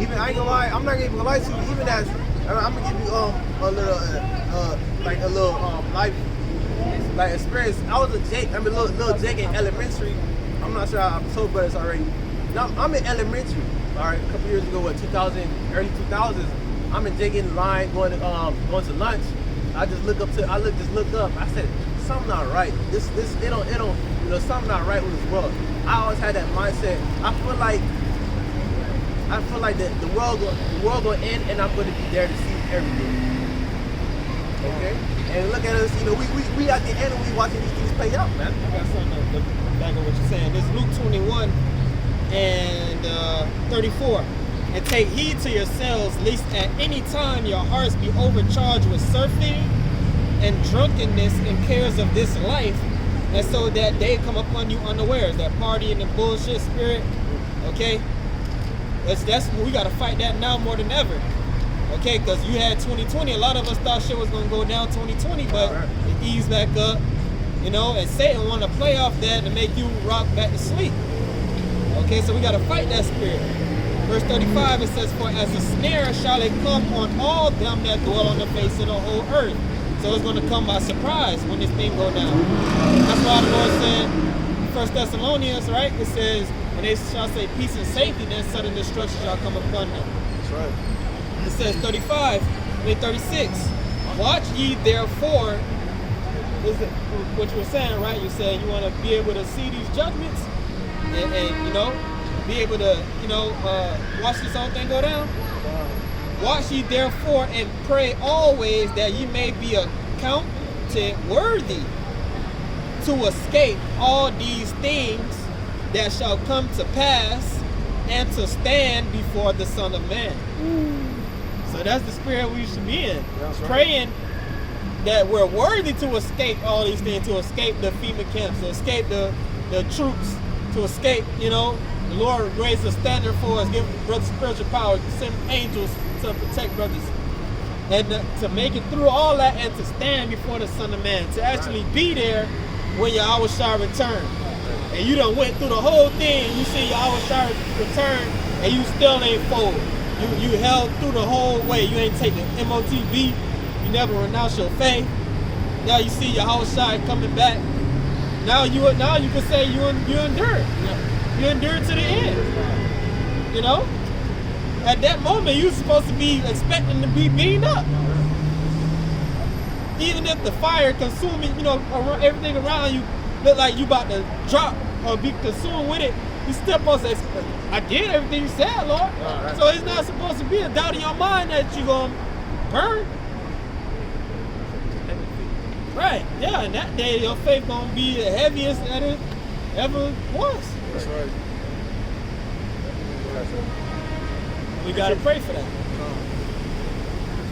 Even I ain't gonna lie, I'm not even gonna lie to you. Even as I'm gonna give you a little life like experience. I was little Jake in elementary. I'm not sure I've told brothers already. Now I'm in elementary. All right, a couple years ago, what 2000, early 2000s. I'm in Jake in line going to lunch. I just looked up. I said, something not right. It don't, you know, something not right with this world. I always had that mindset. I feel like the world will end, and I'm going to be there to see everything. Okay. And look at us. You know, we at the end, and we watching these things play out, man. I got something to look back on what you're saying. This is Luke 21 and 34. And take heed to yourselves, lest at any time your hearts be overcharged with surfeiting and drunkenness and cares of this life, and so that day come upon you unawares. That party and the bullshit spirit, okay? That's we gotta fight that now more than ever, okay? Because you had 2020. A lot of us thought shit was gonna go down 2020, but it eased back up, you know. And Satan want to play off that to make you rock back to sleep. Okay, so we gotta fight that spirit. Verse 35, it says, for as a snare shall it come on all them that dwell on the face of the whole earth. So it's going to come by surprise when this thing go down. That's why the Lord said, 1 Thessalonians, right? It says, and they shall say peace and safety, then sudden destruction shall come upon them. That's right. It says 36, watch ye therefore, is it what you were saying, right? You said you want to be able to see these judgments and you know, be able to, you know, watch this whole thing go down. Watch ye therefore and pray always that ye may be accounted worthy to escape all these things that shall come to pass and to stand before the Son of Man. So that's the spirit we should be in. That's right. Praying that we're worthy to escape all these things, to escape the FEMA camps, to escape the troops, to escape, you know. The Lord raised a standard for us, give brothers spiritual power, send angels to protect brothers. And to make it through all that and to stand before the Son of Man, to actually be there when Yahweh shall return. And you done went through the whole thing, you see Yahweh shall return, and you still ain't fold. You held through the whole way. You ain't take the MOTB, you never renounced your faith. Now you see Yahweh shall coming back. Now you can say you endured. You endured to the end. You know? At that moment, you're supposed to be expecting to be beaten up. Even if the fire consuming, you know, everything around you look like you about to drop or be consumed with it, you still supposed to expect, I did everything you said, Lord. Right. So it's not supposed to be a doubt in your mind that you're going to burn. Right, yeah, and that day your faith going to be the heaviest that it ever was. That's right. We got to pray for that.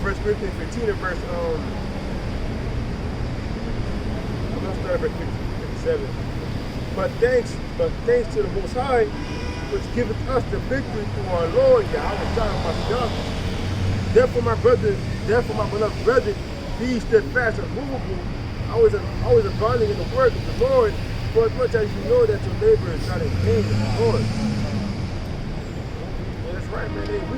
1 Corinthians 15 and verse I'm gonna start at verse 57. But thanks to the Most High, which giveth us the victory through our Lord Yahweh Shai HaMashiach. Therefore, my beloved brethren, be steadfast and immovable, always abounding in the work of the Lord, for as much as you know that your labor is not in vain in the Lord. And that's right, man. If we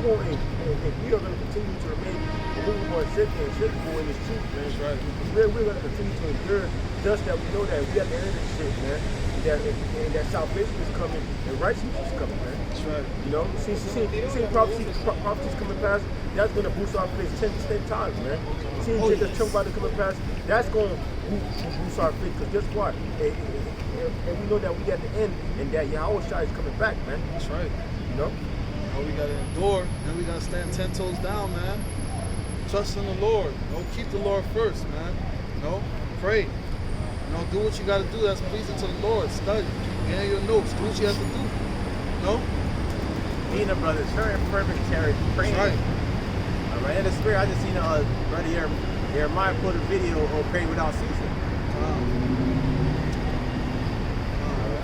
are going to continue to remain immovable and shakable in this truth, man. That's right. We're going to continue to endure, just that we know that we have to end this shit, man. And that salvation is coming and righteousness is coming, man. That's right. You know, see prophecies coming past, that's going to boost our faith 10 times, man. See Jacob's chunk about to come past, that's going to boost our faith. Because guess what? And we know that we at the end and that Yahweh Shai is coming back, man. That's right. You know? We got to endure and we got to stand 10 toes down, man. Trust in the Lord. Keep the Lord first, man. Pray. Do what you got to do that's pleasing to the Lord. Study. Get your notes. Do what you have to do. Being a brother, very fervent, praying. That's right. All right. In the spirit, I just seen brother Jeremiah put a video on praying without ceasing.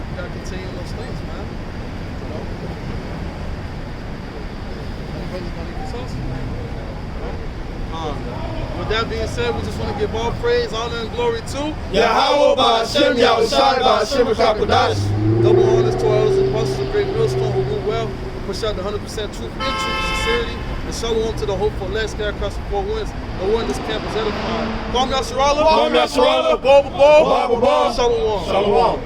You gotta continue those things, man. Brothers don't even talk. With that being said, we just want to give all praise, honor, and glory to Yahweh Ba'Hashem, Yahweh Shai Ba'Hashem Kakodash. double honors to our elders and apostles of Great Millstone who rule well, push out the 100% truth in truth and sincerity, and shalom to the hopeful last guy across the four winds. No one in this camp is edified. Kwame Yasharala, Kwame Yasharala, Bobo, Shalom. Shalom.